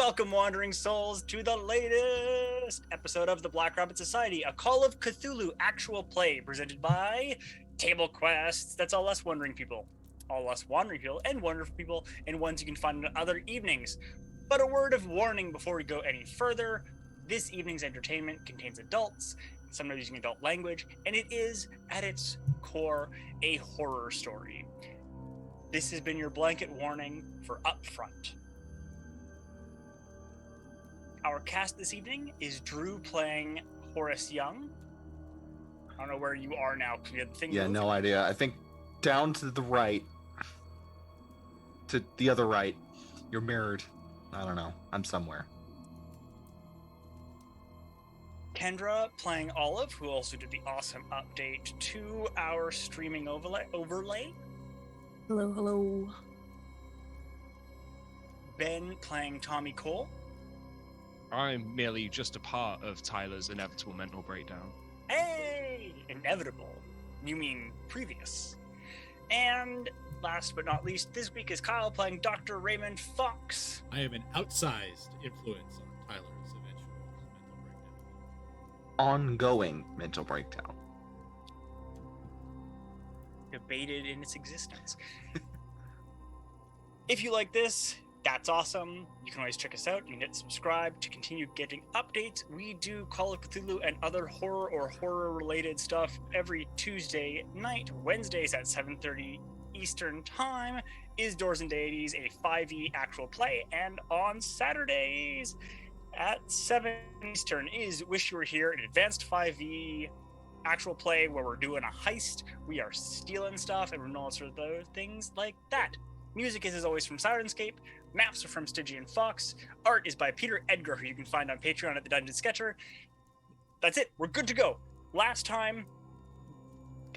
Welcome, wandering souls, to the latest episode of the Black Rabbit Society, a Call of Cthulhu actual play presented by Table Quests. That's all us wandering people. All us wandering people and wonderful people, and ones you can find on other evenings. But a word of warning before we go any further. This evening's entertainment contains adults, sometimes using adult language, and it is, at its core, a horror story. This has been your blanket warning for Upfront. Our cast this evening is Drew playing Horace Young. I don't know where you are now. No idea. I think down to the right. To the other right. You're mirrored. I don't know. I'm somewhere. Kendra playing Olive, who also did the awesome update to our streaming overlay. Hello, hello. Ben playing Tommy Cole. I'm merely just a part of Tyler's inevitable mental breakdown. Hey! Inevitable. You mean previous. And last but not least, this week is Kyle playing Dr. Raymond Fox. I am an outsized influence on Tyler's eventual mental breakdown. Ongoing mental breakdown. Debated in its existence. If you like this, that's awesome. You can always check us out. You can hit subscribe to continue getting updates. We do Call of Cthulhu and other horror or horror-related stuff every Tuesday night. Wednesdays at 7:30 Eastern Time is Doors and Deities, a 5e actual play. And on Saturdays at 7 Eastern is Wish You Were Here, an advanced 5e actual play where we're doing a heist. We are stealing stuff and we're doing all sorts of those things like that. Music is, as always, from Syrinscape. Maps are from Stygian Fox. Art is by Peter Edgar, who you can find on Patreon at the Dungeon Sketcher. That's it. We're good to go. Last time,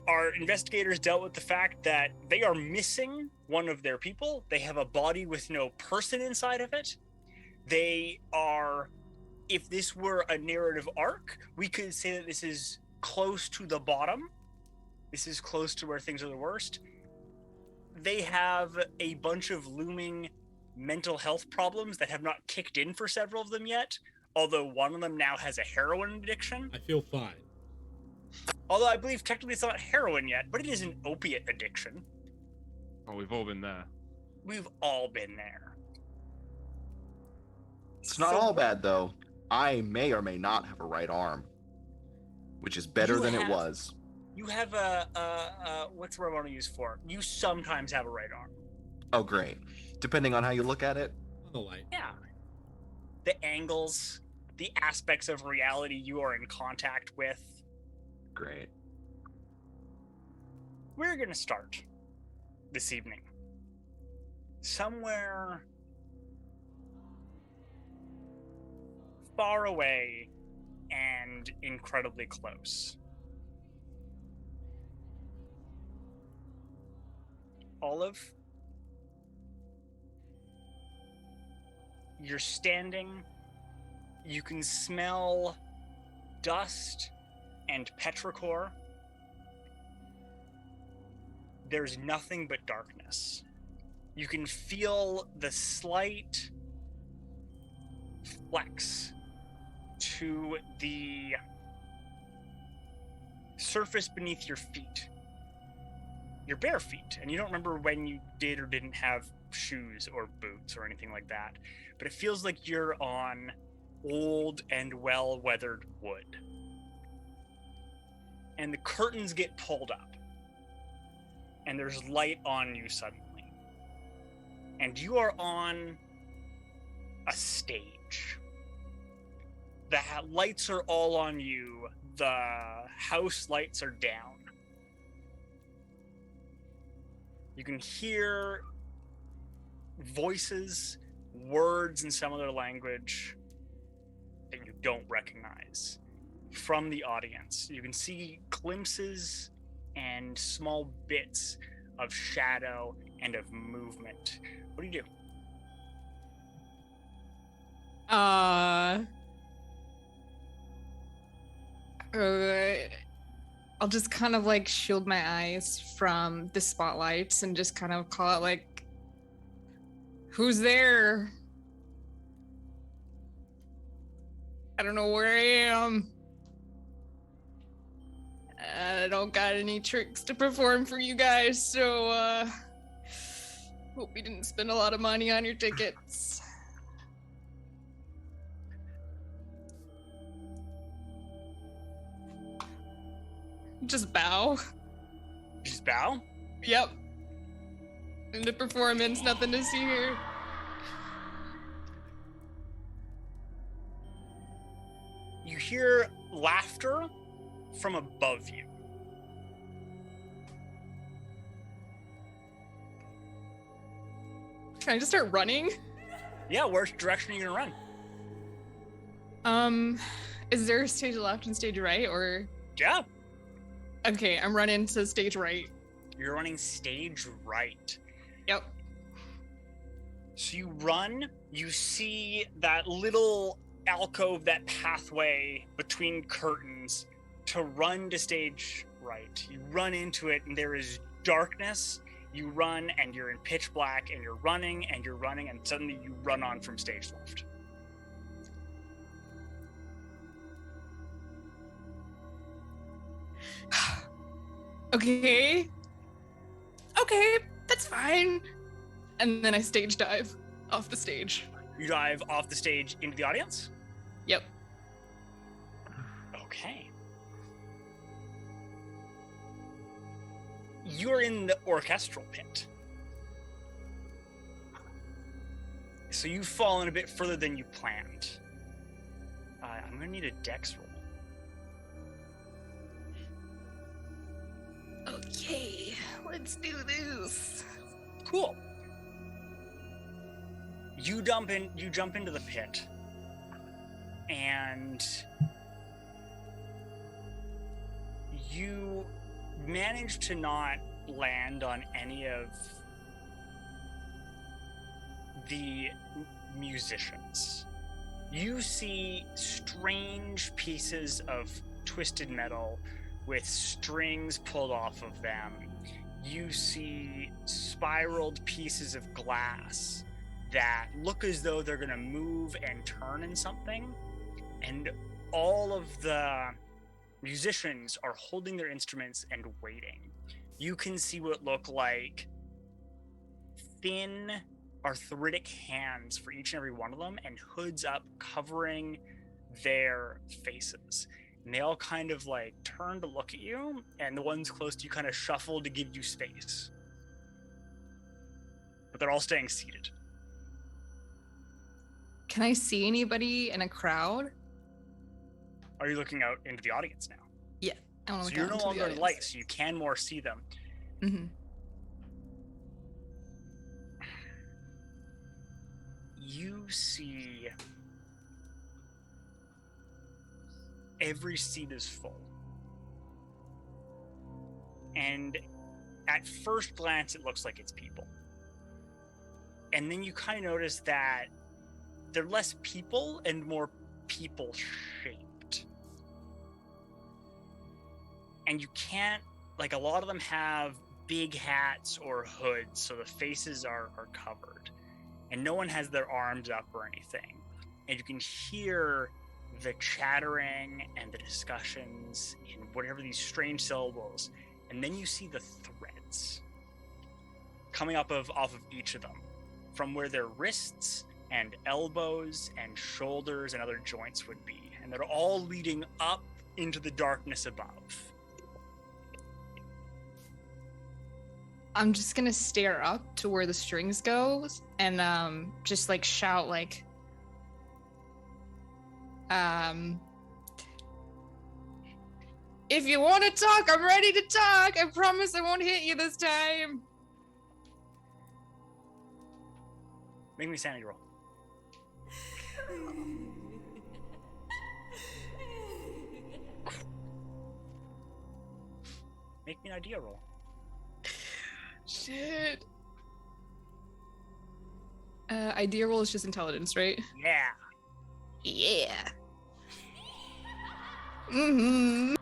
our investigators dealt with the fact that they are missing one of their people. They have a body with no person inside of it. They are, if this were a narrative arc, we could say that this is close to the bottom. This is close to where things are the worst. They have a bunch of looming mental health problems that have not kicked in for several of them yet, although one of them now has a heroin addiction. I feel fine. Although I believe technically it's not heroin yet, but it is an opiate addiction. Oh, we've all been there. We've all been there. It's not all bad, though. I may or may not have a right arm, which is better than it was. You have what's the word I want to use for? You sometimes have a right arm. Oh, great. Depending on how you look at it. On the light. Yeah. The angles, the aspects of reality you are in contact with. Great. We're going to start this evening somewhere far away and incredibly close. Olive, you're standing, you can smell dust and petrichor. There's nothing but darkness. You can feel the slight flex to the surface beneath your feet. Your bare feet, and you don't remember when you did or didn't have shoes or boots or anything like that, but it feels like you're on old and well-weathered wood. And the curtains get pulled up, and there's light on you suddenly. And you are on a stage. The lights are all on you. The house lights are down. You can hear voices, words in some other language that you don't recognize from the audience. You can see glimpses and small bits of shadow and of movement. What do you do? I'll just kind of like shield my eyes from the spotlights and just kind of call it like, who's there? I don't know where I am. I don't got any tricks to perform for you guys, so hope you didn't spend a lot of money on your tickets. Just bow. Just bow. Yep. In the performance, nothing to see here. You hear laughter from above you. Can I just start running? Yeah, which direction are you gonna run? Is there a stage left and stage right, or? Yeah, Okay, I'm running to stage right. you're running stage right. Yep. So you run, you see that little alcove, that pathway between curtains to run to stage right. You run into it and there is darkness. You run and you're in pitch black and you're running and you're running and suddenly you run on from stage left. Okay. Okay, that's fine. And then I stage dive off the stage. You dive off the stage into the audience? Yep. Okay. You're in the orchestral pit. So you've fallen a bit further than you planned. I'm gonna need a dex roll. Okay, let's do this. Cool. You jump into the pit, and you manage to not land on any of the musicians. You see strange pieces of twisted metal with strings pulled off of them. You see spiraled pieces of glass that look as though they're going to move and turn in something. And all of the musicians are holding their instruments and waiting. You can see what look like thin arthritic hands for each and every one of them, and hoods up covering their faces. And they all kind of like turn to look at you, and the ones close to you kind of shuffle to give you space. But they're all staying seated. Can I see anybody in a crowd? Are you looking out into the audience now? Yeah. I want So to you're no longer in light, so you can more see them. Mm-hmm. You see every seat is full. And at first glance, it looks like it's people. And then you kind of notice that they're less people and more people-shaped. And you can't, like, a lot of them have big hats or hoods, so the faces are covered. And no one has their arms up or anything. And you can hear the chattering and the discussions in whatever these strange syllables. And then you see the threads coming off of each of them, from where their wrists and elbows and shoulders and other joints would be. And they're all leading up into the darkness above. I'm just gonna stare up to where the strings go and just like shout like if you want to talk, I'm ready to talk. I promise I won't hit you this time. Make me a sanity roll. Make me an idea roll. Shit. Idea roll is just intelligence, right? Yeah. Yeah. Mm-hmm.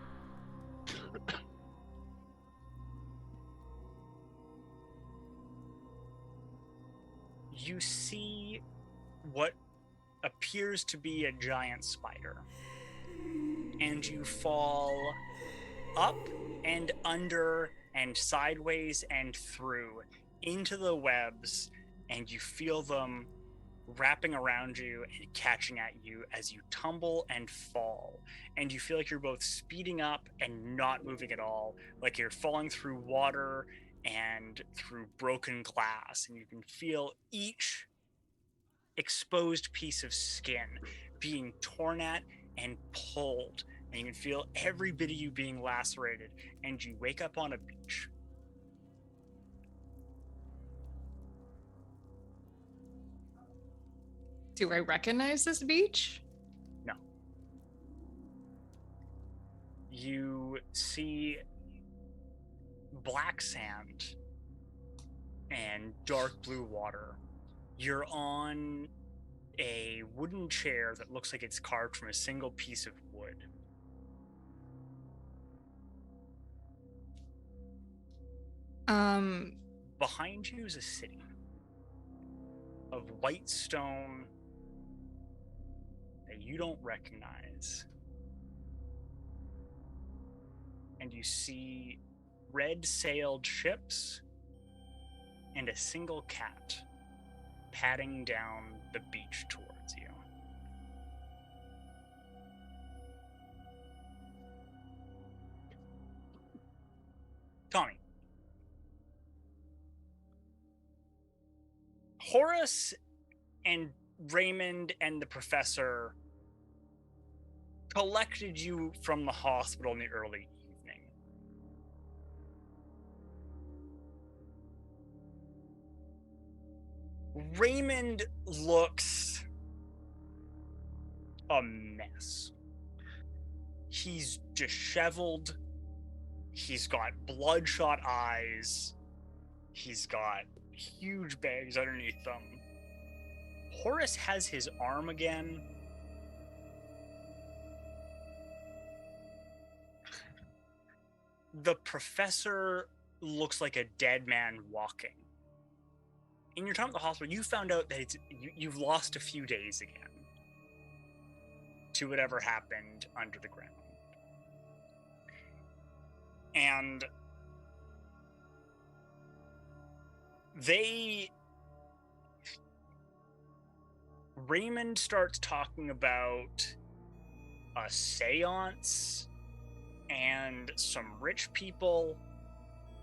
You see what appears to be a giant spider. And you fall up and under and sideways and through into the webs, and you feel them wrapping around you and catching at you as you tumble and fall. And you feel like you're both speeding up and not moving at all, like you're falling through water and through broken glass, and you can feel each exposed piece of skin being torn at and pulled, and you can feel every bit of you being lacerated, and you wake up on a beach. Do I recognize this beach? No. You see black sand and dark blue water. You're on a wooden chair that looks like it's carved from a single piece of wood. Behind you is a city of white stone that you don't recognize. And you see red-sailed ships and a single cat padding down the beach towards you. Tommy. Horace and Raymond and the professor collected you from the hospital in the early evening. Raymond looks a mess. He's disheveled. He's got bloodshot eyes. He's got huge bags underneath them. Horace has his arm again. The professor looks like a dead man walking. In your time at the hospital, you found out that you've lost a few days again to whatever happened under the ground. And Raymond starts talking about a seance and some rich people,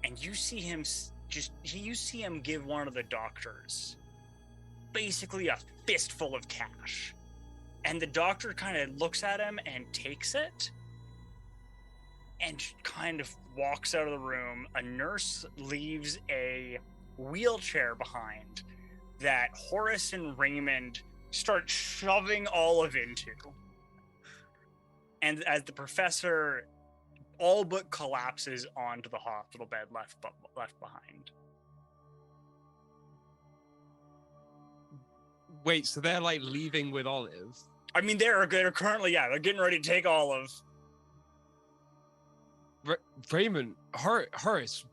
and you see him give one of the doctors basically a fistful of cash, and the doctor kind of looks at him and takes it and kind of walks out of the room. A nurse leaves a wheelchair behind that Horace and Raymond start shoving Olive into. And as the professor all but collapses onto the hospital bed left behind. Wait, so they're like leaving with Olive? I mean, they're currently, they're getting ready to take Olive. Raymond, Horace,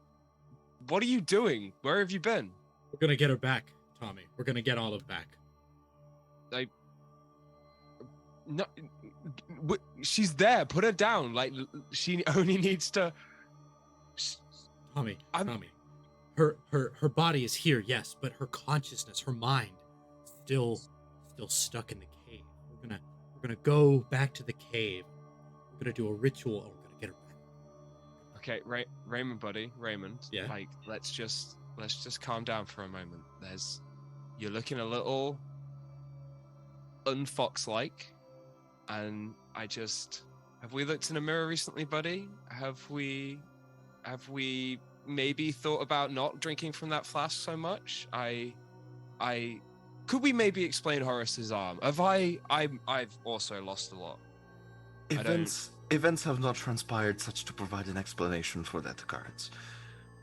what are you doing? Where have you been? We're gonna get her back, Tommy. We're gonna get Olive back. No, she's there. Put her down. Like, she only needs to. Tommy, her body is here, yes, but her consciousness, her mind, still stuck in the cave. We're gonna go back to the cave. We're gonna do a ritual, and we're gonna get her back. Okay, Raymond, buddy, Raymond. Yeah. Like, let's just calm down for a moment. You're looking a little unfox-like. And have we looked in a mirror recently, buddy? Have we maybe thought about not drinking from that flask so much? Could we maybe explain Horace's arm? I've also lost a lot. Events have not transpired such to provide an explanation for that occurrence.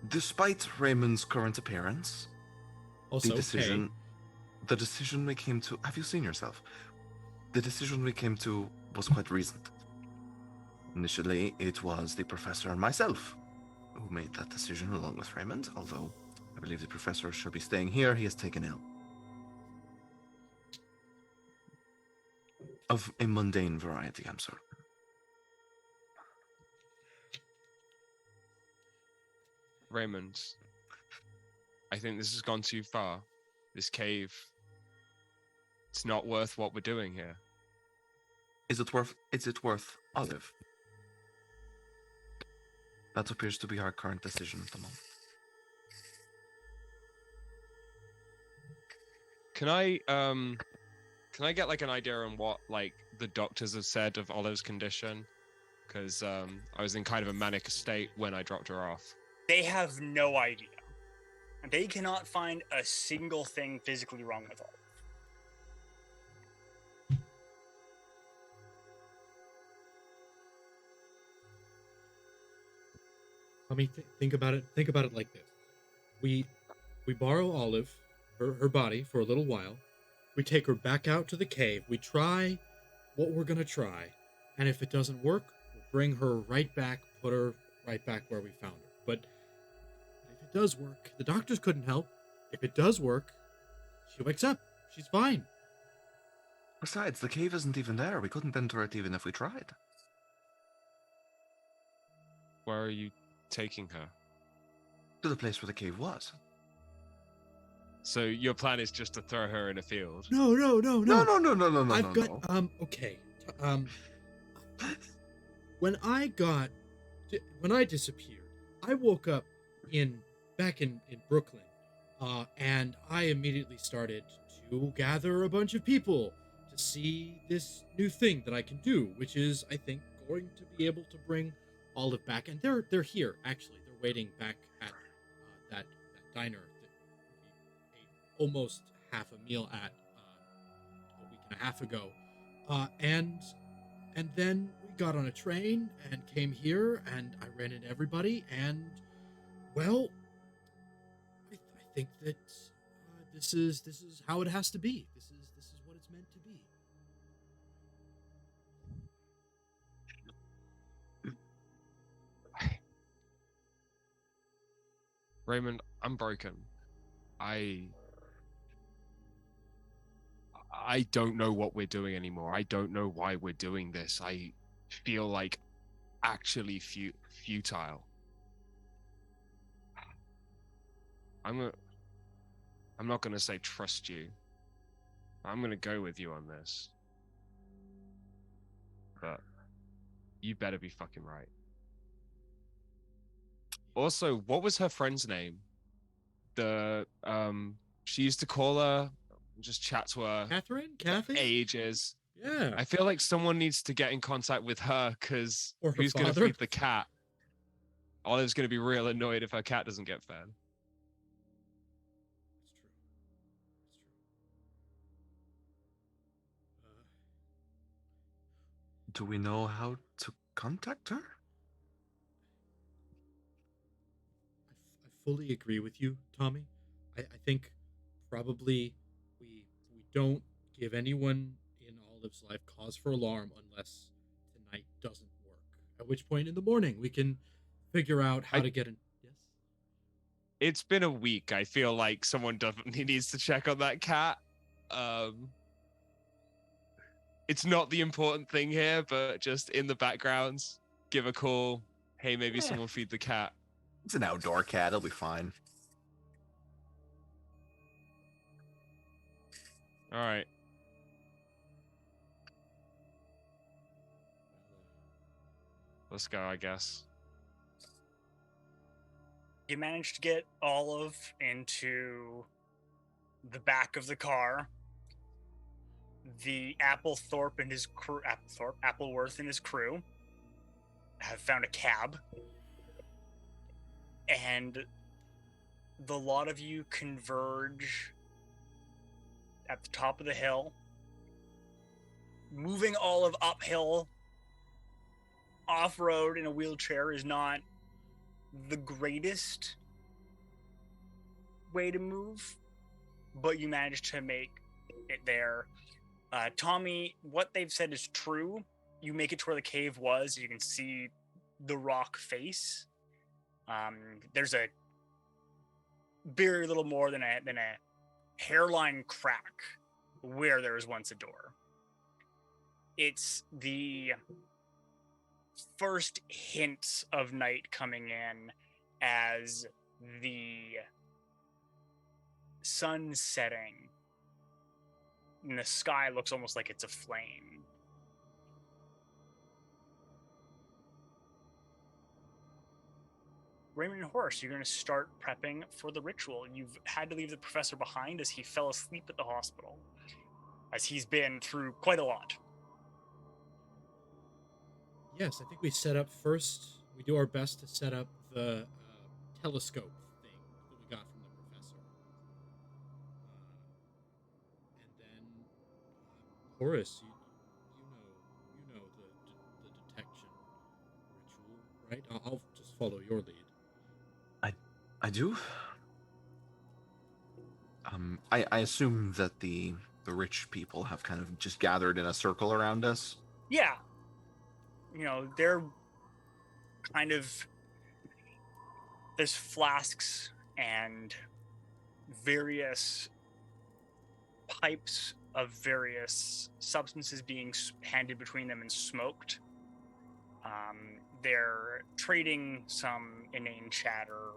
Despite Raymond's current appearance, Also, the decision we came to, have you seen yourself? The decision we came to was quite reasoned. Initially, it was the professor and myself who made that decision along with Raymond, although I believe the professor should be staying here. He has taken ill. Of a mundane variety, I'm certain. Raymond, I think this has gone too far. This cave, it's not worth what we're doing here. Is it worth Olive? That appears to be our current decision at the moment. Can I get like an idea on what like the doctors have said of Olive's condition? Because I was in kind of a manic state when I dropped her off. They have no idea. They cannot find a single thing physically wrong with Olive. I mean, think about it. Think about it like this: we borrow Olive, her body, for a little while. We take her back out to the cave. We try what we're gonna try, and if it doesn't work, we'll bring her right back, put her right back where we found her. But if it does work, the doctors couldn't help. If it does work, she wakes up. She's fine. Besides, the cave isn't even there. We couldn't enter it even if we tried. Where are you taking her? To the place where the cave was. So your plan is just to throw her in a field? No. No. I've got okay. When I disappeared, I woke up back in Brooklyn, and I immediately started to gather a bunch of people to see this new thing that I can do, which is, I think, going to be able to bring Olive back. And they're here actually. They're waiting back at that diner that we ate almost half a meal at a week and a half ago, and then we got on a train and came here, and I ran into everybody, and well, I think that this is how it has to be. This is what it's meant to be. Raymond, I'm broken. I don't know what we're doing anymore. I don't know why we're doing this. I feel like actually futile. I'm not gonna say trust you. I'm gonna go with you on this. But you better be fucking right. Also, what was her friend's name? She used to call her, just chat to her. Catherine? for Kathy? ages. Yeah. I feel like someone needs to get in contact with her, because Or her who's going to father? feed the cat? Olive's going to be real annoyed if her cat doesn't get fed. Do we know how to contact her? I fully agree with you, Tommy. I think probably we don't give anyone in Olive's life cause for alarm unless tonight doesn't work. At which point in the morning we can figure out how to get in. Yes. It's been a week. I feel like someone definitely needs to check on that cat. It's not the important thing here, but just in the background, give a call. Hey, maybe someone feed the cat. It's an outdoor cat. It'll be fine. All right. Let's go, I guess. You managed to get Olive into the back of the car. The Appleworth and his crew have found a cab, and the lot of you converge at the top of the hill. Moving Olive uphill off-road in a wheelchair is not the greatest way to move, but you managed to make it there. Tommy, what they've said is true. You make it to where the cave was. You can see the rock face. There's a very little more than a hairline crack where there was once a door. it's the first hints of night coming in as the sun setting and the sky looks almost like it's aflame. Raymond and Horace, you're going to start prepping for the ritual. You've had to leave the professor behind as he fell asleep at the hospital, as he's been through quite a lot. Yes, I think we set up first. We do our best to set up the telescope thing that we got from the professor. And then, Horace, you know the detection ritual, right? I'll just follow your lead. I do. I assume that the rich people have kind of just gathered in a circle around us. Yeah. You know, they're kind of... There's flasks and various pipes of various substances being handed between them and smoked. They're trading some inane chatter,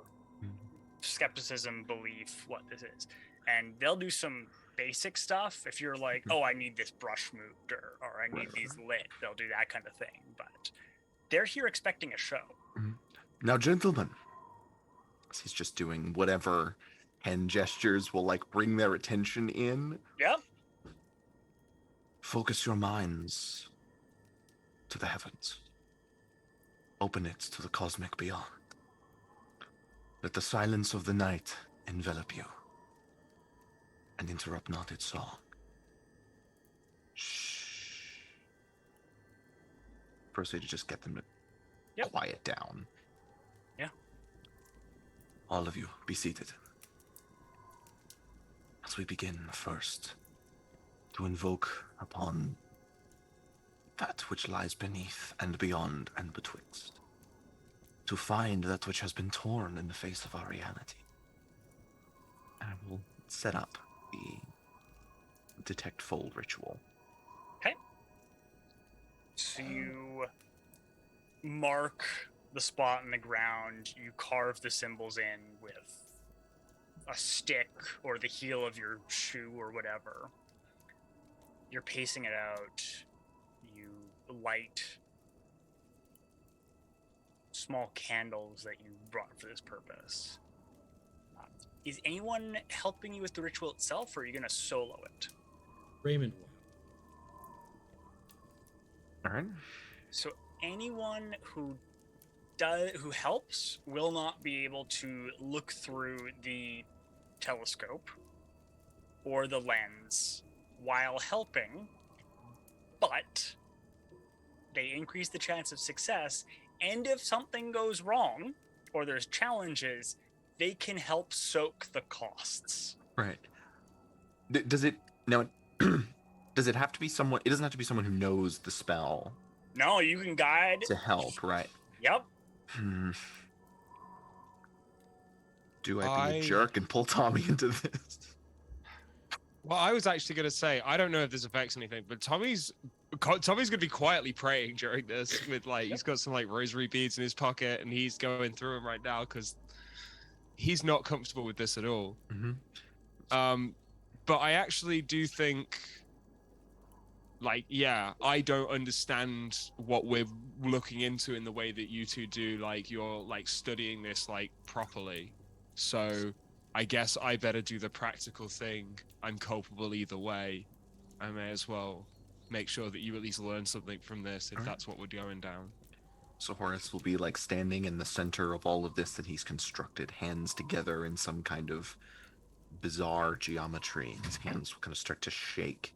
skepticism, belief, what this is. And they'll do some basic stuff. If you're like, oh, I need this brush moved, or I need these lit, they'll do that kind of thing. But they're here expecting a show. Now, gentlemen, he's just doing whatever hand gestures will like bring their attention in. Yep. Focus your minds to the heavens. Open it to the cosmic beyond. Let the silence of the night envelop you, and interrupt not its song. Shh. Proceed to just get them to quiet down. Yeah. All of you, be seated. As we begin first, to invoke upon that which lies beneath and beyond and betwixt, to find that which has been torn in the face of our reality. And I will set up the detect fold ritual. Okay. So you mark the spot in the ground, you carve the symbols in with a stick or the heel of your shoe or whatever. You're pacing it out. You light small candles that you brought for this purpose. Is anyone helping you with the ritual itself, or are you going to solo it? Raymond will help. All right. So anyone who helps will not be able to look through the telescope or the lens while helping, but they increase the chance of success, and if something goes wrong or there's challenges, they can help soak the costs. Right. Does it now? Does it have to be someone? It doesn't have to be someone who knows the spell. No, you can guide to help, right? Yep. Do I be a jerk and pull Tommy into this? Well, I was actually going to say, I don't know if this affects anything, but Tommy's going to be quietly praying during this with like, he's got some like rosary beads in his pocket and he's going through them right now because he's not comfortable with this at all. Mm-hmm. But I actually do think, like, yeah, I don't understand what we're looking into in the way that you two do. Like, you're like studying this like properly. So I guess I better do the practical thing. I'm culpable either way. I may as well make sure that you at least learn something from this if that's what we're going down. So Horace will be like standing in the center of all of this that he's constructed, hands together in some kind of bizarre geometry. His hands will kind of start to shake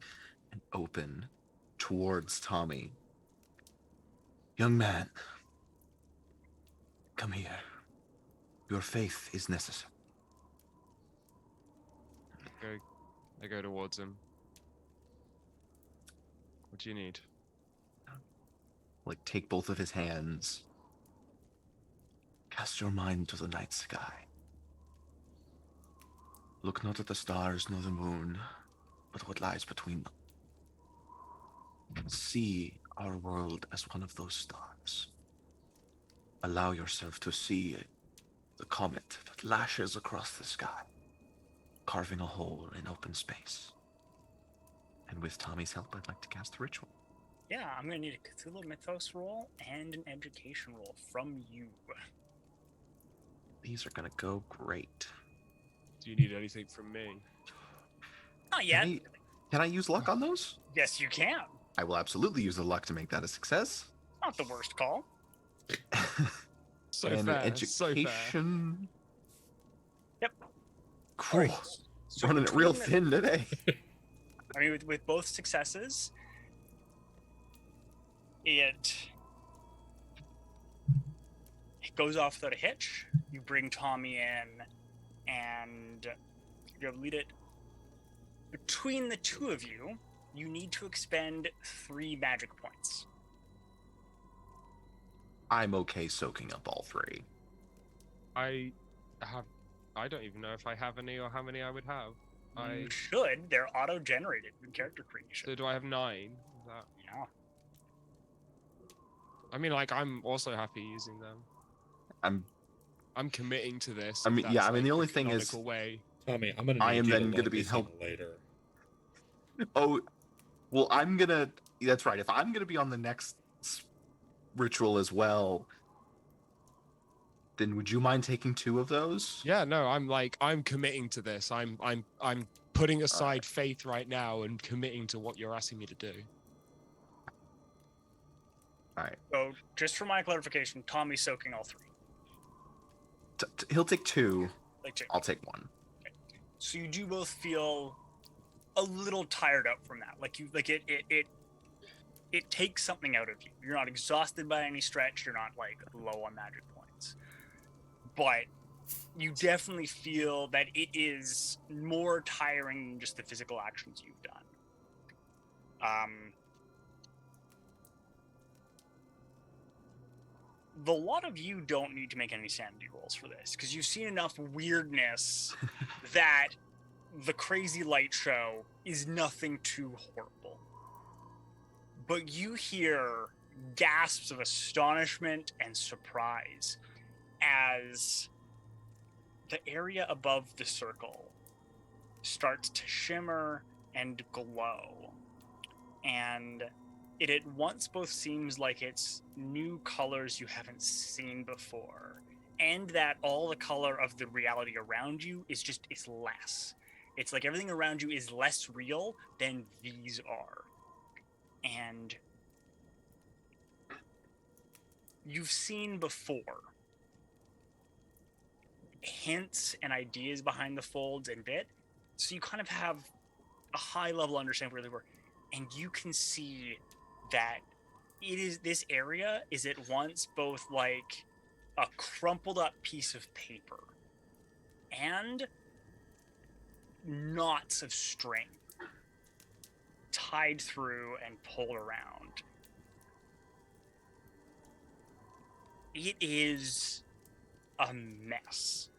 and open towards Tommy. Young man, come here. Your faith is necessary. I go towards him. What do you need? Like, take both of his hands. Cast your mind to the night sky. Look not at the stars nor the moon, but what lies between them. See our world as one of those stars. Allow yourself to see the comet that lashes across the sky, carving a hole in open space. And with Tommy's help, I'd like to cast a ritual. Yeah, I'm gonna need a Cthulhu Mythos roll and an education roll from you. These are gonna go great. Do you need anything from me? Not yet. Can I use luck on those? Yes, you can. I will absolutely use the luck to make that a success. Not the worst call. So and fair. education. Yep. Cool. Alright, so Running it real between thin today. I mean, with both successes, it goes off without a hitch. You bring Tommy in, and you lead it. Between the two of you, you need to expend 3 magic points. I'm okay soaking up all 3. I don't even know if I have any or how many I would have. You should. They're auto-generated in character creation. So do I have 9? Is that... Yeah. I mean, like, I'm also happy using them. I'm committing to this. I mean, if yeah, that's, I mean, like, the only the thing is- canonical way. Tommy, I'm gonna. I need am you then to gonna log be this in help- later. Oh, well, I'm gonna. That's right. If I'm gonna be on the next ritual as well, then would you mind taking 2 of those? Yeah, no, I'm committing to this. I'm putting aside faith right now and committing to what you're asking me to do. All right. So, just for my clarification, Tommy's soaking all 3. He'll take 2. Like, 2. I'll take 1. So you do both feel a little tired out from that. Like it takes something out of you. You're not exhausted by any stretch. You're not like low on magic points, but you definitely feel that it is more tiring than just the physical actions you've done. The lot of you don't need to make any sanity rolls for this because you've seen enough weirdness that the crazy light show is nothing too horrible. But you hear gasps of astonishment and surprise as the area above the circle starts to shimmer and glow. And it at once both seems like it's new colors you haven't seen before, and that all the color of the reality around you is less. It's like everything around you is less real than these are. And you've seen before hints and ideas behind the folds and bit, so you kind of have a high level understanding where they were, and you can see that this area is at once both like a crumpled up piece of paper and knots of string tied through and pulled around. It is a mess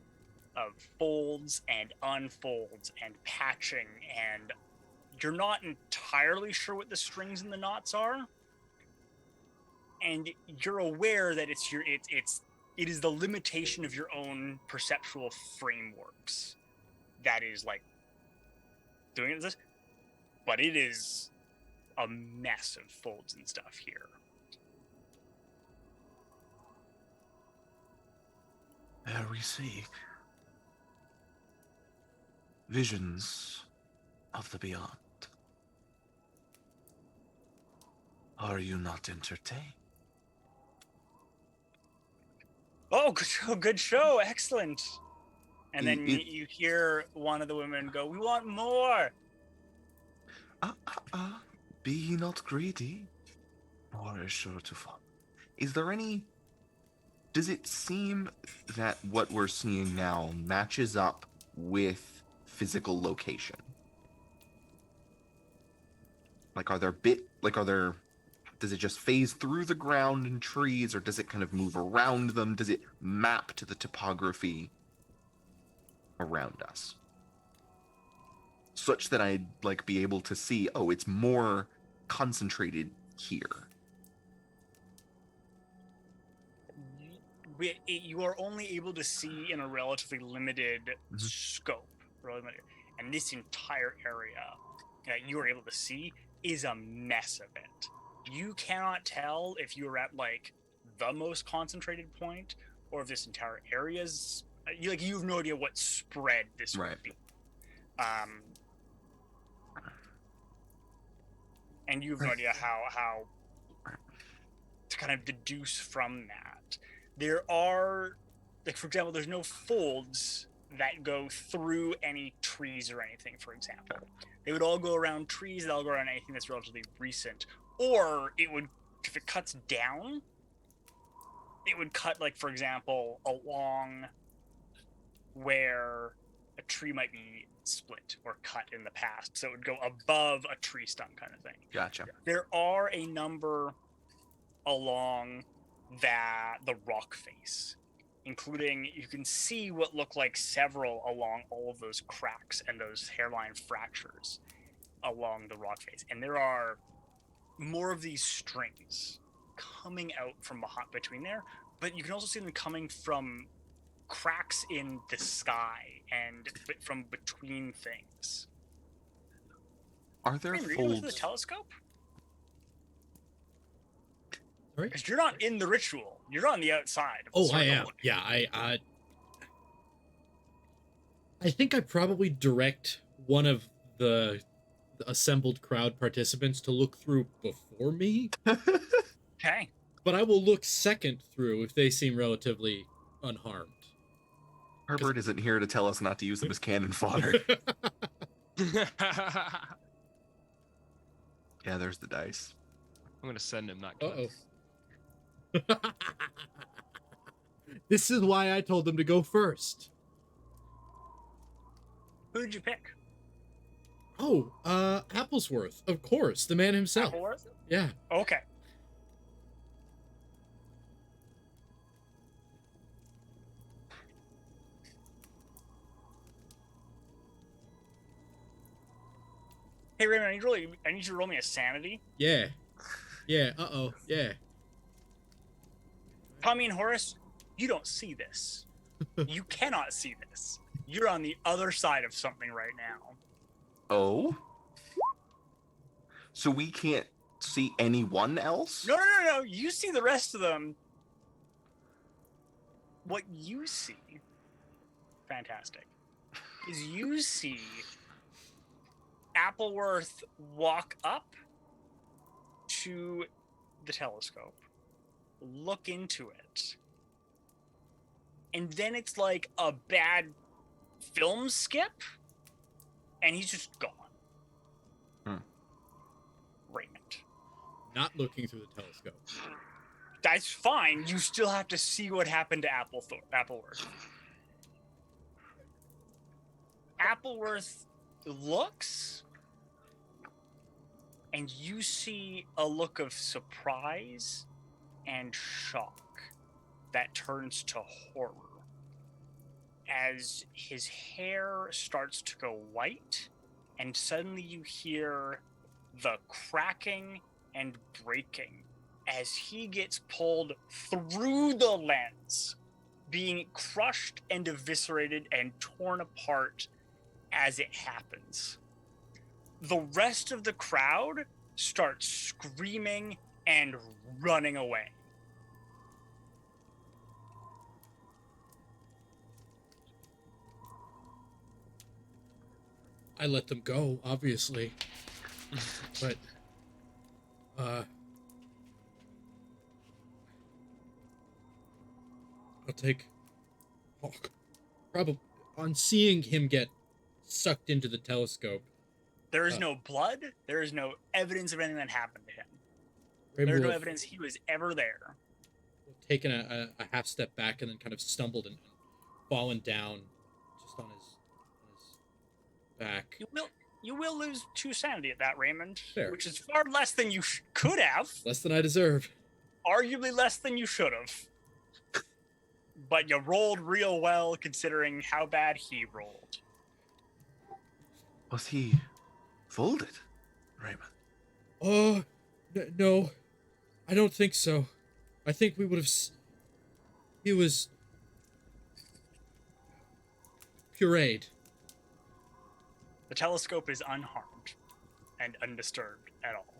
of folds and unfolds and patching, and you're not entirely sure what the strings and the knots are, and you're aware that it is the limitation of your own perceptual frameworks that is like doing this, but it is a mess of folds and stuff here. There we see visions of the beyond. Are you not entertained? Oh, good show, excellent. And then you hear one of the women go, "We want more." Be ye not greedy, more is sure to fall. Is there any... Does it seem that what we're seeing now matches up with physical location? Like, does it just phase through the ground and trees, or does it kind of move around them? Does it map to the topography around us? Such that I'd, like, be able to see, oh, it's more concentrated here? You are only able to see in a relatively limited scope, and this entire area that you are able to see is a mess of it. You cannot tell if you are at like the most concentrated point or if this entire area's you have no idea what spread this would be. And you have no idea how to kind of deduce from that. There are, like, for example, there's no folds that go through any trees or anything, for example. They would all go around trees, they'll go around anything that's relatively recent. Or it would, if it cuts down, it would cut, like, for example, along where a tree might be split or cut in the past. So it would go above a tree stump kind of thing. Gotcha. There are a number along the rock face, including you can see what look like several along all of those cracks and those hairline fractures along the rock face. And there are more of these strings coming out from between there, but you can also see them coming from cracks in the sky and from between things. Are there Are you folds? with the telescope? Sorry? Because you're not in the ritual. You're on the outside. Of the Oh, I circle. am. Yeah, I think I probably direct one of the assembled crowd participants to look through before me, Okay. but I will look second through if they seem relatively unharmed. Herbert isn't here to tell us not to use them as cannon fodder. Yeah, there's the dice. I'm gonna send him that. Uh-oh. This is why I told them to go first. Who did you pick? Oh, Applesworth, of course, the man himself. Appleworth? Yeah. Okay. Hey Raymond, I need you to roll me a sanity. Yeah. Yeah, yeah. Tommy and Horace, you don't see this. You cannot see this. You're on the other side of something right now. Oh? So we can't see anyone else? No. You see the rest of them. What you see, fantastic, is you see Appleworth walk up to the telescope, look into it, and then it's like a bad film skip, and he's just gone. Raymond. Not looking through the telescope. That's fine. You still have to see what happened to Appleworth. Appleworth looks, and you see a look of surprise and shock that turns to horror as his hair starts to go white, and suddenly you hear the cracking and breaking as he gets pulled through the lens, being crushed and eviscerated and torn apart as it happens. The rest of the crowd starts screaming and running away. I let them go, obviously. But, I'll take Hawk. Probably on seeing him get sucked into the telescope. There is no blood. There is no evidence of anything that happened to him. Rainbow There's no will evidence he was ever there. taken a half step back and then kind of stumbled and fallen down just on his back. You will lose 2 sanity at that, Raymond, Fair. which is far less than you could have. Less than I deserve. Arguably less than you should have. But you rolled real well considering how bad he rolled. Was he folded, Raymond? No, I don't think so. I think we would have. He was pureed. The telescope is unharmed and undisturbed at all.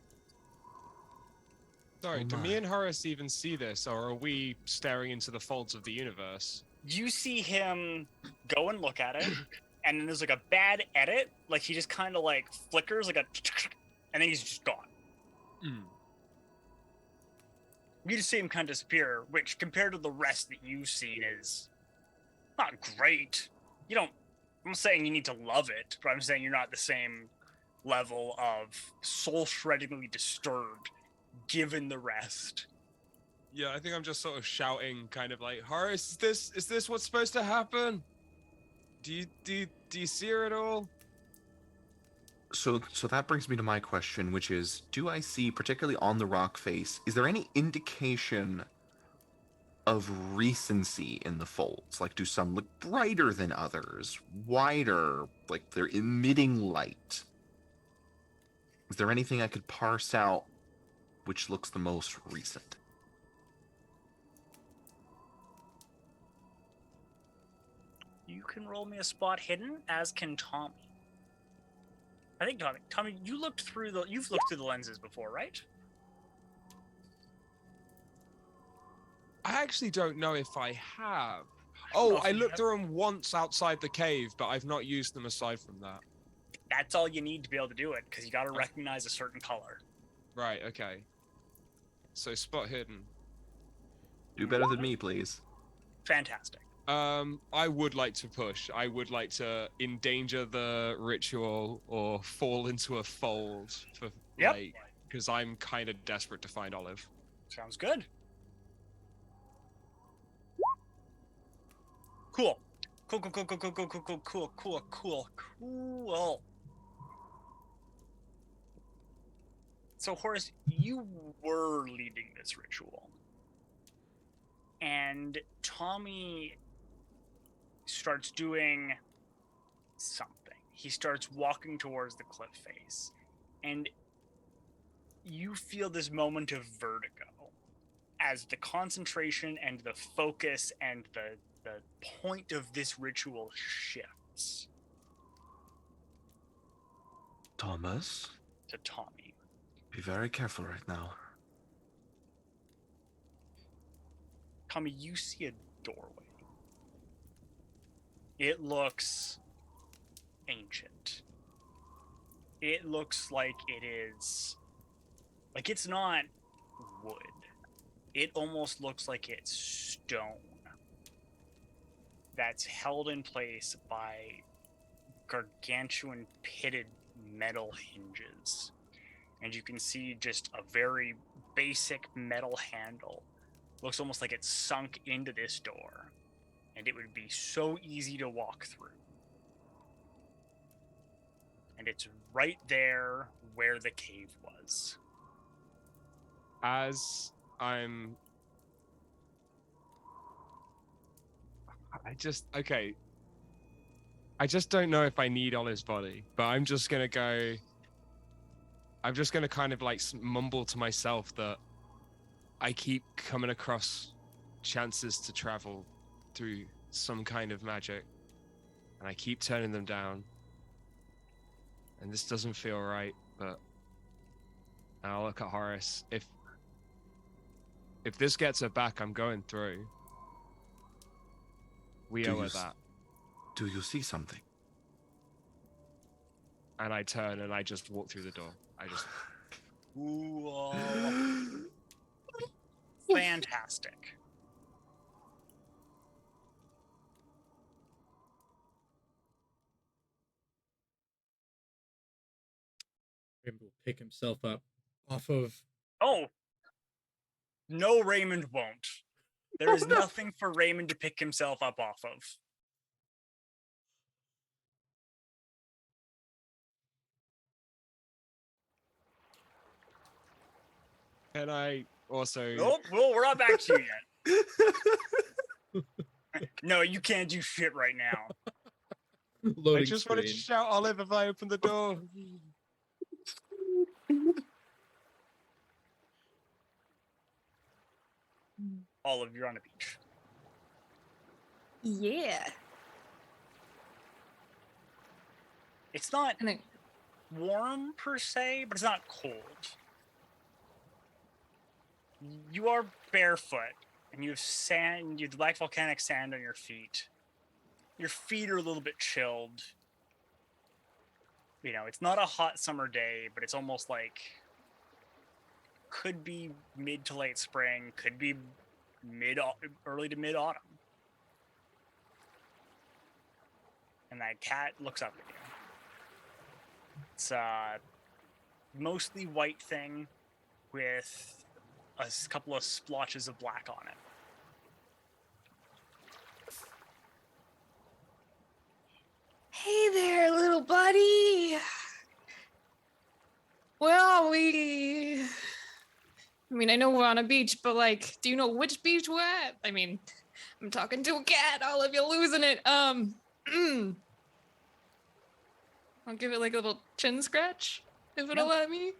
Sorry, Oh do me my. and Horace even see this, or are we staring into the folds of the universe? You see him go and look at it, and then there's like a bad edit, like he just kind of like flickers, like a, and then he's just gone. Hmm. You just see him kind of disappear, which compared to the rest that you've seen is not great. You don't. I'm not saying you need to love it, but I'm saying you're not the same level of soul-shreddingly disturbed, given the rest. Yeah, I think I'm just sort of shouting, kind of like, Horace, is this what's supposed to happen? Do you see her at all? So that brings me to my question, which is, do I see, particularly on the rock face, is there any indication of recency in the folds? Like, do some look brighter than others, wider, like they're emitting light? Is there anything I could parse out which looks the most recent? You can roll me a spot hidden, as can Tommy. I think Tommy, you've looked through the lenses before, right? I actually don't know if I have. don't know Oh, if I you looked have. through them once outside the cave, but I've not used them aside from that. That's all you need to be able to do it, because you got to recognize a certain color. Right, okay. So spot hidden. Do better than me, please. Fantastic. I would like to push. I would like to endanger the ritual or fall into a fold for Yep. like, because I'm kind of desperate to find Olive. Sounds good. Cool. Cool. So, Horace, you were leading this ritual. And Tommy starts doing something. He starts walking towards the cliff face. And you feel this moment of vertigo as the concentration and the focus and the point of this ritual shifts Thomas, to Tommy. be very careful right now. Tommy, you see a doorway. It looks ancient. It looks like it is... like it's not wood. It almost looks like it's stone that's held in place by gargantuan pitted metal hinges. And you can see just a very basic metal handle. Looks almost like it's sunk into this door. And it would be so easy to walk through. And it's right there where the cave was. As I'm... okay. I just don't know if I need Olive's body, but I'm just gonna go... I'm just gonna kind of like mumble to myself that I keep coming across chances to travel through some kind of magic, and I keep turning them down. And this doesn't feel right, but... And I'll look at Horace. If this gets her back, I'm going through. We Do owe her you that. Do you see something? And I turn and I just walk through the door. I just... Ooh, fantastic. Raymond will pick himself up off of. Oh, no, Raymond won't. There is nothing for Raymond to pick himself up off of. And I also... Nope, well, we're not back to you yet. No, you can't do shit right now. Loading I just wanted to screen. shout Olive if I open the door. Olive, you're on a beach. Yeah. It's not And then, warm per se, but it's not cold. You are barefoot, and you have sand, you have black volcanic sand on your feet. Your feet are a little bit chilled. You know, it's not a hot summer day, but it's almost like could be mid to late spring, could be early to mid autumn. And that cat looks up at you. It's a mostly white thing with a couple of splotches of black on it. hey there, little buddy. Well, I know we're on a beach, but like, do you know which beach we're at? I mean, I'm talking to a cat. All of you losing it. I'll give it like a little chin scratch, if it'll let me.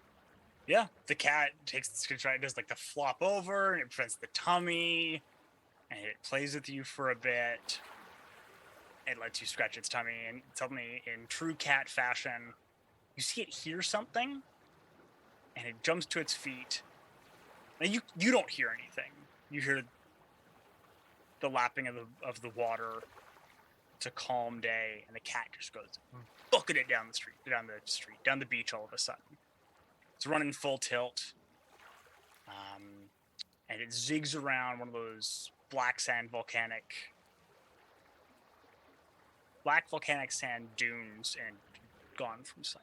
Yeah, the cat does like the flop over, and it prevents the tummy, and it plays with you for a bit. It lets you scratch its tummy, and suddenly, in true cat fashion, you see it hear something, and it jumps to its feet. And you don't hear anything. You hear the lapping of the water. It's a calm day, and the cat just goes booking it down the beach all of a sudden. It's running full tilt, and it zigs around one of those black volcanic sand dunes and gone from sight.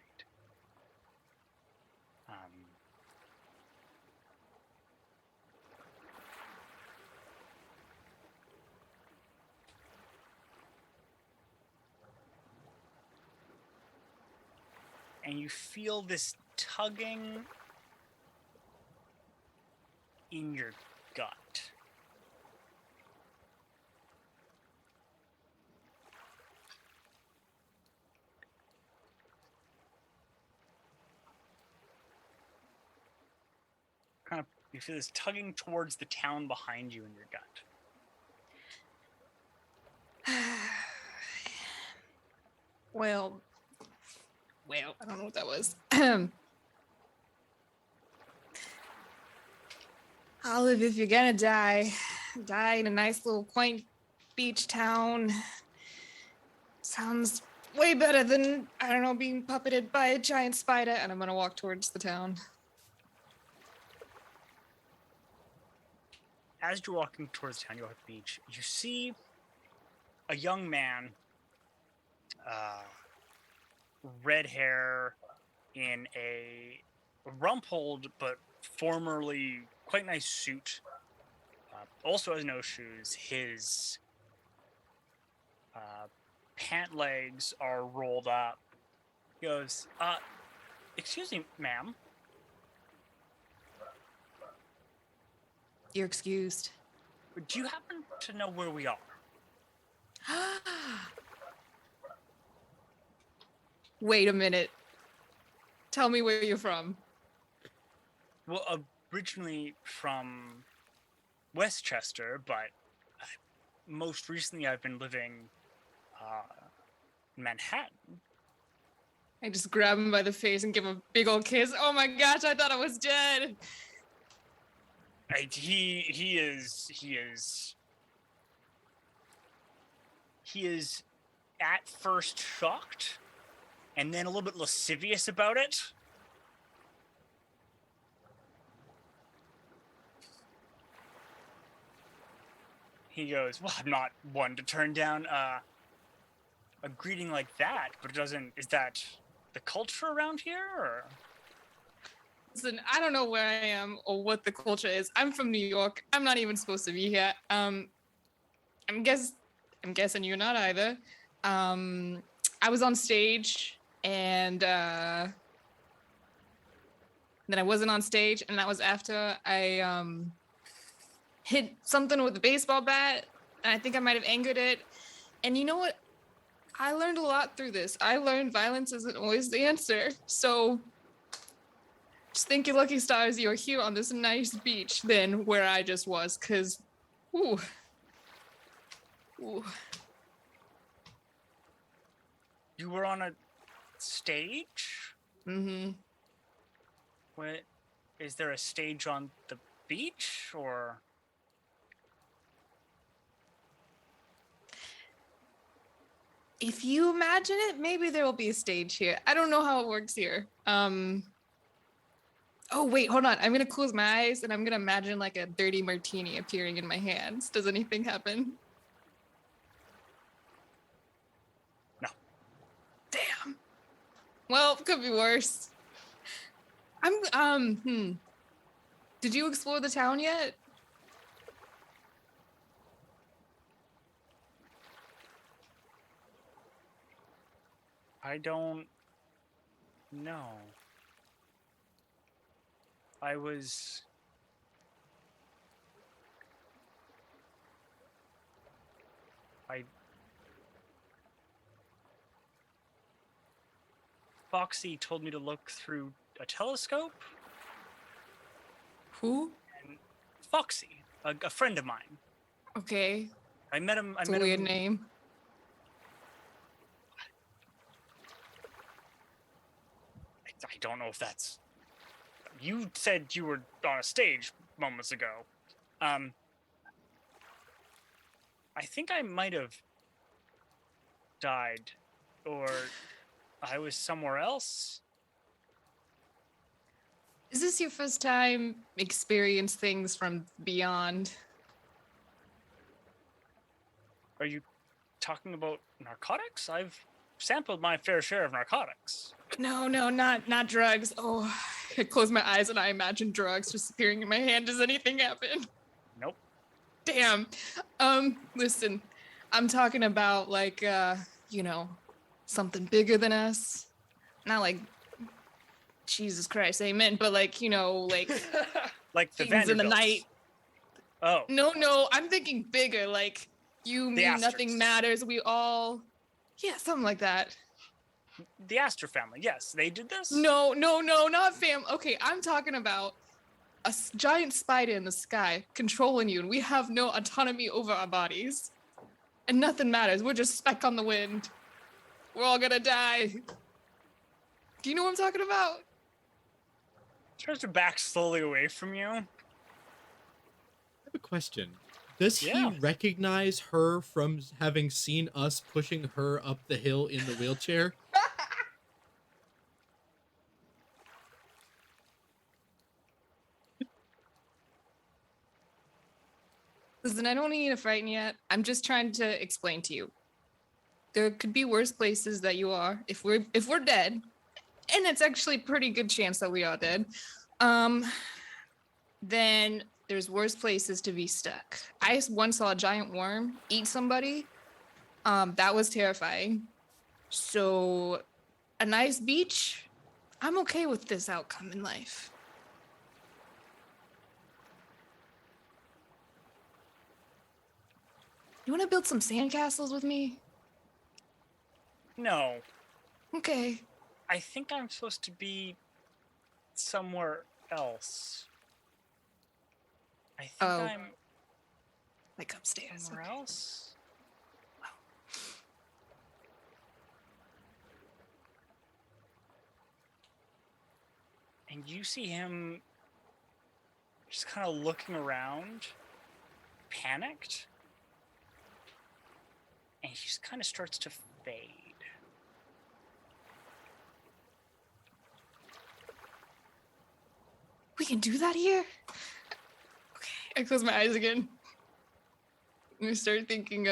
And you feel this tugging in your gut. You feel this tugging towards the town behind you in your gut. Well, I don't know what that was. Olive, if you're gonna die in a nice little quaint beach town. Sounds way better than, I don't know, being puppeted by a giant spider. And I'm gonna walk towards the town. As you're walking towards town, you're at the beach, you see a young man, red hair, in a rumpled but formerly quite nice suit. Also has no shoes. His pant legs are rolled up. He goes, excuse me, ma'am. You're excused. Do you happen to know where we are? Wait a minute. Tell me where you're from. Well, originally from Westchester, but most recently I've been living in Manhattan. I just grab him by the face and give him a big old kiss. Oh my gosh, I thought I was dead. He is at first shocked and then a little bit lascivious about it. He goes, well, I'm not one to turn down a greeting like that, but is that the culture around here, or? Listen, I don't know where I am or what the culture is. I'm from New York. I'm not even supposed to be here. I'm guessing you're not either. I was on stage and then I wasn't on stage, and that was after I hit something with a baseball bat, and I think I might have angered it. And you know what? I learned a lot through this. I learned violence isn't always the answer. So Just thank your lucky stars you're here on this nice beach than where I just was, because, ooh. Ooh. You were on a stage? Mm-hmm. What? Is there a stage on the beach, or? If you imagine it, maybe there will be a stage here. I don't know how it works here. Oh, wait, hold on. I'm going to close my eyes and I'm going to imagine like a dirty martini appearing in my hands. Does anything happen? No. Damn. Well, could be worse. Did you explore the town yet? I don't know. Foxy told me to look through a telescope. Who? And Foxy, a friend of mine. Okay. I met him. It's a weird name. I don't know if that's. You said you were on a stage moments ago. I think I might have died, or I was somewhere else. Is this your first time experience things from beyond? Are you talking about narcotics? I've sampled my fair share of narcotics. No, not drugs. Oh, I close my eyes and I imagine drugs just appearing in my hand. Does anything happen? Nope. Damn. Listen, I'm talking about like, something bigger than us. Not like, Jesus Christ, amen. But like, like like the things in the Vanderbilts. night. Oh. No, I'm thinking bigger. Like you, me, nothing Astors. matters. We all, something like that. The Astor family, yes, they did this? No, not fam. Okay, I'm talking about a giant spider in the sky controlling you, and we have no autonomy over our bodies. And nothing matters. We're just speck on the wind. We're all gonna die. Do you know what I'm talking about? Turns her back slowly away from you. I have a question. Does Yeah. he recognize her from having seen us pushing her up the hill in the wheelchair? Listen, I don't need you to frighten yet. I'm just trying to explain to you. There could be worse places that you are if we're dead, and it's actually a pretty good chance that we are dead. Then there's worse places to be stuck. I once saw a giant worm eat somebody. That was terrifying. So, a nice beach, I'm okay with this outcome in life. You want to build some sandcastles with me? No. Okay. I think I'm supposed to be somewhere else. I think I'm like upstairs. somewhere else. And you see him just kind of looking around, panicked, and he just kind of starts to fade. We can do that here? Okay, I close my eyes again. And I start thinking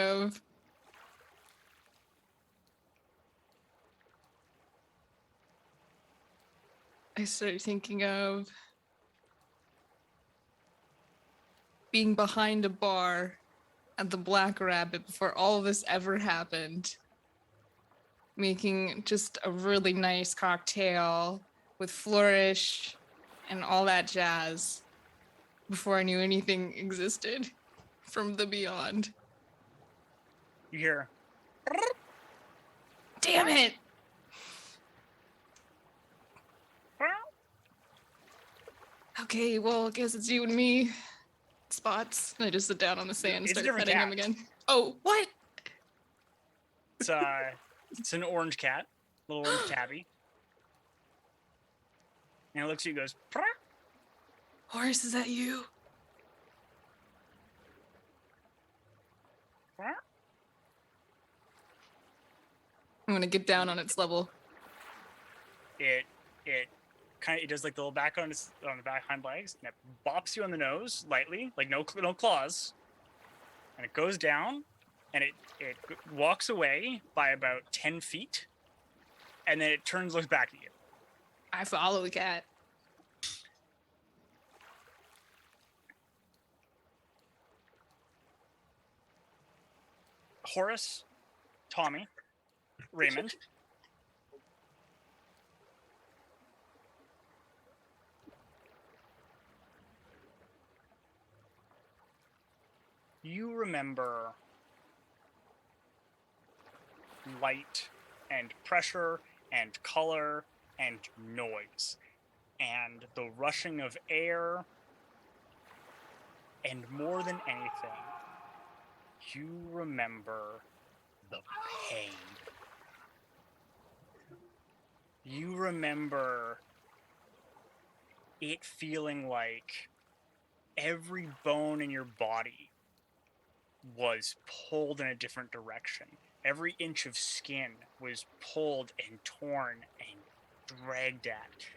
of being behind a bar at the Black Rabbit before all of this ever happened. Making just a really nice cocktail with flourish and all that jazz before I knew anything existed from the beyond. You hear, Damn it! Okay, well, I guess it's you and me. Spots. And I just sit down on the sand and It's a start different petting him cat. again. Oh, what? It's an orange cat, little orange tabby. And it looks at you and goes, "Prr." Horace, is that you? Prr. I'm gonna get down on its level. It kind of, it does like the little back on the back hind legs, and it bops you on the nose lightly, like no claws, and it goes down, and it walks away by about 10 feet, and then it turns, looks back at you. I follow the cat. Horace, Tommy, Raymond. You remember light and pressure and color and noise and the rushing of air, and more than anything, you remember the pain. You remember it feeling like every bone in your body was pulled in a different direction. Every inch of skin was pulled and torn and dragged at.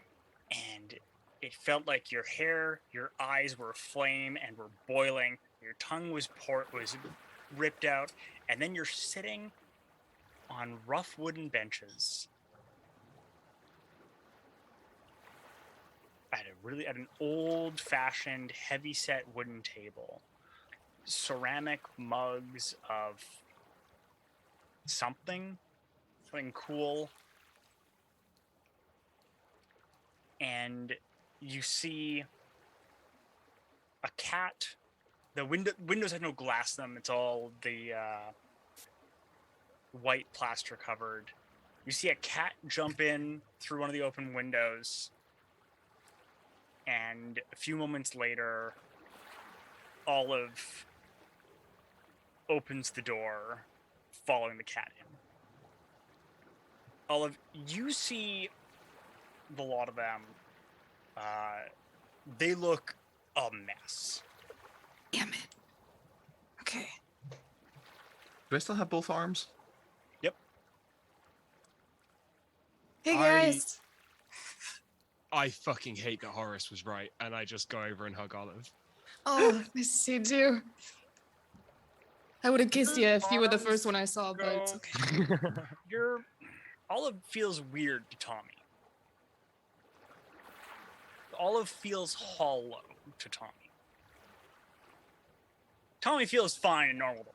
And it felt like your hair, your eyes were aflame and were boiling. Your tongue was ripped out. And then you're sitting on rough wooden benches at an old-fashioned, heavy-set wooden table. Ceramic mugs of something cool, and you see a cat. The windows have no glass in them. It's all the white plaster covered. You see a cat jump in through one of the open windows, and a few moments later, Olive opens the door, following the cat in. Olive, you see the lot of them. They look a mess. Damn it. Okay. Do I still have both arms? Yep. Hey guys. I fucking hate that Horace was right, and I just go over and hug Olive. Oh, nice to see you too. I would have kissed you if you were the first one I saw, but it's okay. Olive feels weird to Tommy. Olive feels hollow to Tommy. Tommy feels fine and normal to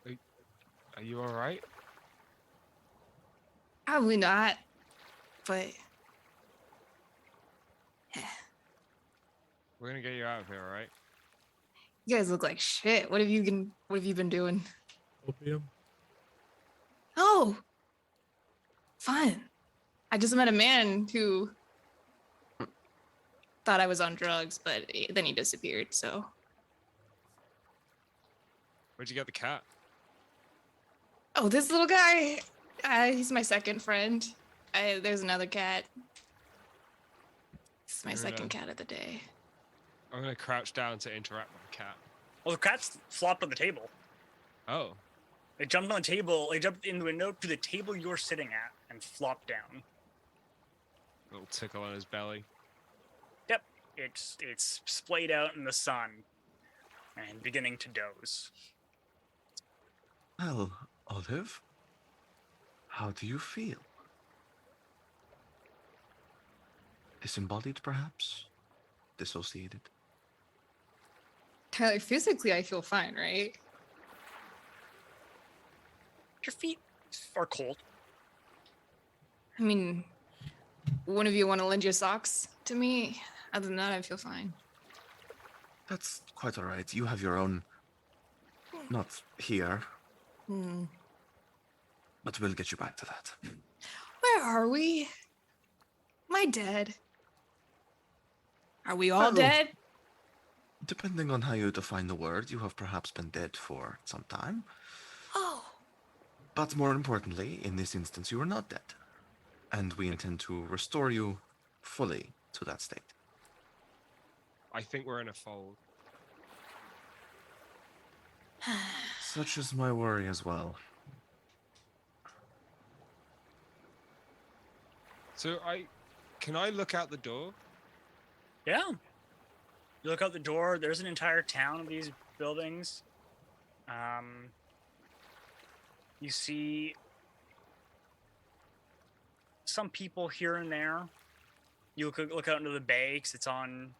Olive. Are you all right? Probably not, but We're gonna get you out of here, all right? you guys look like shit. What have you been doing? Opium. Oh, fun. I just met a man who thought I was on drugs, but then he disappeared, so. Where'd you get the cat? Oh, this little guy, he's my second friend. There's another cat. This is my second cat of the day. I'm gonna crouch down to interact with the cat. Well, the cat's flopped on the table. Oh. It jumped on the table. It jumped in the window to the table you're sitting at and flopped down. Little tickle on his belly. Yep, it's splayed out in the sun and beginning to doze. Well, Olive, how do you feel? Disembodied, perhaps? Dissociated? Tyler, physically, I feel fine, right? Your feet are cold. I mean, one of you want to lend your socks to me? Other than that, I feel fine. That's quite all right. You have your own. Not here, but we'll get you back to that. Where are we? Am I dead? Are we all Well, dead? Depending on how you define the word, you have perhaps been dead for some time. Oh. But more importantly, in this instance, you are not dead. And we intend to restore you fully to that state. I think we're in a fold. Such is my worry as well. So can I look out the door? Yeah. You look out the door. There's an entire town of these buildings. You see some people here and there. You look out into the bay because it's on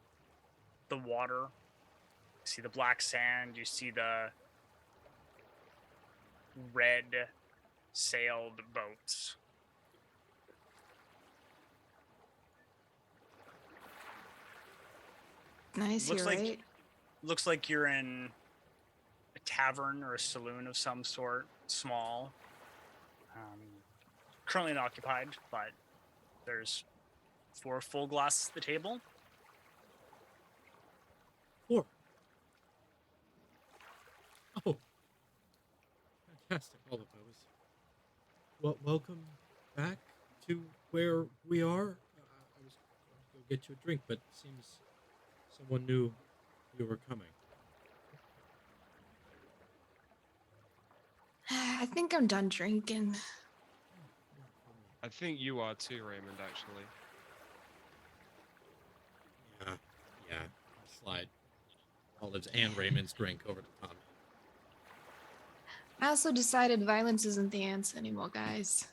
the water. You see the black sand. You see the red sailed boats. Nice, Looks you're like- right. Looks like you're in a tavern or a saloon of some sort, small. Currently unoccupied, but there's 4 full glasses at the table. 4. Oh, fantastic! All of those. Well, welcome back to where we are. I was going to go get you a drink, but it seems someone knew you were coming. I think I'm done drinking. I think you are too, Raymond, actually. Yeah. Slide Olive's and Raymond's drink over to Tommy. I also decided violence isn't the answer anymore, guys.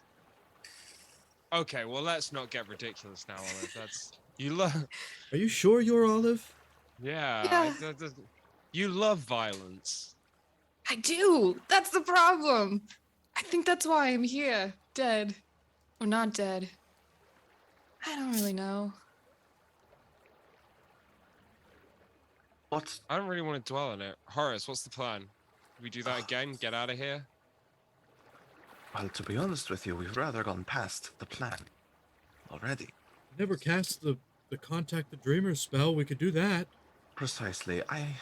Okay, well, let's not get ridiculous now, Olive. That's... You love... Are you sure you're Olive? Yeah, Yeah. you love violence. I do. That's the problem. I think that's why I'm here, dead. Or not dead. I don't really know. What? I don't really want to dwell on it. Horace, what's the plan? We do that again? Get out of here? Well, to be honest with you, we've rather gone past the plan already. Never cast the Contact the Dreamer spell. We could do that. Precisely. I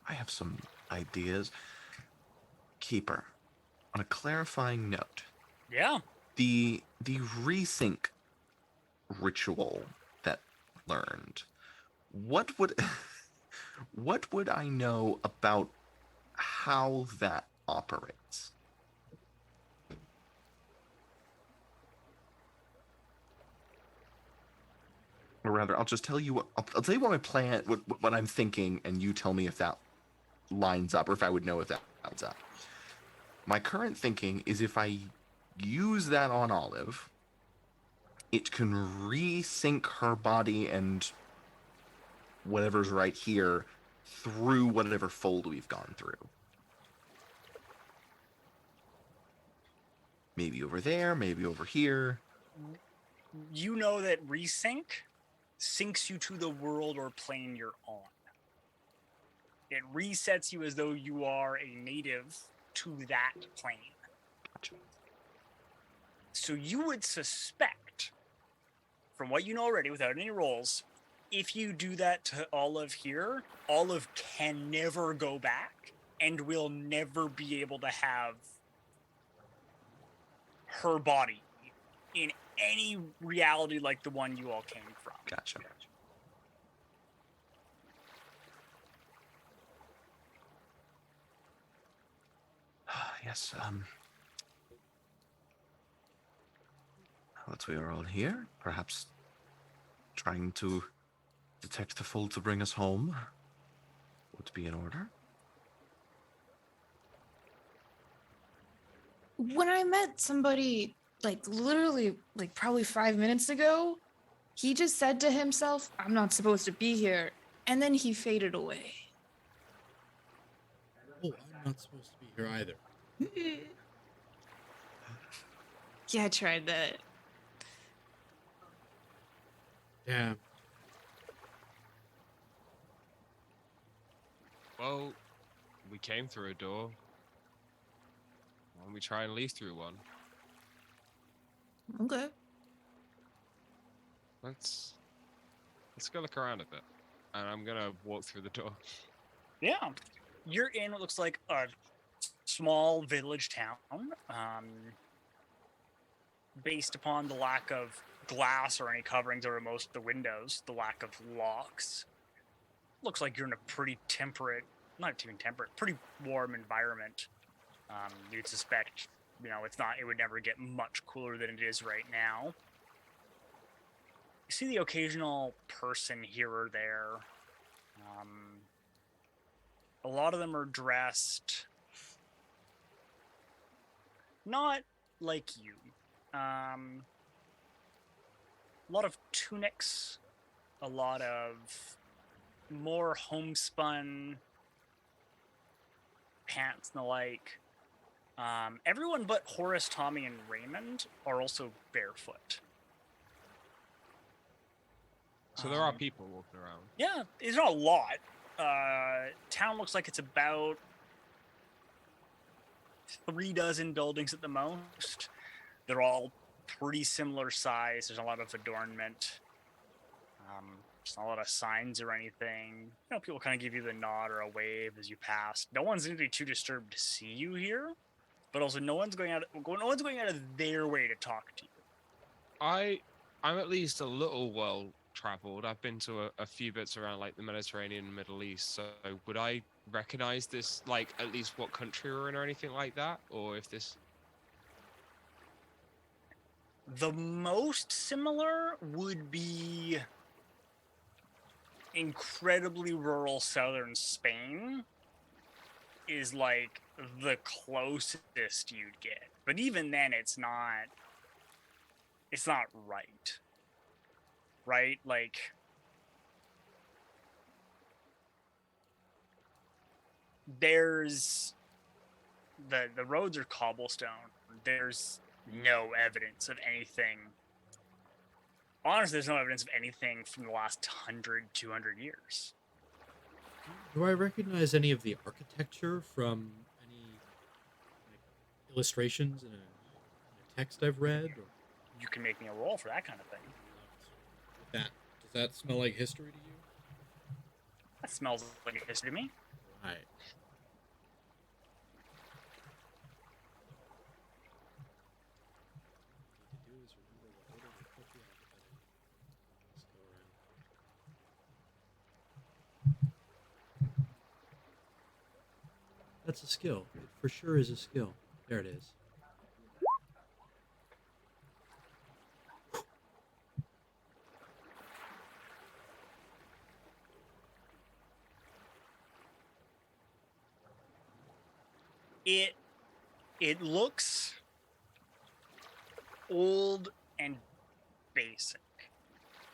have some ideas. Keeper, on a clarifying note, Yeah. the resync ritual that learned, what would what would I know about how that operates? Or rather, I'll just tell you what I'll tell you what my plan, what I'm thinking, and you tell me if that lines up, or if I would know if that lines up. My current thinking is if I use that on Olive, it can resync her body and whatever's right here through whatever fold we've gone through. Maybe over there, maybe over here. You know that resync syncs you to the world or plane you're on. It resets you as though you are a native to that plane. Gotcha. So you would suspect, from what you know already without any rolls, if you do that to Olive here, Olive can never go back and will never be able to have her body in any reality like the one you all came from. Gotcha. Yes, now that we are all here, perhaps trying to detect the fold to bring us home would be in order. When I met somebody, literally, probably 5 minutes ago, he just said to himself, I'm not supposed to be here. And then he faded away. Oh, I'm not supposed to be here either. Yeah, I tried that. Damn. Well, we came through a door. Why don't we try and leave through one? Okay. Let's Let's go look around a bit. And I'm gonna walk through the door. Yeah. You're in what looks like a small village town. Based upon the lack of glass or any coverings over most of the windows, the lack of locks, looks like you're in a pretty temperate, not even temperate, pretty warm environment. You'd suspect, it would never get much cooler than it is right now. You see the occasional person here or there. A lot of them are dressed not like you. A lot of tunics, a lot of more homespun pants and the like. Everyone but Horace, Tommy, and Raymond are also barefoot. So there are people walking around. Yeah, it's not a lot. Town looks like it's about 36 buildings at the most. They're all pretty similar size. There's a lot of adornment. There's not a lot of signs or anything. People kind of give you the nod or a wave as you pass. No one's going to be too disturbed to see you here, but also no one's going out of their way to talk to you. I'm at least a little well traveled. I've been to a few bits around like the Mediterranean and Middle East. So would I recognize this, like at least what country we're in or anything like that? Or if this... The most similar would be incredibly rural southern Spain is like the closest you'd get. But even then it's not right. Right? Like there's the roads are cobblestone. There's no evidence of anything. Honestly, there's no evidence of anything from the last 100, 200 years. Do I recognize any of the architecture from any illustrations in a text I've read? Or You can make me a roll for that kind of thing. does that smell like history to you? That smells like a history to me. Right. That's a skill. It for sure is a skill. There it is. It looks old and basic.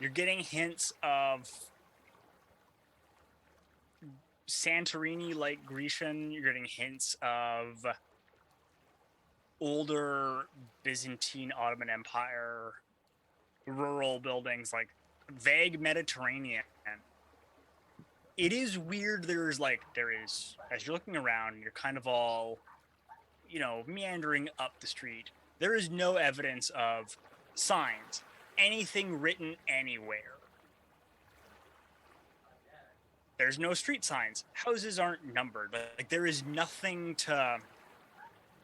You're getting hints of Santorini, like Grecian. You're getting hints of older Byzantine, Ottoman Empire, rural buildings, like vague Mediterranean. It is weird. There is, as you're looking around, you're kind of all, meandering up the street. There is no evidence of signs, anything written anywhere. There's no street signs. Houses aren't numbered. Like there is nothing to...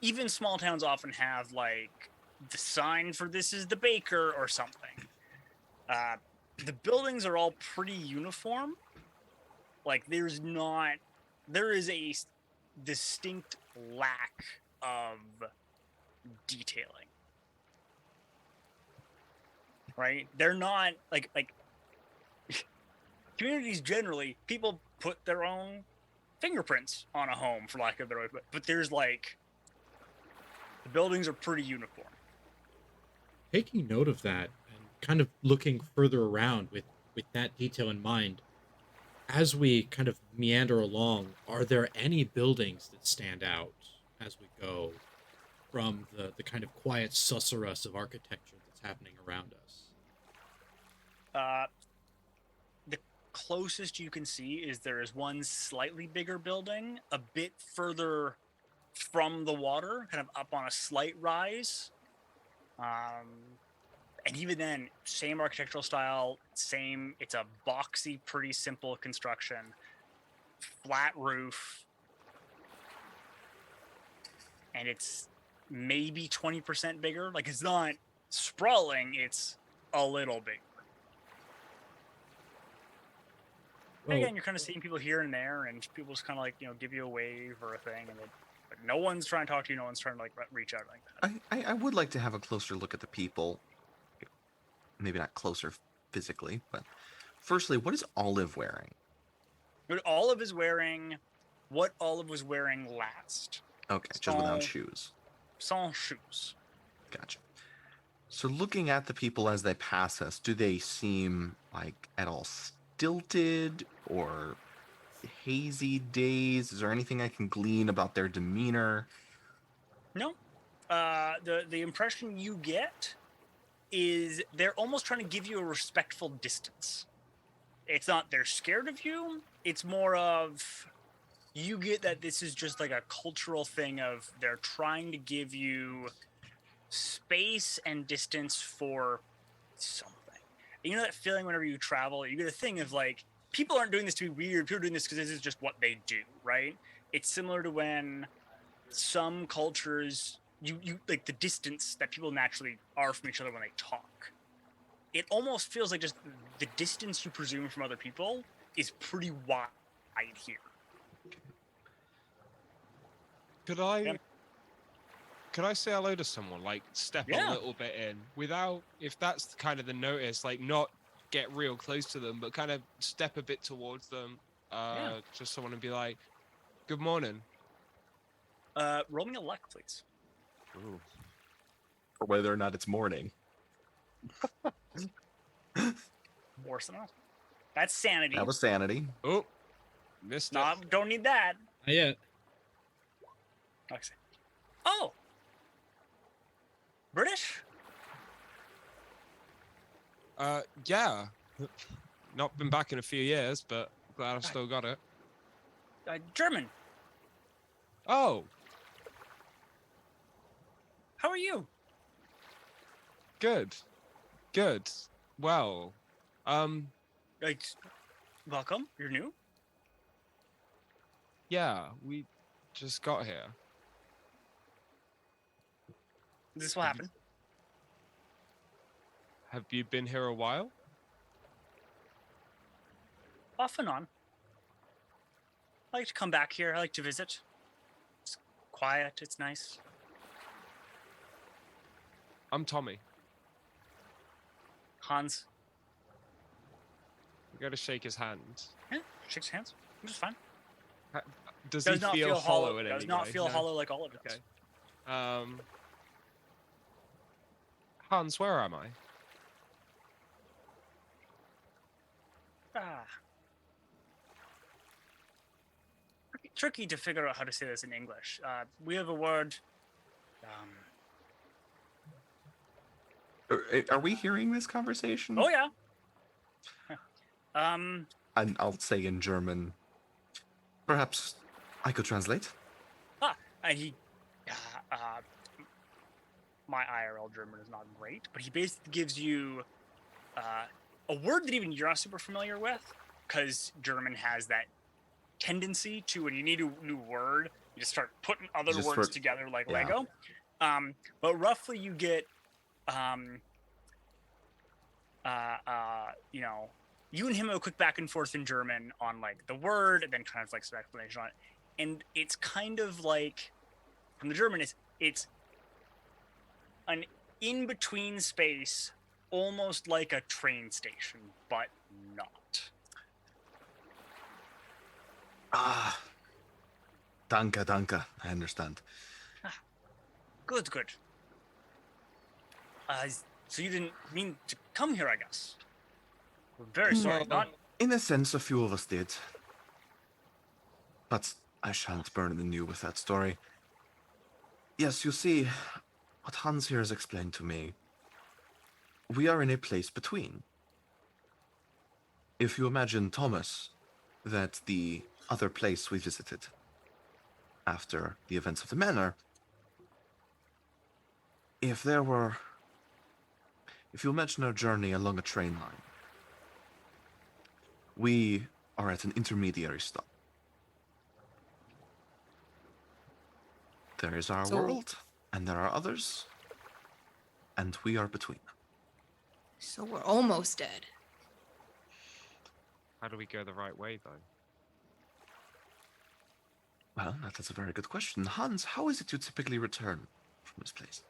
Even small towns often have, the sign for this is the baker or something. The buildings are all pretty uniform. There is a distinct lack of detailing. Right? They're not, communities generally, people put their own fingerprints on a home, for lack of a better way, but there's, the buildings are pretty uniform. Taking note of that and kind of looking further around with that detail in mind, as we kind of meander along, are there any buildings that stand out as we go from the kind of quiet susurrus of architecture that's happening around us? The closest you can see is there is one slightly bigger building a bit further from the water, kind of up on a slight rise. And even then, same architectural style, same. It's a boxy, pretty simple construction, flat roof, and it's maybe 20% bigger. Like, it's not sprawling, it's a little bigger. And Well, again, you're kind of seeing people here and there, and people just kind of like, give you a wave or a thing, and but no one's trying to talk to you. No one's trying to like reach out like that. I would like to have a closer look at the people. Maybe not closer physically, but firstly, what is Olive wearing? But Olive is wearing what Olive was wearing last. Okay, just without shoes. Sans shoes. Gotcha. So looking at the people as they pass us, do they seem like at all stilted or hazy days? Is there anything I can glean about their demeanor? No. The impression you get is they're almost trying to give you a respectful distance. It's not they're scared of you. It's more of you get that this is just like a cultural thing of they're trying to give you space and distance for something. You know that feeling whenever you travel, you get a thing of like, people aren't doing this to be weird. People are doing this because this is just what they do, right? It's similar to when some cultures, you like the distance that people naturally are from each other when they talk. It almost feels like just the distance you presume from other people is pretty wide here. Could I Yeah. could I say hello to someone? Like step a Yeah. little bit in without, if that's kind of the notice, like not get real close to them, but kind of step a bit towards them. Yeah. Just someone and be like, "Good morning." Roll me a luck, please. Ooh. Or whether or not it's morning. Or something else. That's sanity. That was sanity. Oh, missed it. No, don't need that. not yet. Okay. Oh, British? Yeah. Not been back in a few years, but glad I've still got it. German. Oh, How are you? good. Good. Well, Like, welcome. You're new. yeah, we just got here. This will happen. Have you been here a while? Off and on. I like to come back here. I like to visit. It's quiet. It's nice. I'm Tommy. Hans. We gotta shake his hand. Yeah, shakes hands. I'm just fine. Does Does he not feel hollow in Does any not way? feel No? hollow like all of it does. Okay. Hans, where am I? Ah. Tricky to figure out how to say this in English. We have a word. Are we hearing this conversation? Oh yeah. And I'll say in German. Perhaps I could translate. He. My IRL German is not great, but he basically gives you a word that even you're not super familiar with, because German has that tendency to, when you need a new word, you just start putting other Just words for- together like yeah. Lego. But roughly you get, you and him have a quick back and forth in German on like the word, and then kind of like some explanation on it. And it's kind of like, from the German, it's an in-between space, almost like a train station, but not. Ah. Danke, danke. I understand. Good. So you didn't mean to come here, I guess. We're very sorry. Well, Not. In a sense, a few of us did. But I shan't burden you with that story. Yes, you see, what Hans here has explained to me, we are in a place between. If you imagine Thomas, that the other place we visited after the events of the manor, if there were If you imagine our journey along a train line, we are at an intermediary stop. There is our So- world, and there are others, and we are between. So we're almost dead. How do we go the right way, though? Well, that's a very good question. Hans, how is it you typically return from this place?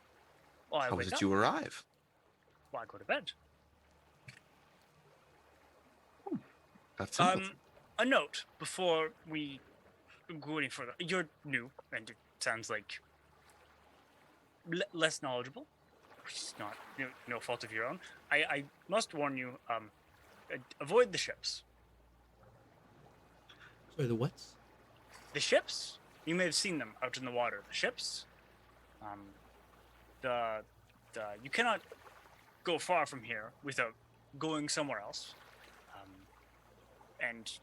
Well, I How is wake it up. you arrive? Well, I go to bed. That's simple. A note before we go any further. You're new, and it sounds like less knowledgeable, which is not no fault of your own. I must warn you. Avoid the ships. Sorry, the what's? The ships. You may have seen them out in the water. The ships. You cannot go far from here without going somewhere else. And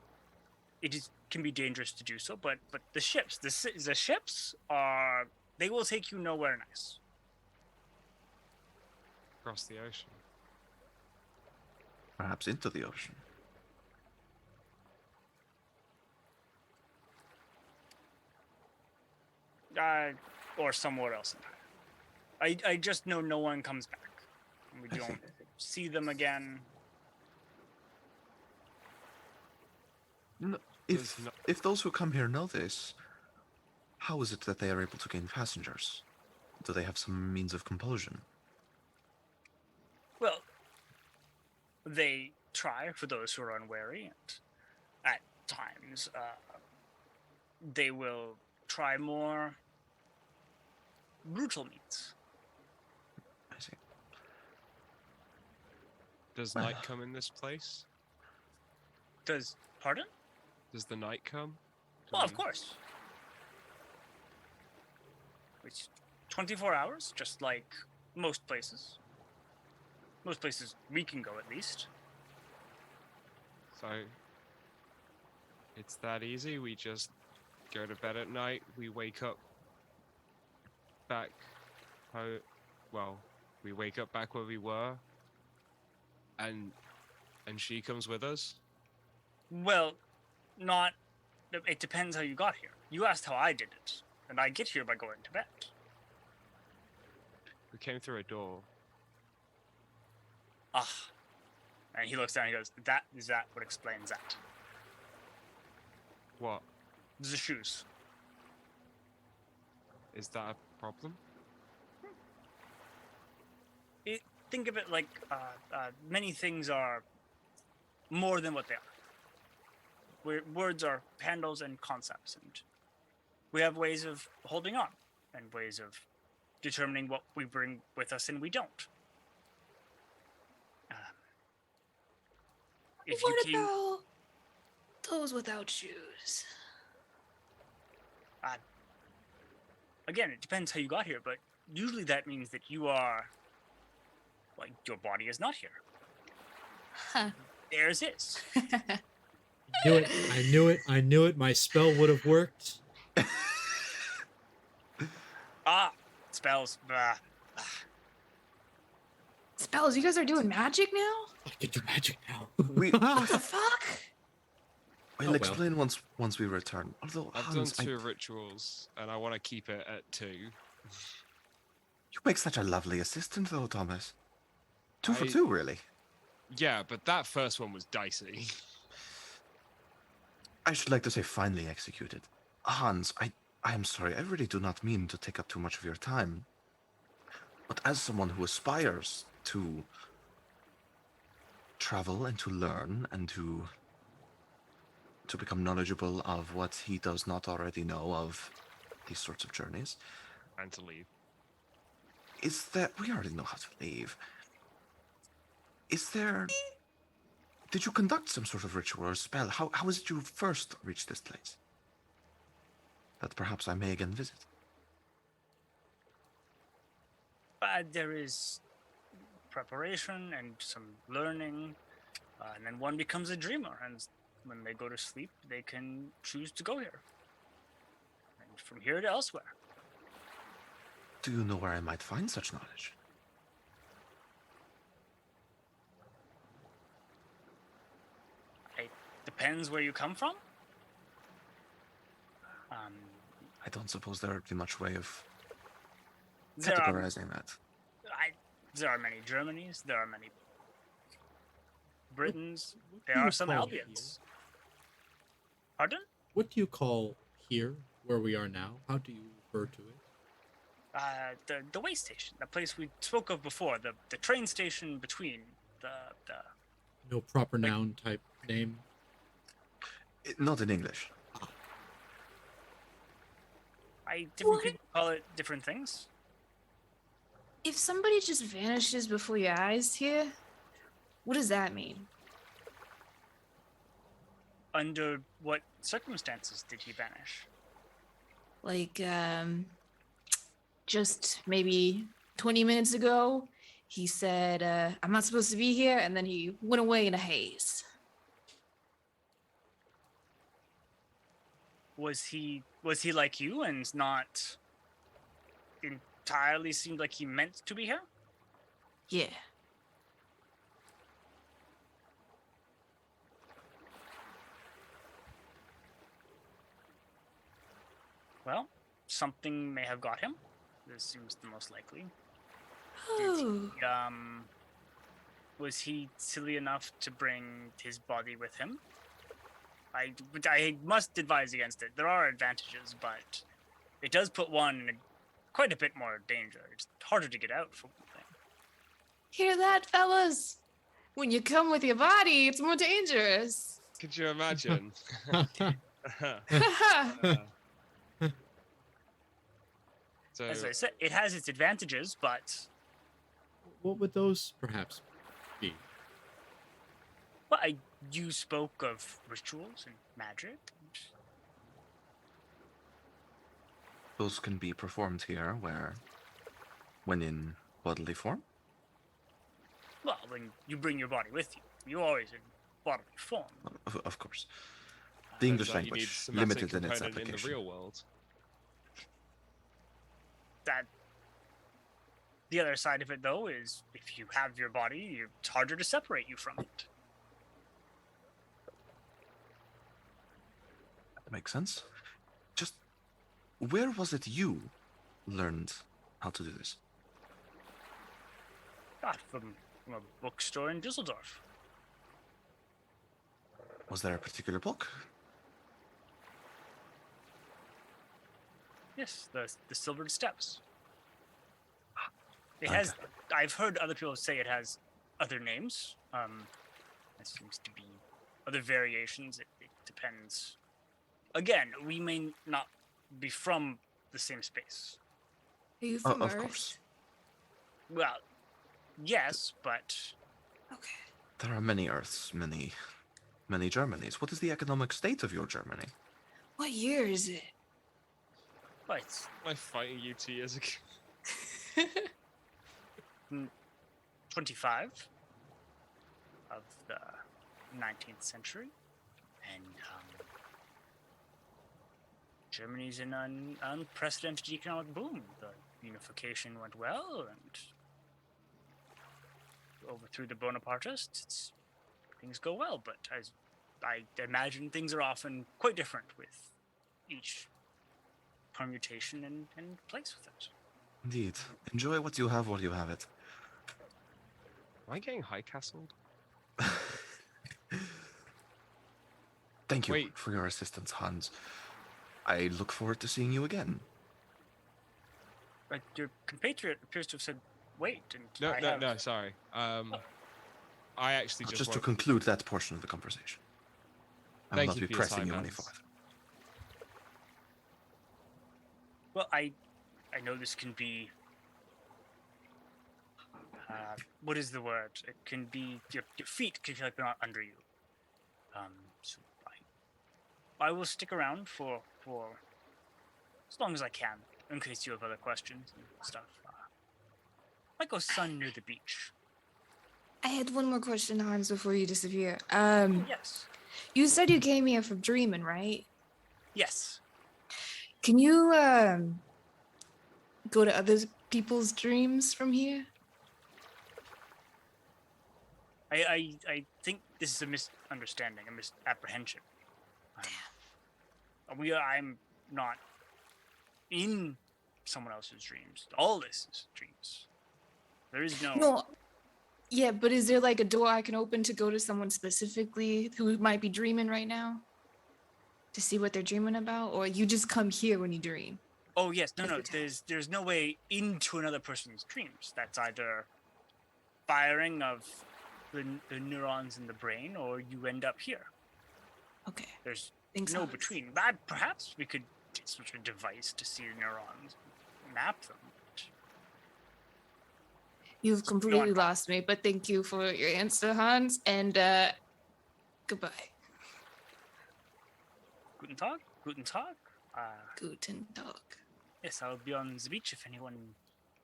it can be dangerous to do so. But the ships, the ships are. They will take you nowhere nice. Across the ocean. Perhaps into the ocean. Or somewhere else entirely. I just know no one comes back. We don't see them again. No, There's no- if those who come here know this, how is it that they are able to gain passengers? Do they have some means of compulsion? Well, they try for those who are unwary, and at times they will try more brutal means. I see. Does night come in this place? Pardon? Does the night come? Well, of course. It's 24 hours, just like most places. Most places we can go, at least. So it's that easy. We just go to bed at night. We wake up back. We wake up back where we were, and she comes with us. Well, not. It depends how you got here. You asked how I did it, and I get here by going to bed. We came through a door. Ah. And he looks down and he goes, Is that what explains that? What? The shoes. Is that a problem? Think of it like many things are more than what they are. Words are handles and concepts, and we have ways of holding on and ways of determining what we bring with us and we don't. If you What came, about those without shoes? again, it depends how you got here, but usually that means that you are, like, your body is not here. Huh. Theirs is. Knew it. I knew it. I knew it. My spell would have worked. Spells. Blah. Spells, you guys are doing magic now? I can do magic now. What the fuck? We'll Oh, well. explain once we return. Although, I've Hans, done 2 rituals, and I want to keep it at 2. you make such a lovely assistant, though, Thomas. 2 for I- 2, really. Yeah, but that first one was dicey. I should like to say finely executed. Hans, I am sorry, I really do not mean to take up too much of your time. But as someone who aspires to travel and to learn and to become knowledgeable of what he does not already know of these sorts of journeys, And to leave. is that we already know how to leave. Is there... Did you conduct some sort of ritual or spell? How is it you first reached this place? That perhaps I may again visit. There is preparation and some learning, and then one becomes a dreamer, and when they go to sleep, they can choose to go here. And from here to elsewhere. Do you know where I might find such knowledge? Depends where you come from. I don't suppose there would be much way of There are categorizing that. there are many Germanys. There are many Britons. What do There you are some call Albions. Pardon? What do you call here, where we are now? How do you refer to it? The way station, the place we spoke of before, the train station between the No proper noun type name. Not in English. different What? people call it different things. If somebody just vanishes before your eyes here, what does that mean? Under what circumstances did he vanish? Like, just maybe 20 minutes ago, he said, I'm not supposed to be here, and then he went away in a haze. Was he like you and not entirely seemed like he meant to be here? Yeah. Well, something may have got him. This seems the most likely. Oh. Was he silly enough to bring his body with him? I must advise against it. There are advantages, but it does put one in quite a bit more danger. It's harder to get out, for one thing. Hear that, fellas? When you come with your body, it's more dangerous. Could you imagine? So, As I said, it has its advantages, but What would those perhaps be? well, you spoke of rituals and magic. Those can be performed here, when in bodily form. Well, when you bring your body with you, you're always in bodily form. Of course. The turns English out you need language, somatic limited in its component in the application. real world. That the other side of it, though, is if you have your body, it's harder to separate you from it. That makes sense. Just where was it you learned how to do this? From a bookstore in Düsseldorf. Was there a particular book? Yes, the Silvered Steps. It Okay. has. I've heard other people say it has other names. It seems to be other variations. It depends. Again, we may not be from the same space. Are you from Of Earth? course. Well, yes, but Okay. There are many Earths, many Germanys. What is the economic state of your Germany? What year is it? it's My fighting you 2 years ago. 25 of the 19th century, and Germany's in an unprecedented economic boom. The unification went well, and overthrew the Bonapartists. Things go well, but as I imagine, things are often quite different with each permutation and place with it. Indeed. Enjoy what you have while you have it. Am I getting high castled? Thank you Wait. for your assistance, Hans. I look forward to seeing you again. But your compatriot appears to have said, "Wait," and No, sorry. I actually just Just to want... conclude that portion of the conversation. I will Thank not you be for your pressing time, you any Hans. further. Well, I know this can be. What is the word? It can be your feet can feel like they're not under you. So I will stick around for as long as I can, in case you have other questions and stuff. Might go sun near the beach. I had one more question, Hans, before you disappear. Yes. You said you came here from dreaming, right? Yes. Can you go to other people's dreams from here? I think this is a misunderstanding, a misapprehension. I'm not in someone else's dreams. All this is dreams. There is no. No. Yeah, but is there like a door I can open to go to someone specifically who might be dreaming right now? To see what they're dreaming about? Or you just come here when you dream? Oh yes, no. Every time. There's no way into another person's dreams. That's either firing of the neurons in the brain, or you end up here. Okay. There's Thanks, no Hans. between. That perhaps we could get some sort of device to see the neurons, map them. You've completely lost me, but thank you for your answer, Hans, and goodbye. Guten Tag. Guten Tag. Guten Tag. Yes, I'll be on the beach if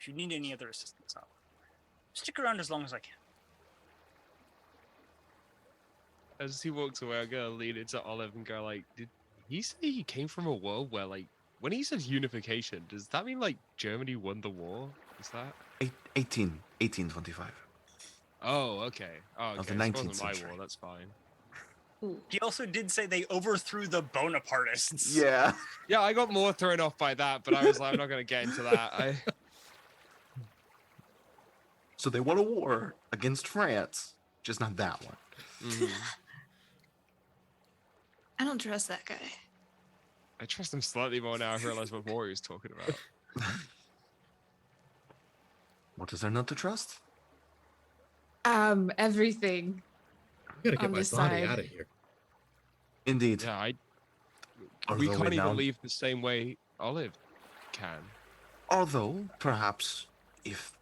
you need any other assistance, I'll stick around as long as I can. As he walks away, I'm gonna lean into Olive and go like, did he say he came from a world where like, when he says unification, does that mean like Germany won the war? Is that? 1825. Oh, okay. Oh, okay. Of the So it 19th wasn't my century. war, that's fine. Ooh. He also did say they overthrew the Bonapartists. Yeah. Yeah, I got more thrown off by that, but I was like, I'm not gonna get into that. So they won a war against France, just not that one. Mhm. I don't trust that guy. I trust him slightly more now. I realize what war he was talking about. What is there not to trust? Everything. I gotta get On my this body side. out of here. Indeed. Yeah, Although we can't now- even leave the same way Olive can. Although, perhaps, if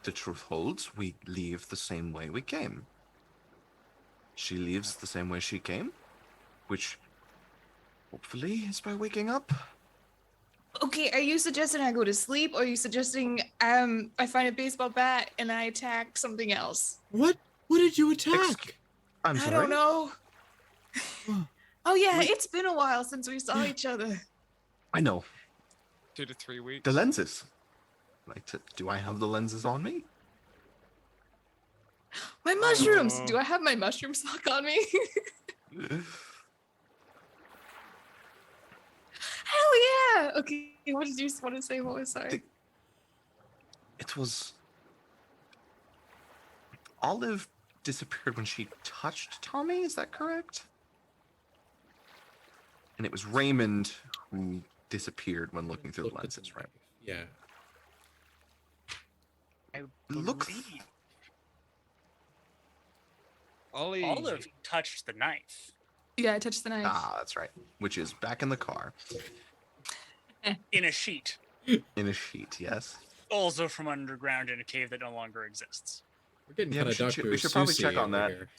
the truth holds, we leave the same way we came. She leaves the same way she came, which hopefully is by waking up. Okay, are you suggesting I go to sleep, or are you suggesting I find a baseball bat and I attack something else? What? What did you attack? I'm I sorry. don't know. Oh yeah, Wait. it's been a while since we saw each other. I know. 2 to 3 weeks. The lenses. Do I have the lenses on me? My mushrooms. Oh. Do I have my mushroom sock on me? Hell yeah! Okay, what did you want to say? What was sorry? It was... Olive disappeared when she touched Tommy, is that correct? And it was Raymond who disappeared when looking through the Looked at lenses, right? knife. Yeah. I Look- believe Ollie. Olive touched the knife Yeah, I touched the knife. Ah, that's right. Which is back in the car. in a sheet, In a sheet, yes. also from underground in a cave that no longer exists. We're getting Yeah, kind of Dr. we should probably check Seussy on over that. here.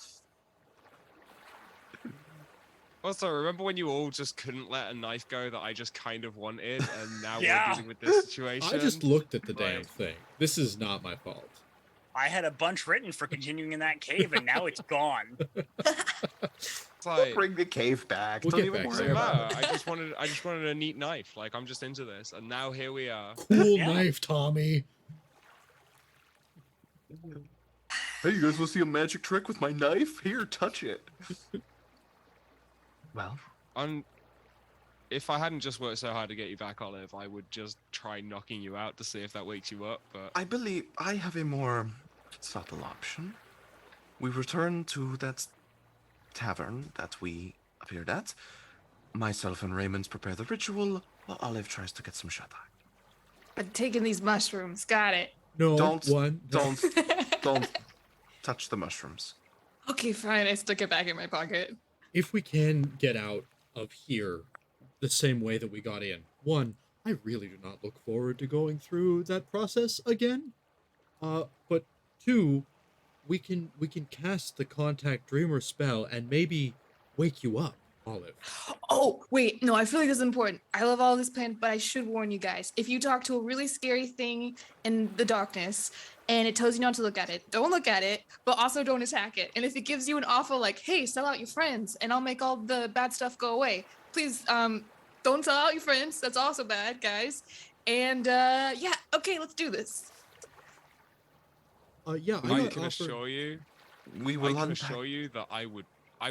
Also, remember when you all just couldn't let a knife go that I just kind of wanted, and now Yeah. we're dealing with this situation? I just looked at the damn Like- thing. This is not my fault. I had a bunch written for continuing in that cave, and now it's gone. It's like, Bring the cave back. We'll Don't get even back worry to doesn't about matter. it. I just wanted a neat knife. Like, I'm just into this, and now here we are. Cool Yeah. knife, Tommy. Hey, you guys want to see a magic trick with my knife? Here, touch it. Well, If I hadn't just worked so hard to get you back, Olive, I would just try knocking you out to see if that wakes you up. But I believe I have a more subtle option. We return to that tavern that we appeared at. Myself and Raymond prepare the ritual, while Olive tries to get some shut-eye. I'm taking these mushrooms. Got it. No, Don't one. don't touch the mushrooms. Okay, fine. I stuck it back in my pocket. If we can get out of here the same way that we got in, one, I really do not look forward to going through that process again. But two, we can cast the contact dreamer spell and maybe wake you up, Olive. Oh, wait. No, I feel like this is important. I love all this plan, but I should warn you guys. If you talk to a really scary thing in the darkness and it tells you not to look at it, don't look at it, but also don't attack it. And if it gives you an offer like, hey, sell out your friends and I'll make all the bad stuff go away, please don't sell out your friends. That's also bad, guys. And yeah, okay, let's do this. Yeah, I I got can offered. assure you, We I will can unpack. assure you that I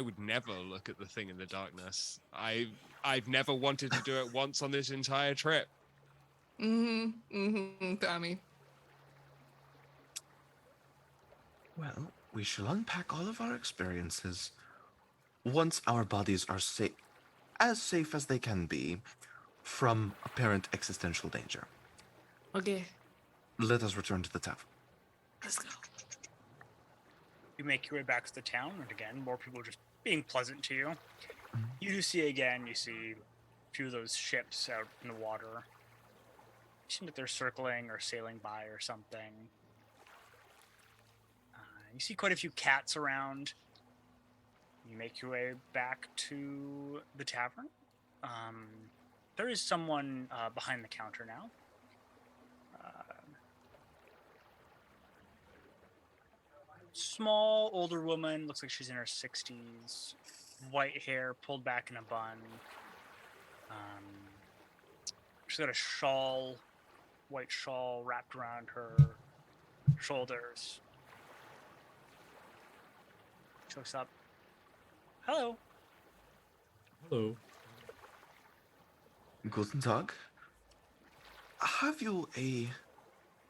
would never look at the thing in the darkness. I've never wanted to do it once on this entire trip. Tommy. Well, we shall unpack all of our experiences once our bodies are safe as they can be from apparent existential danger. Okay, Let us return to the tavern. let's go. You make your way back to the town, and again, more people just being pleasant to you. Mhm. You do see again, you see a few of those ships out in the water. You seem that they're circling or sailing by or something. You see quite a few cats around. You make your way back to the tavern. There is someone behind the counter now. Small, older woman, looks like she's in her 60s. White hair pulled back in a bun. She's got a shawl, white shawl wrapped around her shoulders. She looks up. Hello. Hello. Guten Tag. Have you a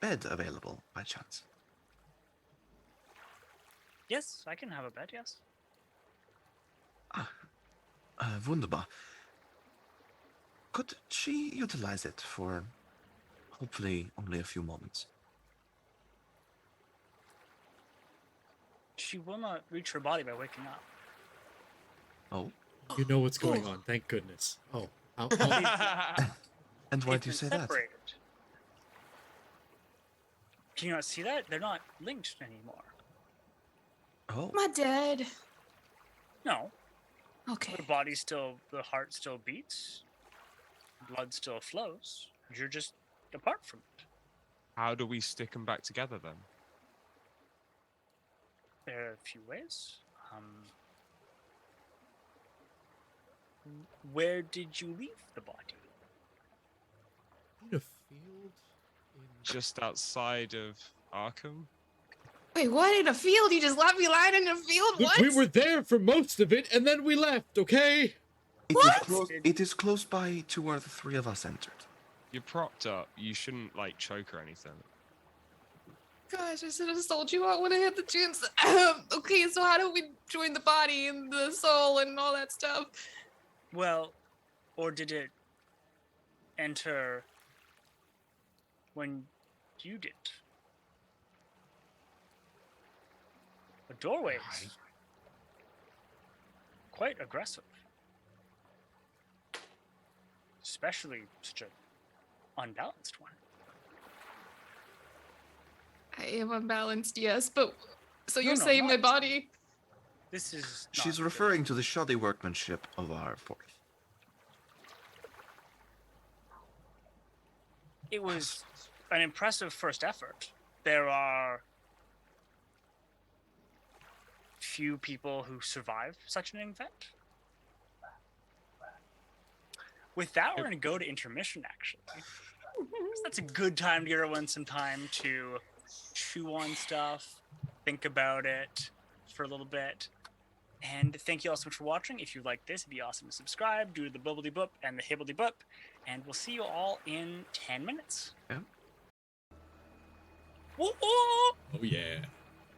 bed available by chance? Yes, I can have a bed, yes. Wunderbar. Could she utilize it for hopefully only a few moments? She will not reach her body by waking up. Oh, You know what's going on. Thank goodness. Oh, and why They've do you been say that? separated. Can you not see that? They're not linked anymore. Oh, Am I dead? No, Okay. the body still, the heart still beats, blood still flows. You're just apart from it. How do we stick them back together then? There are a few ways. Where did you leave the body? in a field in Just outside of Arkham? Wait, what? In a field? You just left me lying in a field? Look, What? we were there for most of it, and then we left, okay? It is close by to where the three of us entered. You're propped up. You shouldn't like choke or anything. Gosh, I should have told you out when I had the chance. Okay, so how do we join the body and the soul and all that stuff? Well, or did it enter when you did? The doorway is quite aggressive. Especially such an unbalanced one. I am unbalanced, yes, but so No, you're no, saying my not- body? This is She's not referring to the shoddy workmanship of our fourth. It was an impressive first effort. There are few people who survive such an event. With that, we're going to go to intermission, actually. That's a good time to give everyone some time to chew on stuff, think about it for a little bit. And thank you all so much for watching. If you like this, it'd be awesome to subscribe, do the bubbledy boop and the hibbledy boop, and we'll see you all in 10 minutes. Yeah. Woo! Oh, yeah.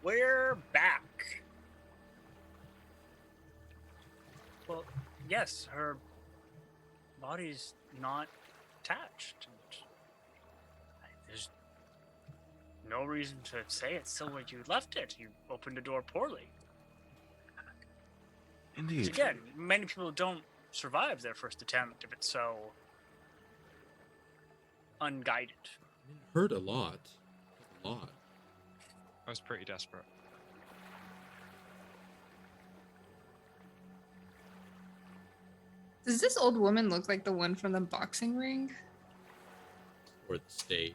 We're back. Well, yes, her body's not attached. There's no reason to say it's still where you left it. You opened the door poorly. Indeed. Again, many people don't survive their first attempt if it's so unguided. It hurt a lot. A lot. I was pretty desperate. Does this old woman look like the one from the boxing ring? Or the stage.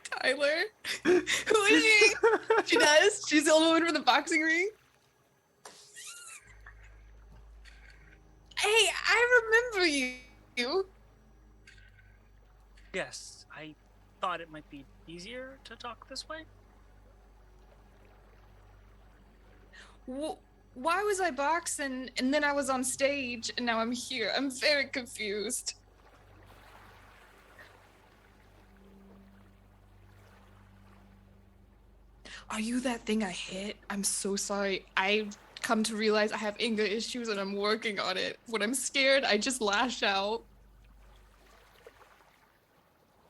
Tyler? Who is she? She does? She's the old woman from the boxing ring? Hey, I remember you. Yes, I thought it might be easier to talk this way. Why was I boxing and then I was on stage and now I'm here? I'm very confused. Are you that thing I hit? I'm so sorry. I've come to realize I have anger issues and I'm working on it. When I'm scared, I just lash out.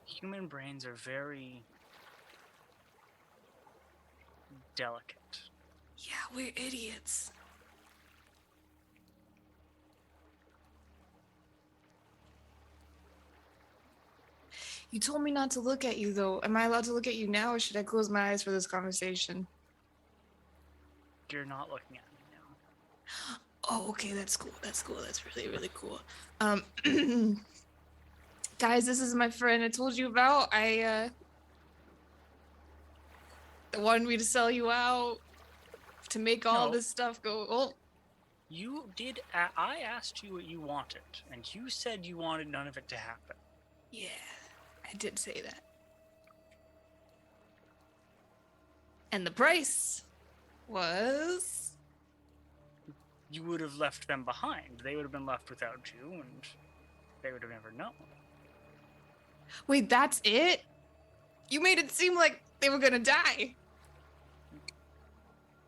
Human brains are very delicate. Yeah, we're idiots. You told me not to look at you, though. Am I allowed to look at you now, or should I close my eyes for this conversation? You're not looking at me now. Oh, okay, that's cool. That's cool. That's really, really cool. Guys, this is my friend I told you about. They wanted me to sell you out to make all No. this stuff go. Oh, You did. I asked you what you wanted, and you said you wanted none of it to happen. yeah, I did say that. And the price was... You would have left them behind. They would have been left without you, and they would have never known. Wait, that's it? You made it seem like they were gonna die.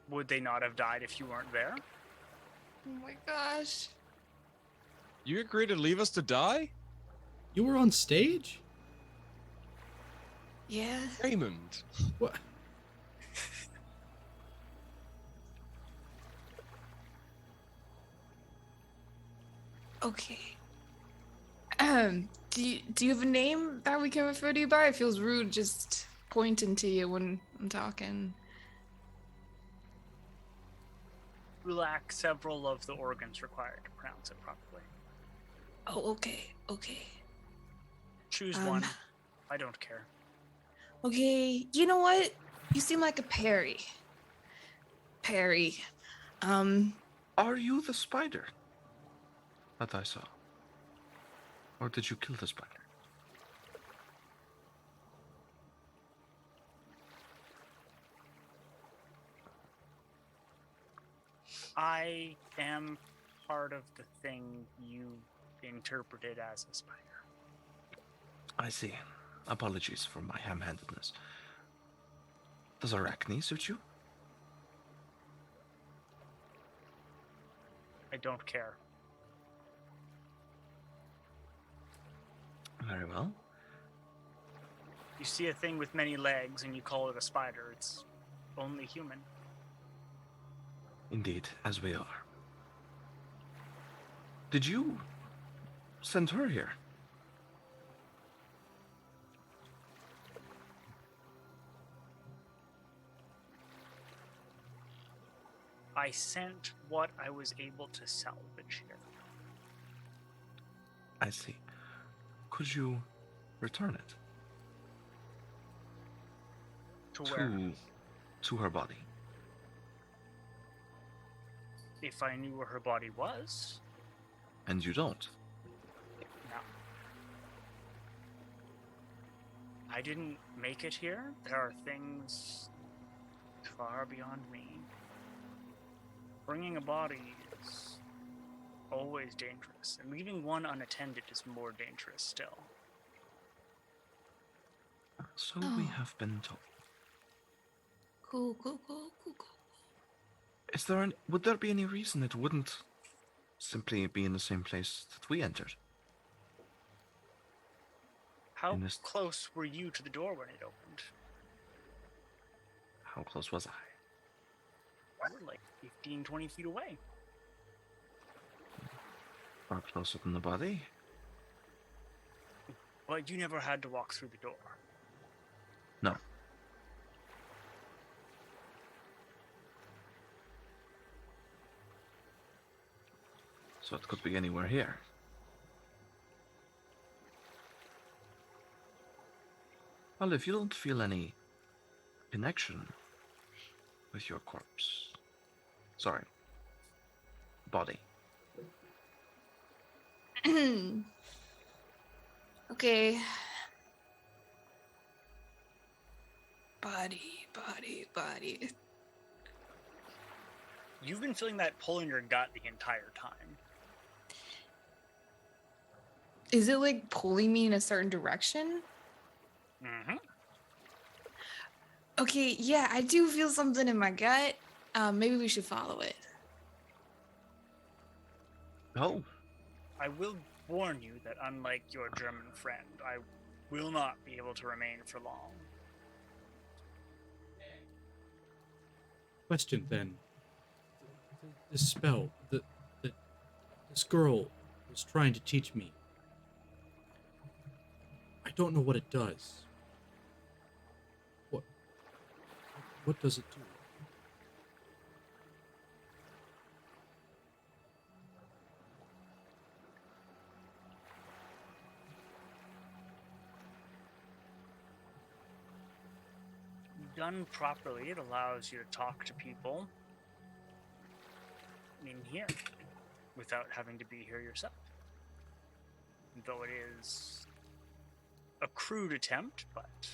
Would they not have died if you weren't there? Oh my gosh. You agreed to leave us to die? You were on stage? Yeah. Raymond. What? Okay. Do you have a name that we can refer to you by? It feels rude just pointing to you when I'm talking. We lack several of the organs required to pronounce it properly. Oh, okay, okay. Choose one. I don't care. Okay, you know what? You seem like a Perry. Perry. Are you the spider that I saw? Or did you kill the spider? I am part of the thing you interpreted as a spider. I see. Apologies for my ham-handedness. Does Arachne suit you? I don't care. Very well. You see a thing with many legs and you call it a spider. It's only human. Indeed, as we are. Did you send her here? I sent what I was able to salvage here. I see. Could you return it? To where? To her body. If I knew where her body was. And you don't? No. I didn't make it here. There are things far beyond me. Bringing a body is always dangerous, and leaving one unattended is more dangerous still. So we have been told. Cool. Would there be any reason it wouldn't simply be in the same place that we entered? How In this- close were you to the door when it opened? How close was I? You were like 15, 20 feet away. Far closer than the body? But you never had to walk through the door. No. So it could be anywhere here. Well, if you don't feel any connection with your corpse. Sorry. Body. Okay. Body. You've been feeling that pull in your gut the entire time. Is it like pulling me in a certain direction? Mm-hmm. Okay, yeah, I do feel something in my gut. Maybe we should follow it. Oh, I will warn you that unlike your German friend, I will not be able to remain for long. Question then. The spell that this girl was trying to teach me. I don't know what it does. What does it do? Done properly, it allows you to talk to people in here without having to be here yourself. Though it is a crude attempt, but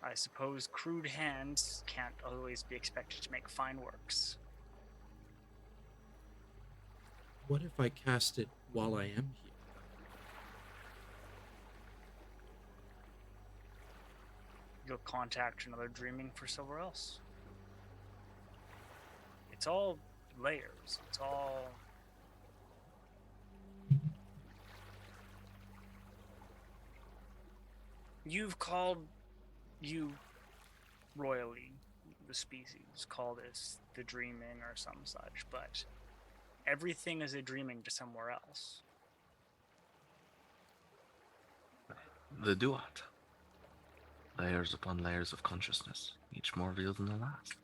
I suppose crude hands can't always be expected to make fine works. What if I cast it while I am here? You'll contact another dreaming for somewhere else. It's all layers. It's all... You've called you royally, the species, call this the dreaming or some such, but everything is a dreaming to somewhere else. the duat. Layers upon layers of consciousness, each more real than the last.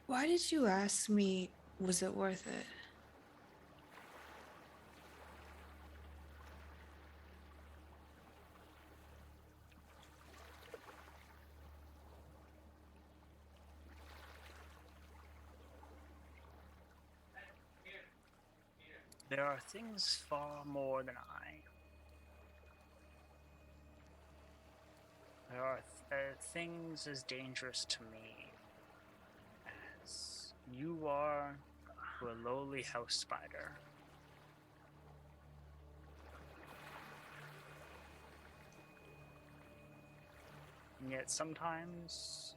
Why did you ask me, was it worth it? There are things far more than I. There are things as dangerous to me as you are to a lowly house spider. And yet sometimes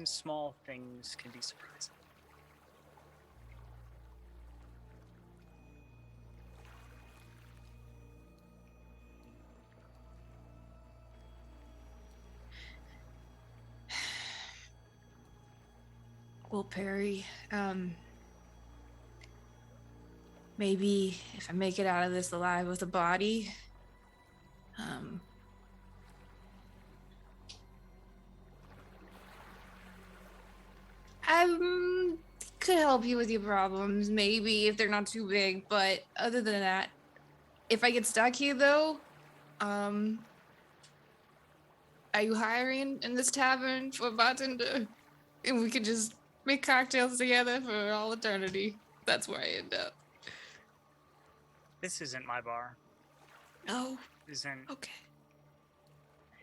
small things can be surprising. Well, Perry, maybe if I make it out of this alive with a body, I could help you with your problems, maybe if they're not too big. But other than that, if I get stuck here, though, are you hiring in this tavern for a bartender? And we could just make cocktails together for all eternity. That's where I end up. This isn't my bar. Oh, This isn't okay.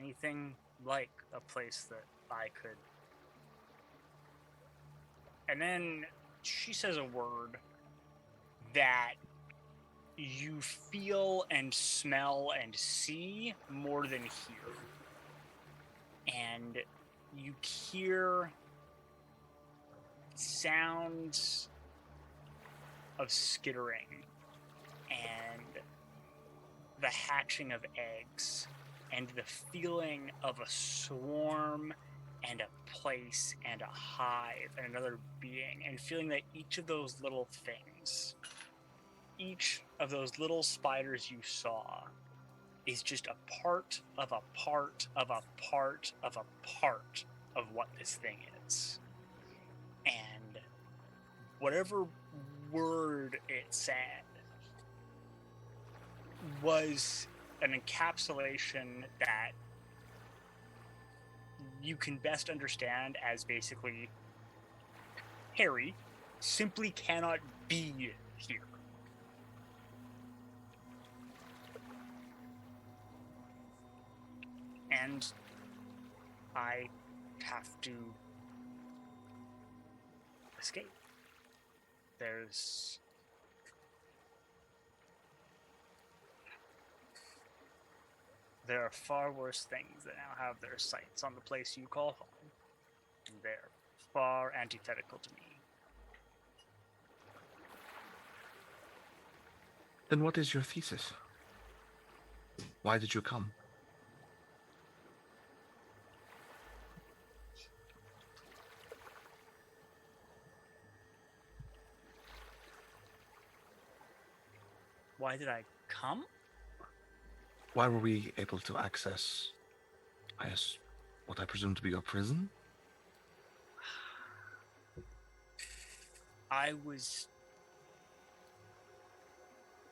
anything like a place that I could. And then she says a word that you feel and smell and see more than hear. And you hear sounds of skittering and the hatching of eggs and the feeling of a swarm and a place and a hive and another being, and feeling that each of those little things, each of those little spiders you saw, is just a part of a part of a part of a part of what this thing is. And whatever word it said was an encapsulation that you can best understand as basically Harry simply cannot be here. And I have to escape. There are far worse things that now have their sights on the place you call home. And they're far antithetical to me. Then what is your thesis? Why did you come? Why did I come? Why were we able to access, what I presume to be your prison?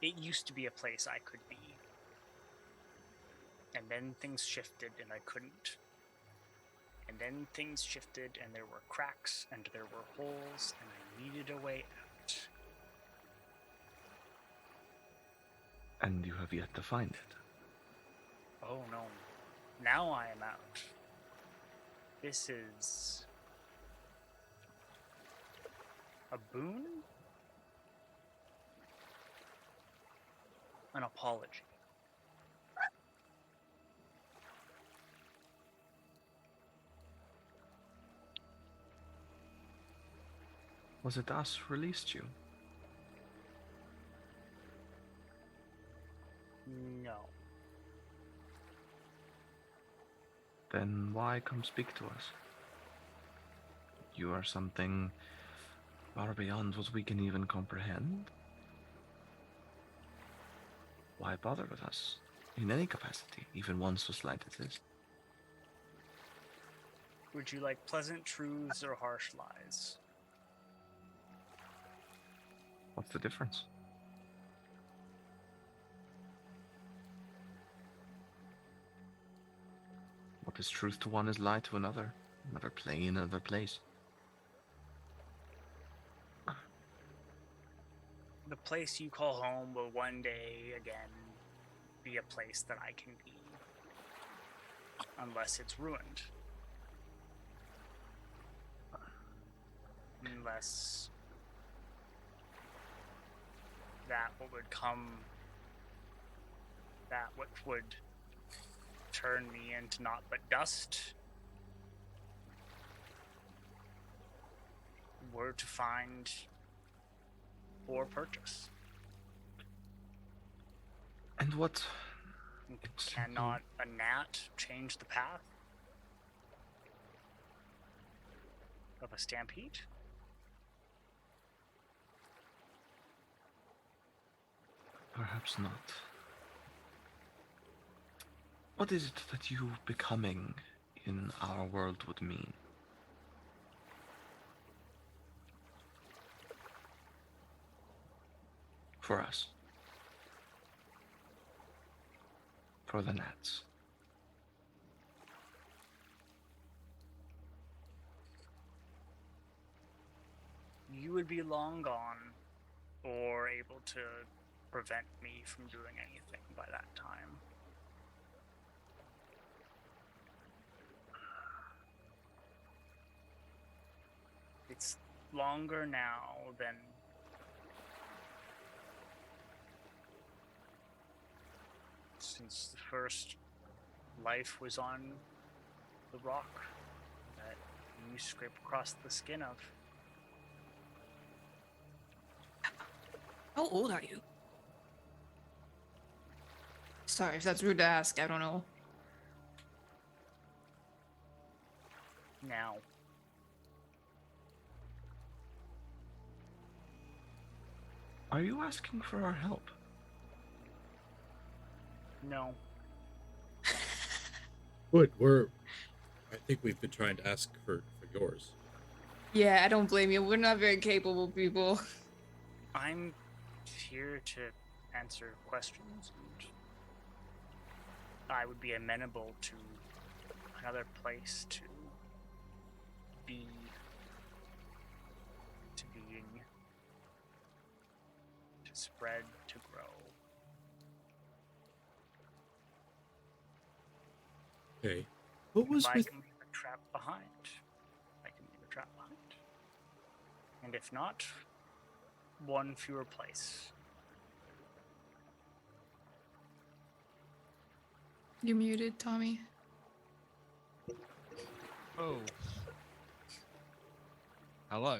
It used to be a place I could be. And then things shifted and I couldn't. And then things shifted and there were cracks and there were holes and I needed a way out. And you have yet to find it. Oh no. Now I am out. This is a boon? An apology. Was it us who released you? No. Then why come speak to us? You are something far beyond what we can even comprehend. Why bother with us? In any capacity, even one so slight as this. Would you like pleasant truths or harsh lies? What's the difference? What is truth to one is lie to another. Another plane, another place. The place you call home will one day again be a place that I can be. Unless it's ruined. Unless that which would turn me into naught but dust were to find or purchase. And what? Cannot a gnat change the path of a stampede? Perhaps not. What is it that you becoming in our world would mean? For us. For the gnats. You would be long gone, or able to prevent me from doing anything by that time. It's longer now than since the first life was on the rock that you scrape across the skin of. How old are you? Sorry if that's rude to ask, I don't know. Now. Are you asking for our help? No. Good. I think we've been trying to ask for yours. Yeah, I don't blame you. We're not very capable people. I'm here to answer questions and I would be amenable to another place to be, to being, to spread, to grow. Okay. What was If I with can leave a trap behind, I can leave a trap behind. And if not, one fewer place. You muted, Tommy. Oh. Hello.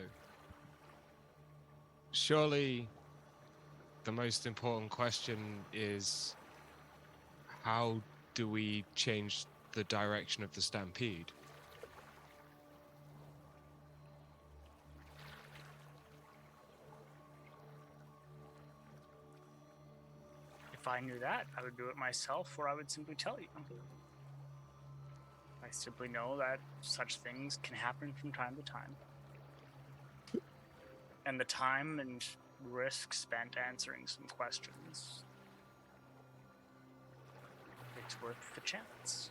Surely the most important question is, how do we change the direction of the stampede? If I knew that, I would do it myself, or I would simply tell you. I simply know that such things can happen from time to time. And the time and risk spent answering some questions, it's worth the chance.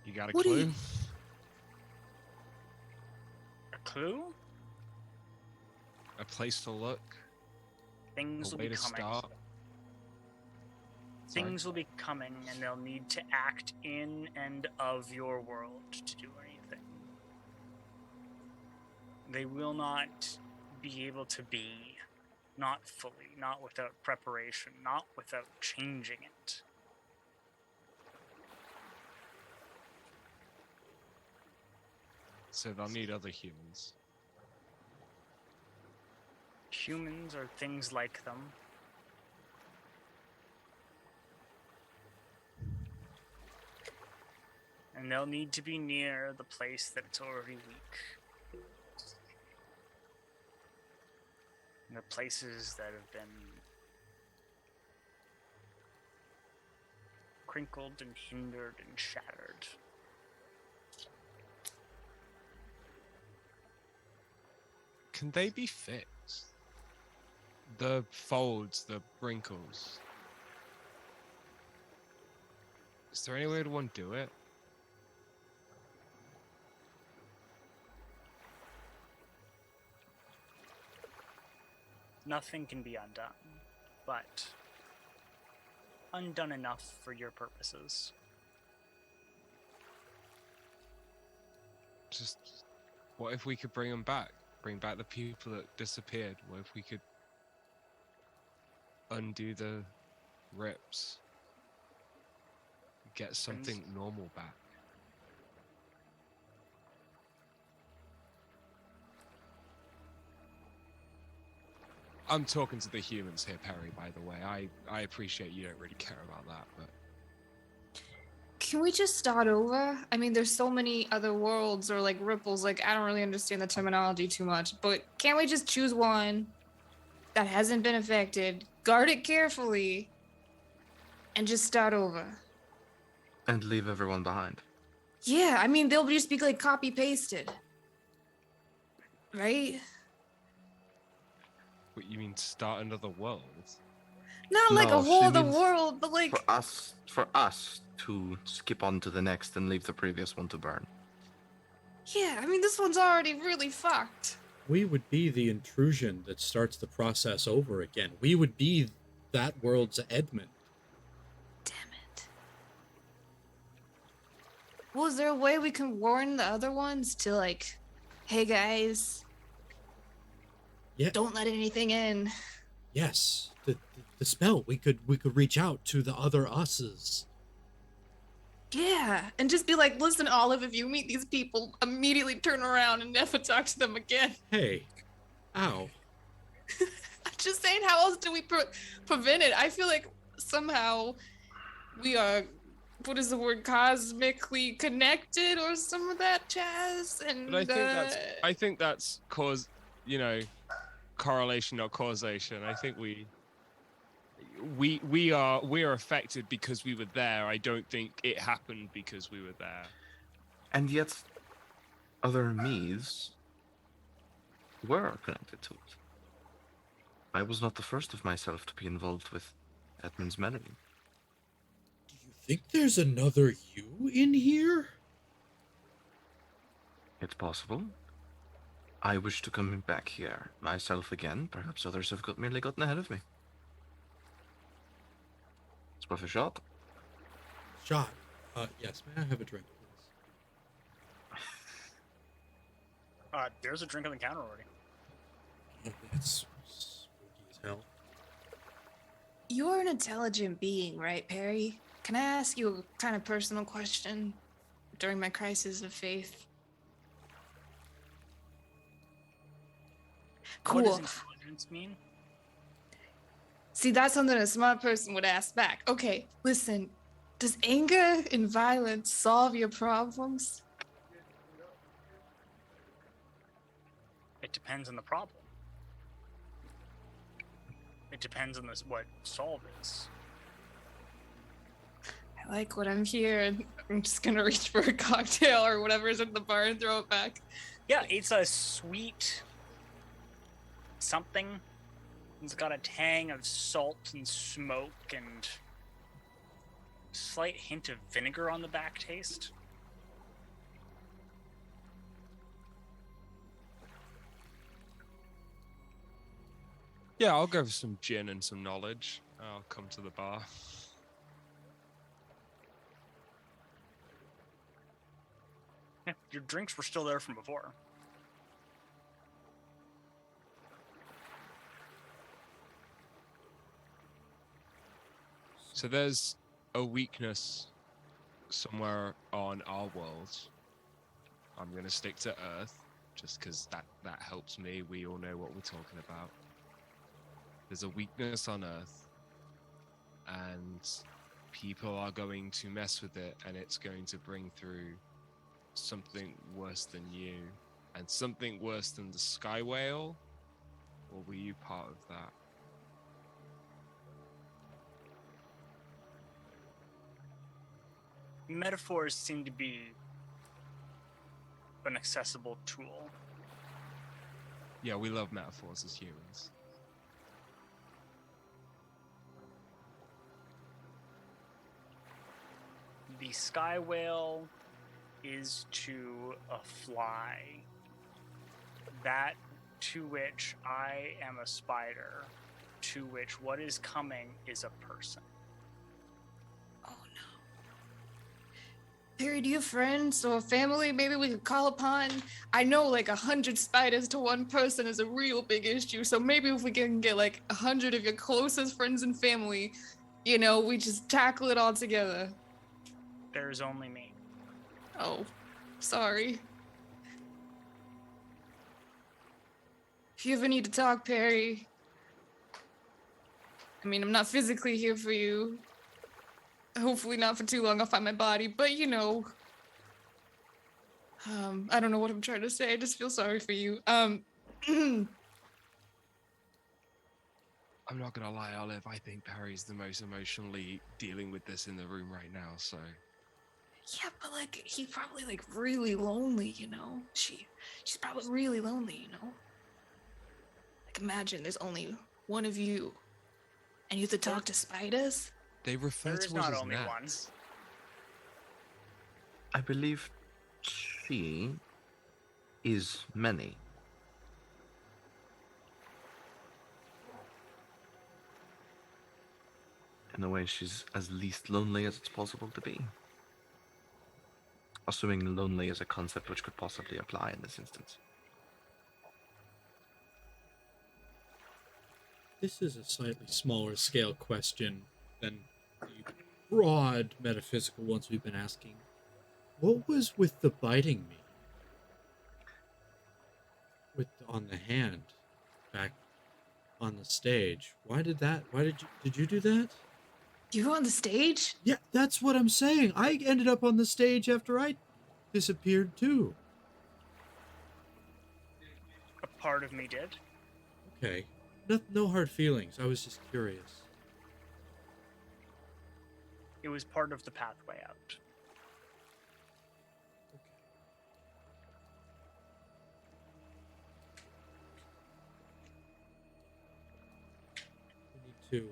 You got a What do clue? you- A clue? A place to look? Things A will way be to coming. start? Things will be coming, and they'll need to act in and of your world to do anything. They will not be able to be, not fully, not without preparation, not without changing it. So they'll need other humans. Humans or things like them. And they'll need to be near the place that's already weak. And the places that have been crinkled and hindered and shattered. Can they be fixed? The folds, the wrinkles. Is there any way to undo it? Nothing can be undone, but undone enough for your purposes. Just, what if we could bring them back? Bring back the people that disappeared? What if we could undo the rips? Get something normal back? I'm talking to the humans here, Perry, by the way. I appreciate you don't really care about that, but... Can we just start over? I mean, there's so many other worlds or like ripples. Like, I don't really understand the terminology too much, but can't we just choose one that hasn't been affected, guard it carefully, and just start over? And leave everyone behind. Yeah, I mean, they'll just be like copy pasted, right? What, you mean start another world? Not like a No, she whole other means world, but like, For us to skip on to the next and leave the previous one to burn. yeah, I mean, this one's already really fucked. we would be the intrusion that starts the process over again. We would be that world's Edmund. Damn it. Was there a way we can warn the other ones to like, hey guys, Yeah. don't let anything in? Yes, the spell. We could reach out to the other us's. Yeah, and just be like, listen, Olive, if you meet these people, immediately turn around and never talk to them again. Hey, ow. I'm just saying, how else do we prevent it? I feel like somehow we are, what is the word, cosmically connected or some of that jazz. And But I think that's cause, you know, correlation, not causation. I think we are affected because we were there. I don't think it happened because we were there. And yet, other me's were connected to it. I was not the first of myself to be involved with Edmund's melody. Do you think there's another you in here? It's possible. I wish to come back here myself again. Perhaps others have merely gotten ahead of me. It's worth a shot. Shot. Yes, may I have a drink, please? There's a drink on the counter already. Oh, that's spooky as hell. You're an intelligent being, right, Perry? Can I ask you a kind of personal question during my crisis of faith? What does Cool. intelligence mean? See, that's something a smart person would ask back. Okay, listen. Does anger and violence solve your problems? It depends on the problem. It depends on what solve is. I like what I'm hearing. I'm just gonna reach for a cocktail or whatever's in the bar and throw it back. Yeah, it's a sweet something. It's got a tang of salt and smoke and slight hint of vinegar on the back taste. Yeah, I'll go for some gin and some knowledge. I'll come to the bar. Yeah, your drinks were still there from before. So there's a weakness somewhere on our world. I'm gonna stick to Earth, just because that helps me. We all know what we're talking about. There's a weakness on Earth, and people are going to mess with it, and it's going to bring through something worse than you, and something worse than the Sky Whale. Or were you part of that? Metaphors seem to be an accessible tool. Yeah, we love metaphors as humans. The sky whale is to a fly. That to which I am a spider, to which what is coming is a person. Oh no. Perry, do you have friends or family maybe we could call upon? I know like 100 spiders to one person is a real big issue, so maybe if we can get like 100 of your closest friends and family, you know, we just tackle it all together. There's only me. Oh, sorry. If you ever need to talk, Perry. I mean, I'm not physically here for you. Hopefully not for too long. I'll find my body, but you know. I don't know what I'm trying to say. I just feel sorry for you. I'm not gonna lie, Olive. I think Perry's the most emotionally dealing with this in the room right now, so... Yeah, but like, he's probably like really lonely, you know? She's probably really lonely, you know? Like, imagine there's only one of you, and you have to talk to spiders? They refer There to is us not as only one. gnats. I believe she is many. In a way, she's as least lonely as it's possible to be. Assuming lonely is a concept which could possibly apply in this instance. This is a slightly smaller scale question than the broad metaphysical ones we've been asking. What was with the biting me? On the hand back on the stage. Why did you do that? You were on the stage? Yeah, that's what I'm saying. I ended up on the stage after I disappeared too. A part of me did. Okay. No hard feelings. I was just curious. It was part of the pathway out. to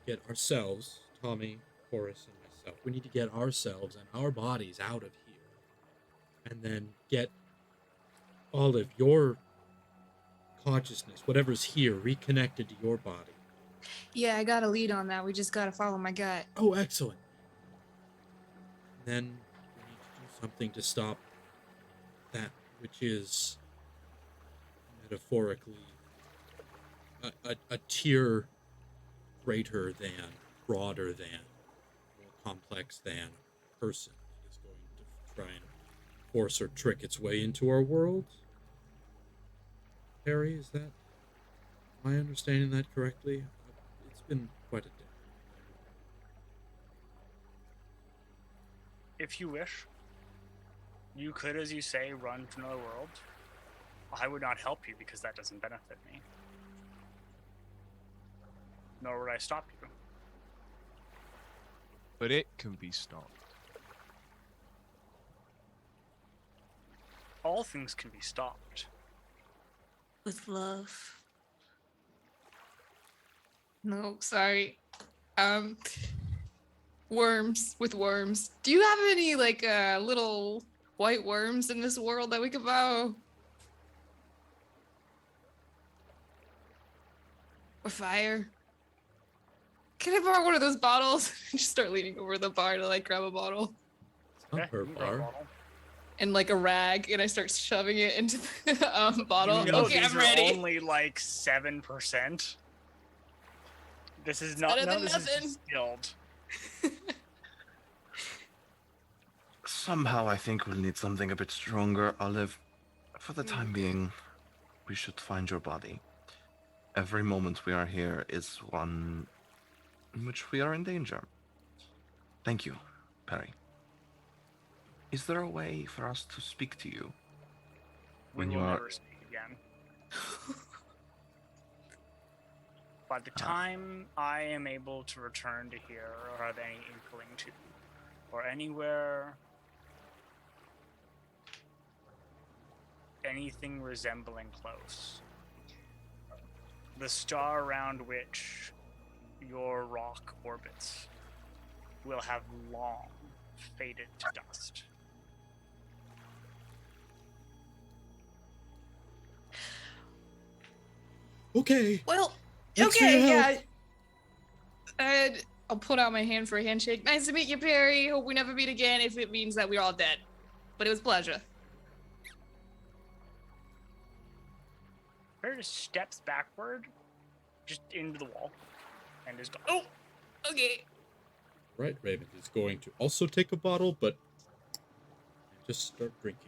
get ourselves, Tommy, Horace, and myself, we need to get ourselves and our bodies out of here. And then get Olive, your consciousness, whatever's here, reconnected to your body. Yeah, I got a lead on that. We just gotta follow my gut. Oh, excellent. Then we need to do something to stop that which is metaphorically a tier greater than, broader than, more complex than a person is going to try and force or trick its way into our world. Harry, is that, am I understanding that correctly? It's been quite a day. If you wish, you could, as you say, run to another world. I would not help you because that doesn't benefit me. Nor would I stop you. But it can be stopped. All things can be stopped. With love. No, sorry. Worms. With worms. Do you have any, like, little white worms in this world that we could borrow? Or fire? Can I borrow one of those bottles? Just start leaning over the bar to, like, grab a bottle. It's not her you can grab a bar. bottle. And, like, a rag, and I start shoving it into the bottle. You know Okay, these I'm are ready. only like 7%. This is not. better No, than this is nothing. distilled. Somehow I think we'll need something a bit stronger, Olive. For the time being, we should find your body. Every moment we are here is one in which we are in danger. Thank you, Perry. Is there a way for us to speak to you? We When you will are- never speak again. By the time I am able to return to here, or have any inkling to, or anywhere, anything resembling close, the star around which your rock orbits will have long faded to dust. Oh, Okay. Well, Thanks for your okay, help. yeah. And I'll put out my hand for a handshake. Nice to meet you, Perry. Hope we never meet again if it means that we're all dead. But it was a pleasure. Perry just steps backward, just into the wall, and is gone. Oh, okay. Right, Raven is going to also take a bottle, but just start drinking.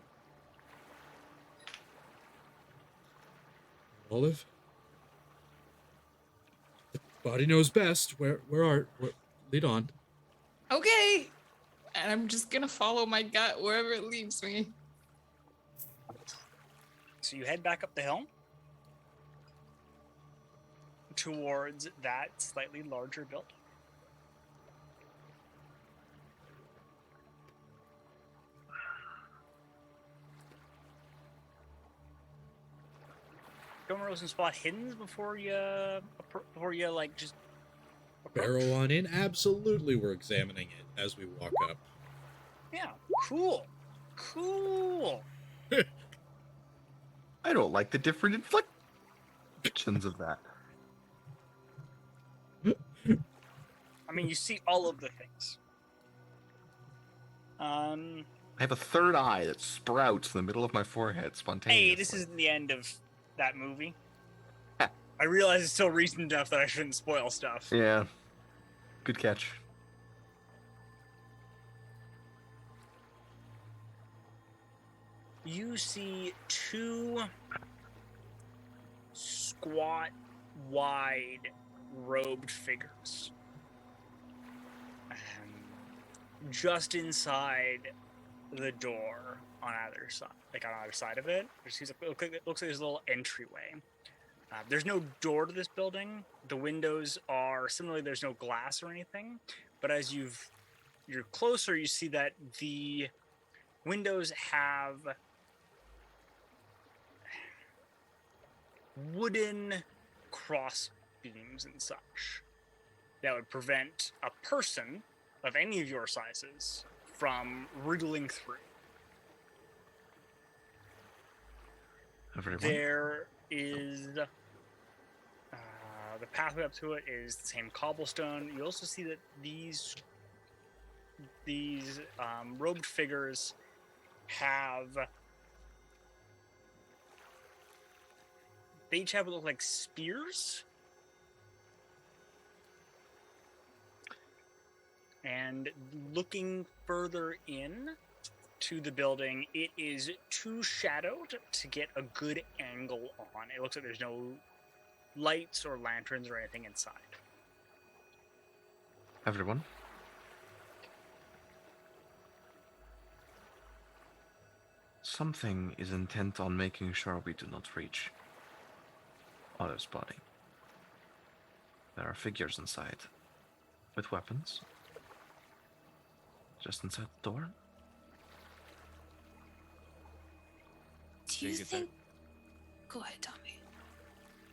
Olive? The body knows best. Where lead on. Okay. And I'm just gonna follow my gut wherever it leads me. So you head back up the hill towards that slightly larger building. Go and some spot hidden before you like just approach. Barrel on in. Absolutely, we're examining it as we walk up. Yeah, cool. I don't like the different inflections of that. I mean, you see all of the things. I have a third eye that sprouts in the middle of my forehead spontaneously. Hey, this isn't the end of that movie. I realize it's still recent enough that I shouldn't spoil stuff. Yeah. Good catch. You see two squat, wide, robed figures. Just inside the door on either side, like on either side of it. It looks like there's a little entryway. There's no door to this building. The windows are similarly, there's no glass or anything. But as you're closer, you see that the windows have wooden cross beams and such that would prevent a person of any of your sizes from wriggling through. Everyone? There is the pathway up to it is the same cobblestone. You also see that these robed figures have, they each have what look like spears. And looking further in to the building, it is too shadowed to get a good angle on. It looks like there's no lights or lanterns or anything inside. Everyone? Something is intent on making sure we do not reach Otto's body. There are figures inside with weapons. Just inside the door. Do you Think it's think? Go ahead, Tommy.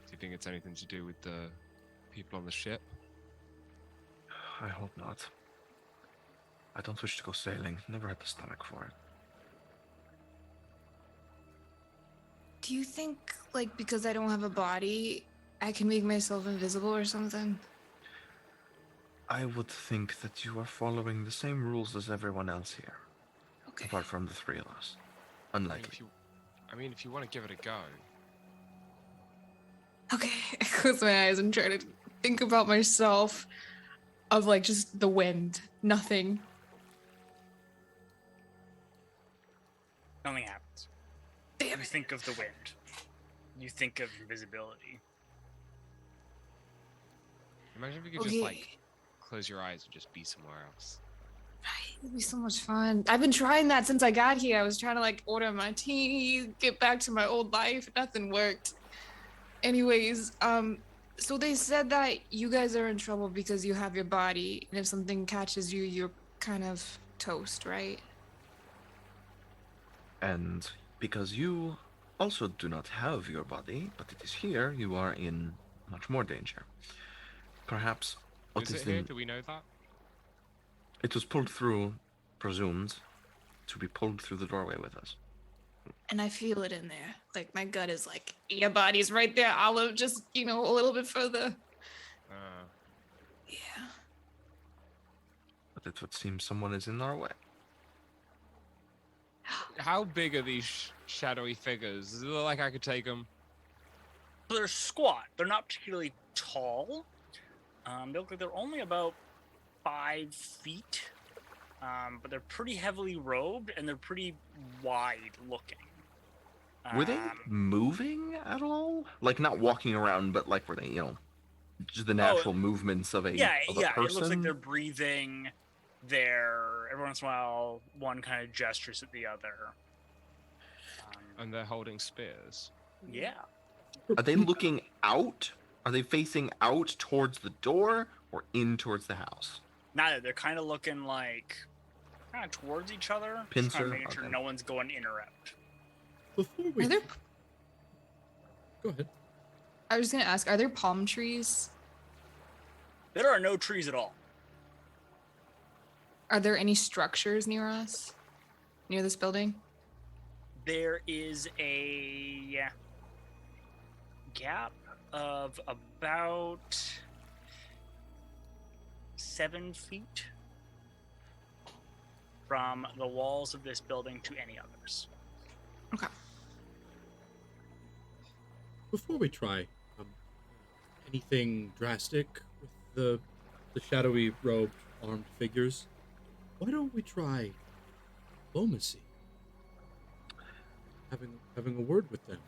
Do you think it's anything to do with the people on the ship? I hope not. I don't wish to go sailing. Never had the stomach for it. Do you think, like, because I don't have a body, I can make myself invisible or something? I would think that you are following the same rules as everyone else here. Okay. Apart from the three of us. I mean, Unlikely. if you want to give it a go. Okay. I close my eyes and try to think about myself of, like, just the wind. Nothing. Nothing happens. Damn You it. think of the wind. You think of invisibility. Imagine if you could Okay. just like close your eyes and just be somewhere else. Right, it'd be so much fun. I've been trying that since I got here. I was trying to like order my tea, get back to my old life. Nothing worked. Anyways, so they said that you guys are in trouble because you have your body, and if something catches you, you're kind of toast, right? And because you also do not have your body, but it is here, you are in much more danger. Perhaps what Is is it here? in... Do we know that? It was pulled through, presumed, to be pulled through the doorway with us. And I feel it in there. Like my gut is like, your body's right there, Olive, just, a little bit further. Yeah. But it would seem someone is in our way. How big are these shadowy figures? Does it look like I could take them? So they're squat. They're not particularly tall. They look like they're only about 5 feet. But they're pretty heavily robed and they're pretty wide looking. Were they moving at all? Like not walking around, but like were they, just the natural movements of a Yeah. person? It looks like they're breathing. Every once in a while, one kind of gestures at the other. And they're holding spears. Yeah. Are they looking out? Are they facing out towards the door or in towards the house? Neither. They're kind of looking like kind of towards each other. Just Pincer? kind of making sure Okay. no one's going in or out. Before we Are there? go ahead. I was gonna ask, are there palm trees? There are no trees at all. Are there any structures near us? Near this building? There is a gap of about 7 feet from the walls of this building to any others. Okay. Before we try anything drastic with the shadowy robed armed figures, why don't we try diplomacy? Having a word with them.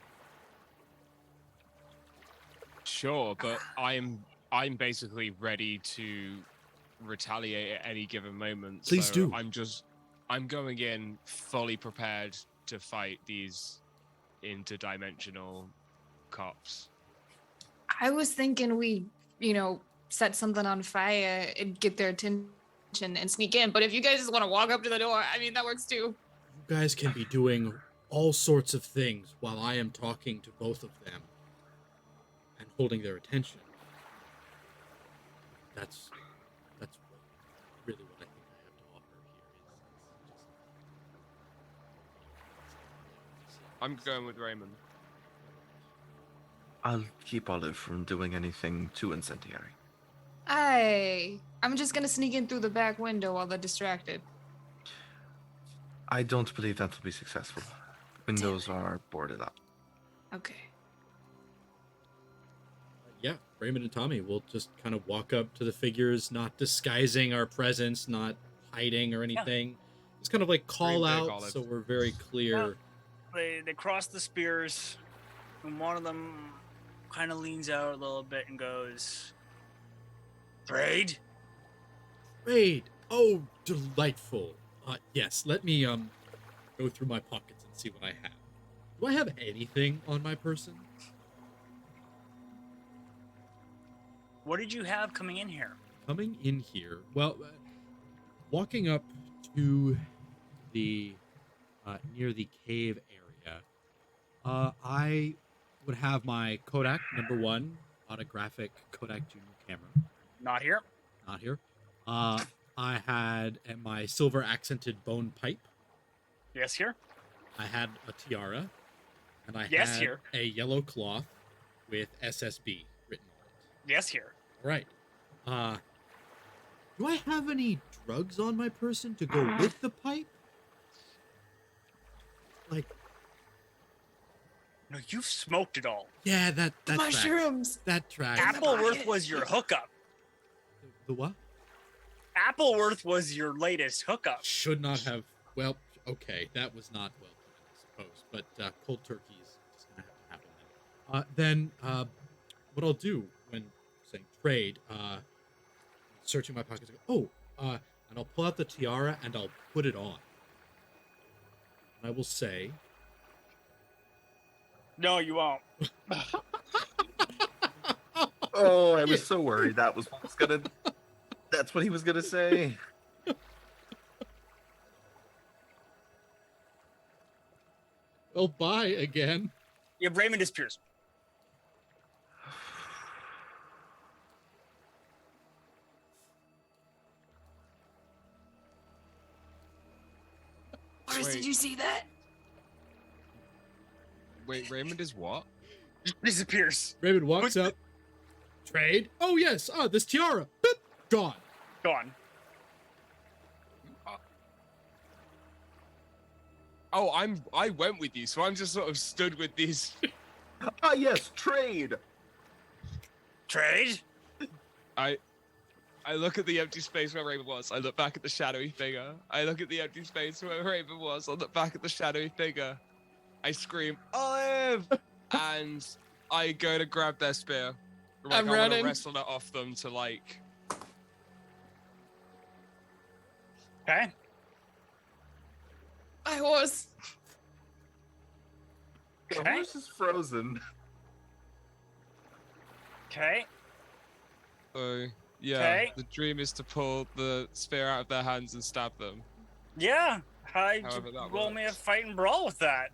Sure, but I'm basically ready to retaliate at any given moment. Please so do. I'm going in fully prepared to fight these interdimensional cops. I was thinking we, set something on fire and get their attention and sneak in. But if you guys just want to walk up to the door, that works too. You guys can be doing all sorts of things while I am talking to both of them and holding their attention. that's really what I think I have to offer here. Is just I'm going with Raymond. I'll keep Olive from doing anything too incendiary. I'm just gonna sneak in through the back window while they're distracted. I don't believe that will be successful. Windows are boarded up. Okay. Yeah, Raymond and Tommy will just kind of walk up to the figures, not disguising our presence, not hiding or anything. Just kind of like call Dream big, out Olive. so we're very clear. They cross the spears, and one of them kind of leans out a little bit and goes, "Trade." Raid! Oh, delightful. Yes, let me go through my pockets and see what I have. Do I have anything on my person? What did you have coming in here? Coming in here, well, walking up to the near the cave area, I would have my Kodak #1 autographic Kodak Junior camera. Not here. Not here. I had my silver accented bone pipe. Yes, here. I had a tiara, and I Yes, had here. a yellow cloth with SSB written on it. Yes, here. Right. Do I have any drugs on my person to go with the pipe? Like, No, you've smoked it all. yeah, that tracks. Mushrooms. That tracks. Appleworth was your hookup. The what? Appleworth was your latest hookup. Should not have. Well, okay, that was not well put, I suppose. But cold turkey is just gonna have to happen then. What I'll do when saying trade, searching my pockets, and I'll pull out the tiara and I'll put it on. And I will say, No, you won't. Oh, I was so worried that was what was gonna. That's what he was gonna say. "Oh, bye again." Yeah, Raymond disappears. Boris, Wait. did you see that? Wait, Raymond is what? Disappears. Raymond walks What's up. Trade. Oh yes. This tiara. Boop, gone. Gone. Oh, I went with you, so I'm just sort of stood with these. Ah, yes, trade. Trade? I look at the empty space where Raven was. I look back at the shadowy figure. I look at the empty space where Raven was. I look back at the shadowy figure. I scream, Olive! And I go to grab their spear. Like, I'm I want to running. wrestle it off them to like. Okay. I was. The Okay. horse is frozen. Okay. So yeah, Okay. the dream is to pull the spear out of their hands and stab them. Yeah. However that Roll me a works. fight and brawl with that.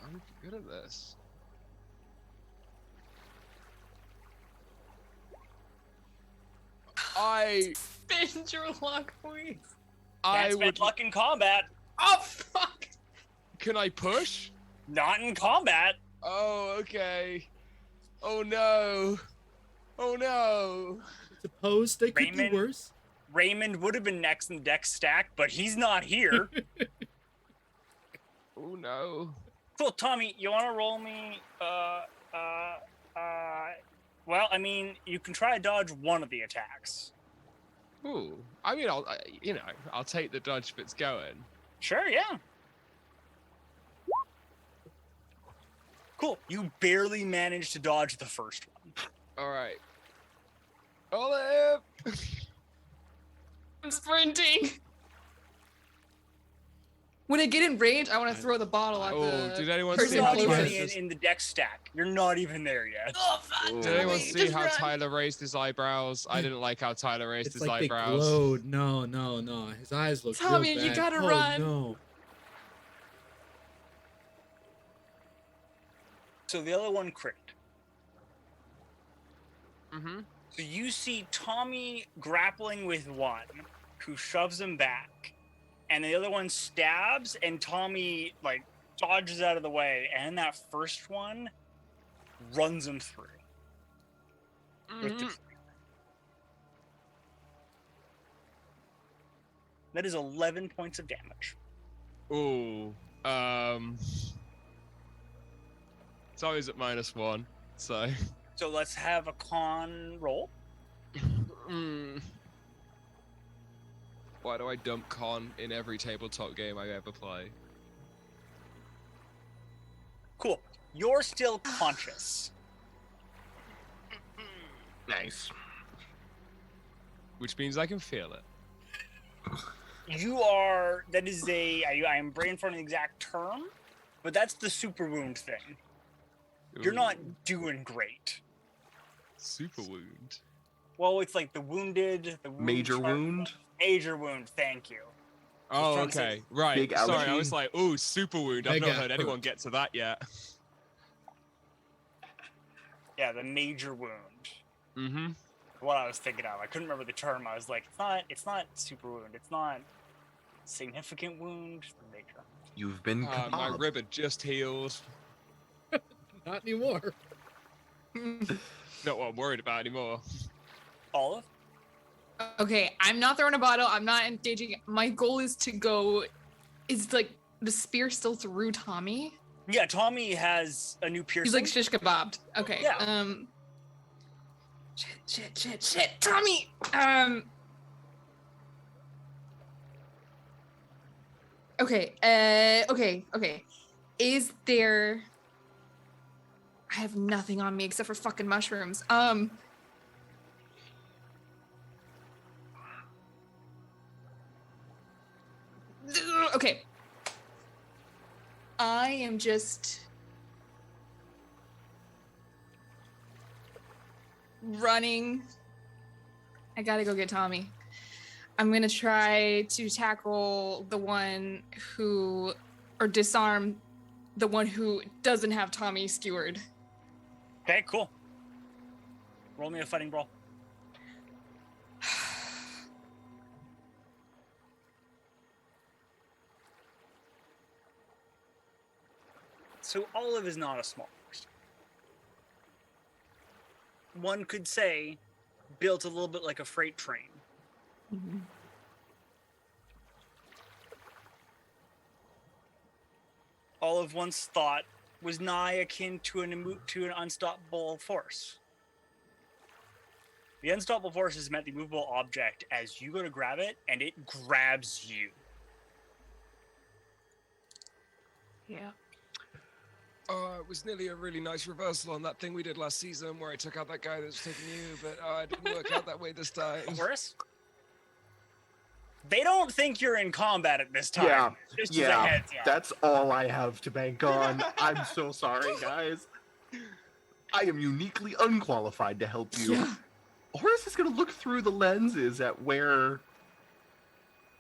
I'm good at this. I Spend your luck, please. Can't I spend would. luck in combat. Oh, fuck. Can I push? Not in combat. Oh, okay. Oh no. Oh no. Suppose they could Raymond? do worse. Raymond would have been next in the deck stack, but he's not here. Oh no. Cool, Tommy, you want to roll me? Well, I mean, you can try to dodge one of the attacks. Ooh. I mean, I'll take the dodge if it's going. Sure, yeah. Cool. You barely managed to dodge the first one. All right. Olive. I'm sprinting. When I get in range, I want to throw the bottle at Oh, the did anyone You're see person how not closest. even closest- in the deck stack. You're not even there yet. Oh, fuck. Ooh. Did anyone Tommy, see just how run. Tyler raised his eyebrows? I didn't like how Tyler raised It's his like they eyebrows. glowed. No. His eyes look Tommy, real you bad. gotta Oh, run. No. So the other one crit. Mm-hmm. So you see Tommy grappling with one, who shoves him back, and the other one stabs, and Tommy like dodges out of the way, and that first one runs him through. With the- That is 11 points of damage. Ooh. It's always at -1, so. So let's have a con roll. Why do I dump con in every tabletop game I ever play? Cool. You're still conscious. Nice. Which means I can feel it. You are. That is a. I am brain for an exact term, but that's the super wound thing. You're not Ooh. doing great. Super wound. Well, it's like the wounded, the wound Major chart- wound. Major wound. Thank you. Oh, trying to say okay. Right. big Sorry, I allergy. was like, ooh, super wound. I've Mega not heard hurt. anyone get to that yet. Yeah, the major wound. Mm-hmm. What I was thinking of. I couldn't remember the term. I was like, it's not super wound. It's not significant wound. Major. You've been My kebab. rib had just healed. Not anymore. Not what I'm worried about anymore. Olive. Okay, I'm not throwing a bottle. I'm not engaging. My goal is to go. Is like the spear still through Tommy? Yeah, Tommy has a new piercing. He's like shish kebabbed. Okay. Yeah. Shit, Tommy. Okay. Is there? I have nothing on me except for fucking mushrooms. Okay. I am just running. I gotta go get Tommy. I'm gonna try to tackle the one who, or disarm the one who doesn't have Tommy skewered. Okay, cool. Roll me a fighting brawl. So Olive is not a small person. One could say built a little bit like a freight train. Olive once thought was nigh akin to an unstoppable force. The unstoppable force is meant the movable object as you go to grab it and it grabs you. Yeah. It was nearly a really nice reversal on that thing we did last season where I took out that guy that was taking you, but it didn't work out that way this time. Horace? They don't think you're in combat at this time. Yeah, Just as a yeah. heads up. That's all I have to bank on. I'm so sorry, guys. I am uniquely unqualified to help you. Yeah. Horace is going to look through the lenses at where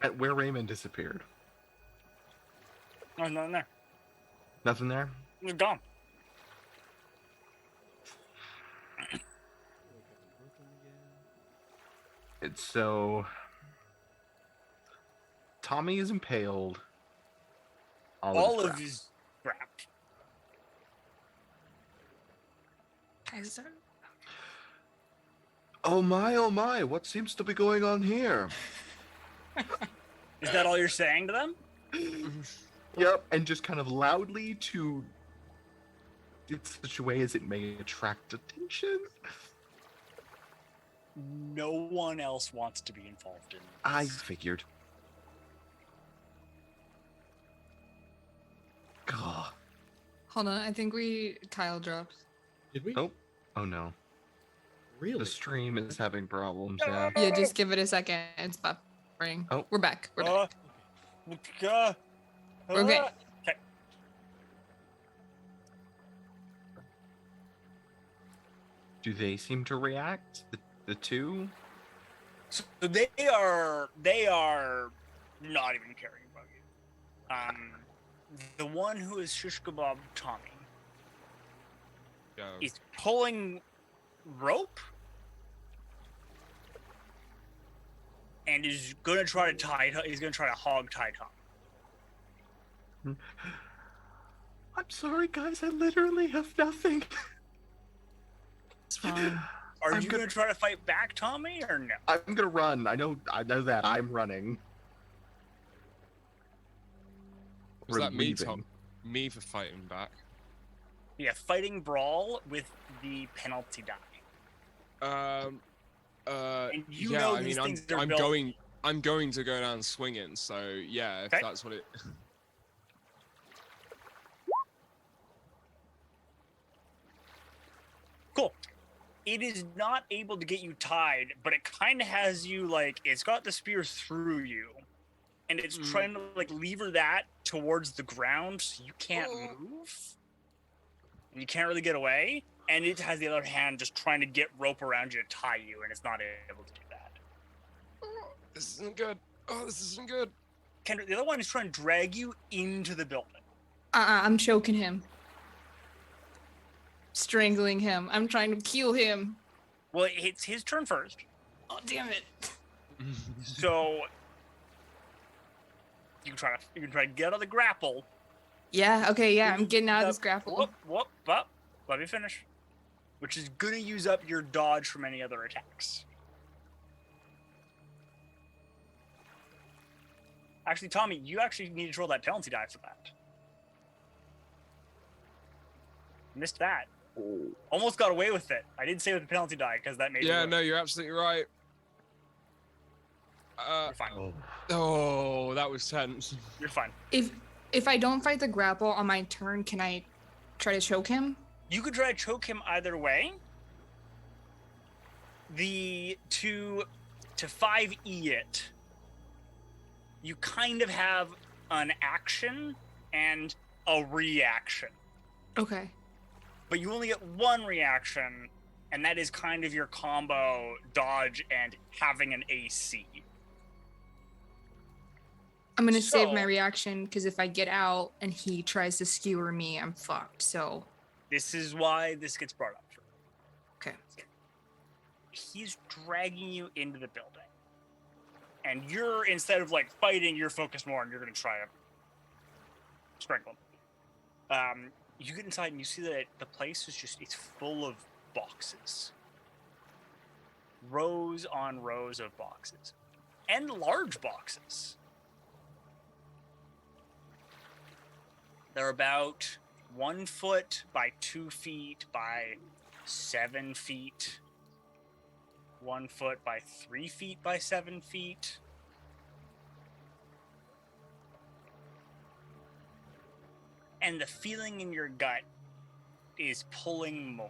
Raymond disappeared. There's nothing there. Nothing there? They're gone. It's so... Tommy is impaled. Olive trapped. is trapped. Guys, Oh my, what seems to be going on here? Is that all you're saying to them? Yep, and just kind of loudly to... in such a way as it may attract attention. No one else wants to be involved in this. I figured. God. hold on. I think Kyle dropped. Did we? Oh. Oh no. Really? The stream is having problems, yeah. Yeah, just give it a second. It's buffering. Oh. We're back. We're back. Okay. We're okay. Okay. Do they seem to react? The two? So they are not even caring about you. The one who is shish kebab Tommy Go. is pulling rope and is gonna try to tie. He's gonna try to hog tie Tom. I'm sorry, guys. I literally have nothing. It's fine. Are I'm you good. gonna try to fight back, Tommy, or no? I'm gonna run. I know that. I'm running. Was We're that me, leaving. Tom? Me for fighting back. Yeah, fighting brawl with the penalty die. And you Yeah, know I these mean, things are I'm built- going to go down swinging. So yeah, if Okay. that's what it. Cool. It is not able to get you tied, but it kind of has you like it's got the spear through you, and it's trying to like lever that towards the ground, so you can't move, and you can't really get away. And it has the other hand just trying to get rope around you to tie you, and it's not able to do that. This isn't good. Oh, this isn't good. Kendrick, the other one is trying to drag you into the building. I'm choking him. Strangling him. I'm trying to kill him. Well, it's his turn first, Oh, damn it. so you can try to get out of the grapple. Yeah, okay, yeah, I'm getting out of this grapple. Whoop. Let me finish. Which is gonna use up your dodge from any other attacks. Actually, Tommy, you actually need to roll that penalty die for that. Missed that. Almost got away with it. I didn't say with the penalty die because that made Yeah, it no, you're absolutely right. You're fine. Oh, that was tense. You're fine. If I don't fight the grapple on my turn, can I try to choke him? You could try to choke him either way. To 5E it, you kind of have an action and a reaction. Okay. But you only get one reaction, and that is kind of your combo dodge and having an AC. I'm gonna save my So- reaction because if I get out and he tries to skewer me, I'm fucked. So, This is why this gets brought up. okay. He's dragging you into the building. And you're, instead of like fighting, you're focused more and you're going to try to strangle him. You get inside and you see that the place is it's full of boxes. Rows on rows of boxes. And large boxes. They're about 1 foot by 2 feet by 7 feet. 1 foot by 3 feet by 7 feet. And the feeling in your gut is pulling more.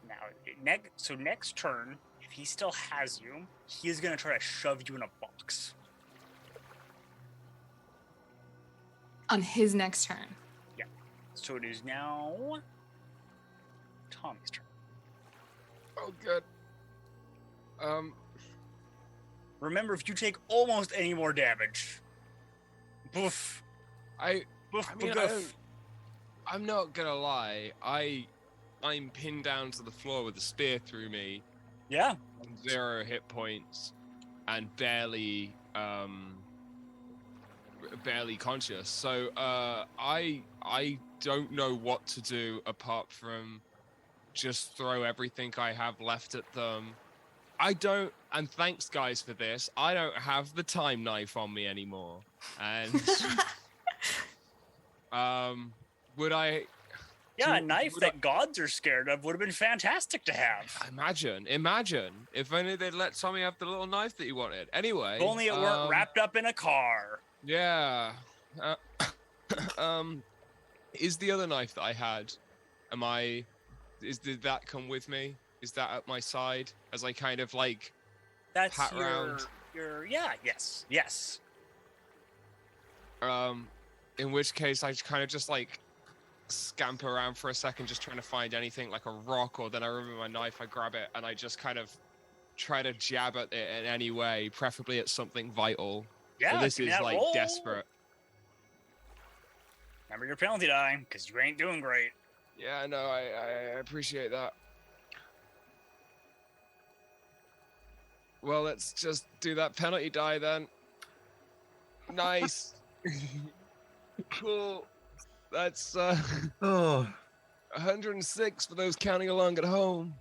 Now, next turn, if he still has you, he is going to try to shove you in a box. On his next turn. So it is now Tommy's turn. Oh, good. Remember, if you take almost any more damage, boof, boof, boof. I'm not gonna lie. I'm pinned down to the floor with a spear through me, Yeah, 0 hit points, and barely conscious. So I don't know what to do apart from just throw everything I have left at them. I don't, and thanks guys for this, I don't have the time knife on me anymore. And would I yeah, a Do- knife would I- that gods are scared of would have been fantastic to have. imagine if only they'd let Tommy have the little knife that he wanted. Anyway, If only it weren't wrapped up in a car. Yeah. Is the other knife that I had? Did that come with me? Is that at my side as I kind of like That's pat round? yes. In which case I kind of just like scamper around for a second, just trying to find anything like a rock, or then I remember my knife, I grab it and I just kind of try to jab at it in any way, preferably at something vital. Yeah, So this give me is that like roll. desperate. Remember your penalty die, because you ain't doing great. Yeah, no, I appreciate that. Well, let's just do that penalty die then. Nice. Cool. That's Oh, 106 for those counting along at home.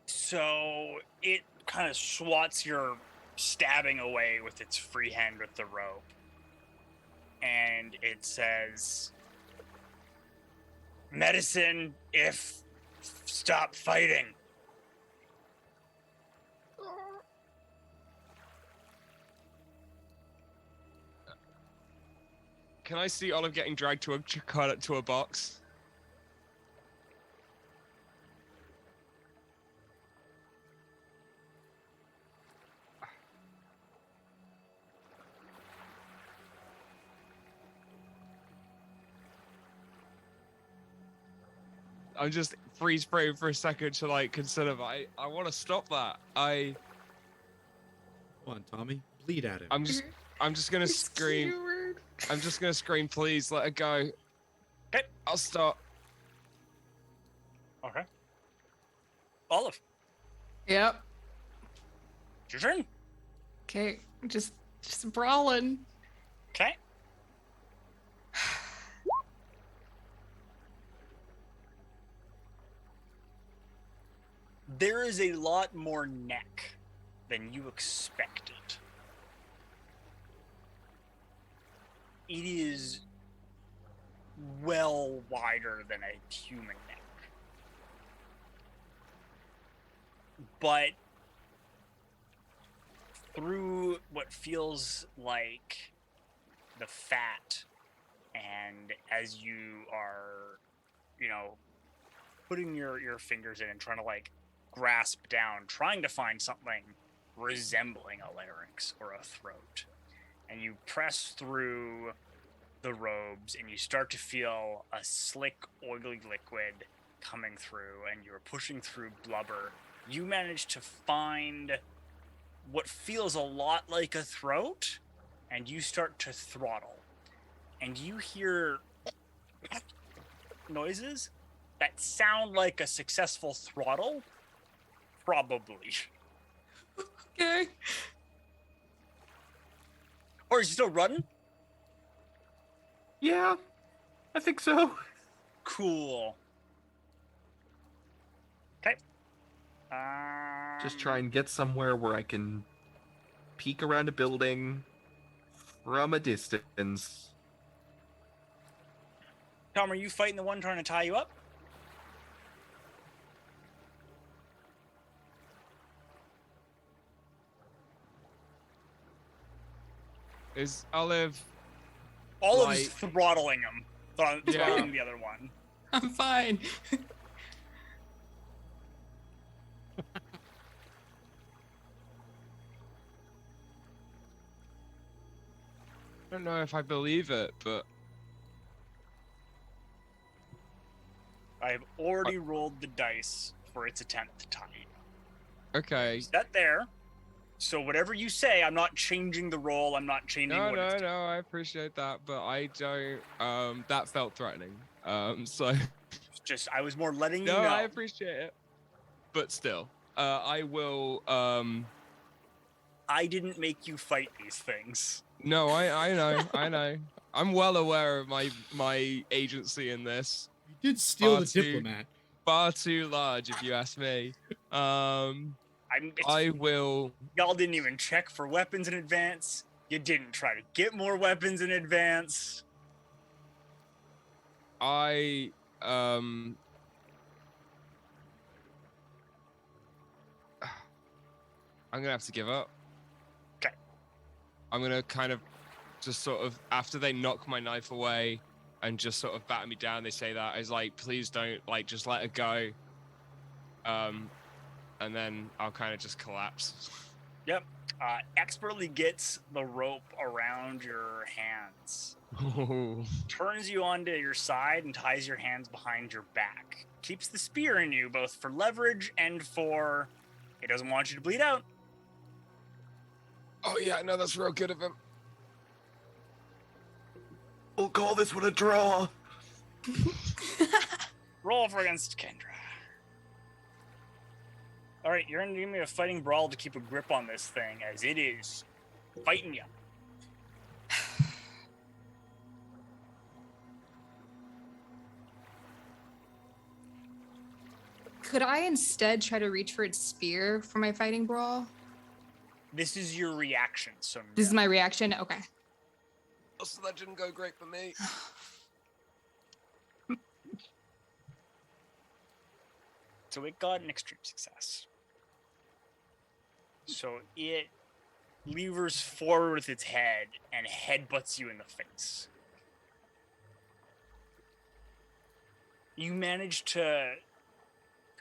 So it kind of swats your stabbing away with its free hand with the rope. And it says, medicine if stop fighting. Can I see Olive getting dragged to a box? I'm just freeze frame for a second to like consider. But I want to stop that. Come on, Tommy. Bleed at him. I'm just gonna scream. Skewered. I'm just gonna scream. Please let it go. Okay. I'll stop. Okay. Olive, Yep. it's your turn. Okay. Just brawling. Okay. There is a lot more neck than you expected. It is well wider than a human neck. But through what feels like the fat, and as you are, putting your fingers in and trying to like grasp down, trying to find something resembling a larynx or a throat, and you press through the robes and you start to feel a slick, oily liquid coming through, and you're pushing through blubber. You manage to find what feels a lot like a throat, and you start to throttle. And you hear noises that sound like a successful throttle. Probably. Okay. Or is he still running? yeah, I think so. Cool. Okay. Just try and get somewhere where I can peek around a building from a distance. Tom, are you fighting the one trying to tie you up? Is Olive? Olive's throttling him. Throttling the other one. I'm fine. I don't know if I believe it, but I've already rolled the dice for its attempt to tie you. okay. Set there. So whatever you say, I'm not changing the roll. I'm not changing No, what it's doing. no, I appreciate that, but I don't. That felt threatening. So Just, I was more letting you no, know. I appreciate it, but still, I will. I didn't make you fight these things. No, I know, I know. I'm well aware of my agency in this. You did steal Far the too- diplomat. Far too large, if you ask me. I will. Y'all didn't even check for weapons in advance. You didn't try to get more weapons in advance. I'm gonna have to give up. Okay. I'm gonna kind of just sort of, after they knock my knife away and just sort of batter me down, they say that, I was like, please don't, like, just let it go. And then I'll kind of just collapse. Yep. Expertly gets the rope around your hands. Turns you onto your side and ties your hands behind your back. Keeps the spear in you, both for leverage and for... He doesn't want you to bleed out. Oh yeah, no, that's real good of him. We'll call this one a draw. Roll for against Kendra. All right, you're gonna give me a fighting brawl to keep a grip on this thing, as it is fighting you. Could I instead try to reach for its spear for my fighting brawl? This is your reaction, so This is my reaction? Okay. Oh, so that didn't go great for me. So it got an extreme success. So it levers forward with its head and headbutts you in the face. You manage to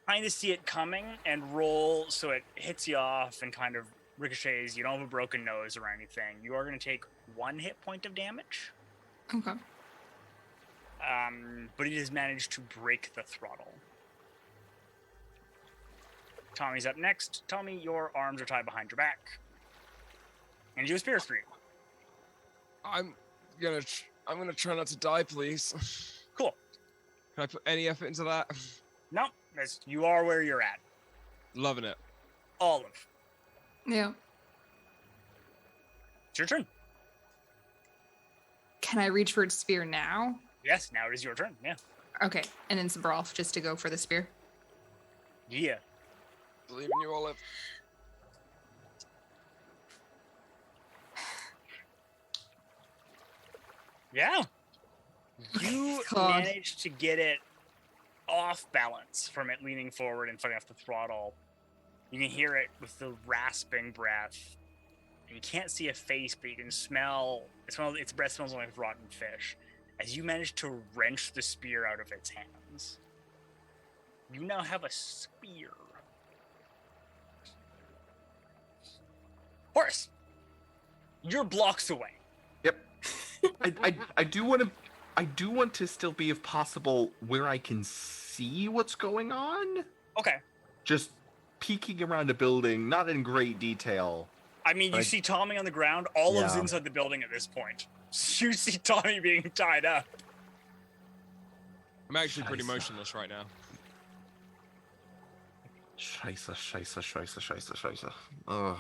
kind of see it coming and roll so it hits you off and kind of ricochets. You don't have a broken nose or anything. You are going to take 1 hit point of damage. Okay. But it has managed to break the throttle. Tommy's up next. Tommy, your arms are tied behind your back. And you have spears for you. I'm gonna try not to die, please. Cool. Can I put any effort into that? No, you are where you're at. Loving it. Olive, Yeah. it's your turn. Can I reach for its spear now? Yes, now it is your turn. Yeah. Okay. And then Sabrolf just to go for the spear. Yeah. Believe in you, Olive. Yeah. You God. managed to get it off balance from it leaning forward and fighting off the throttle. You can hear it with the rasping breath. And you can't see a face, but you can smell its breath smells like rotten fish. As you manage to wrench the spear out of its hands. You now have a spear. Horace, you're blocks away. Yep. I do want to still be, if possible, where I can see what's going on. Okay. Just peeking around a building, not in great detail. I mean, you see Tommy on the ground. Olive's Yeah. inside the building at this point. You see Tommy being tied up. I'm actually pretty Scheiße. motionless right now. Scheiße. Ugh.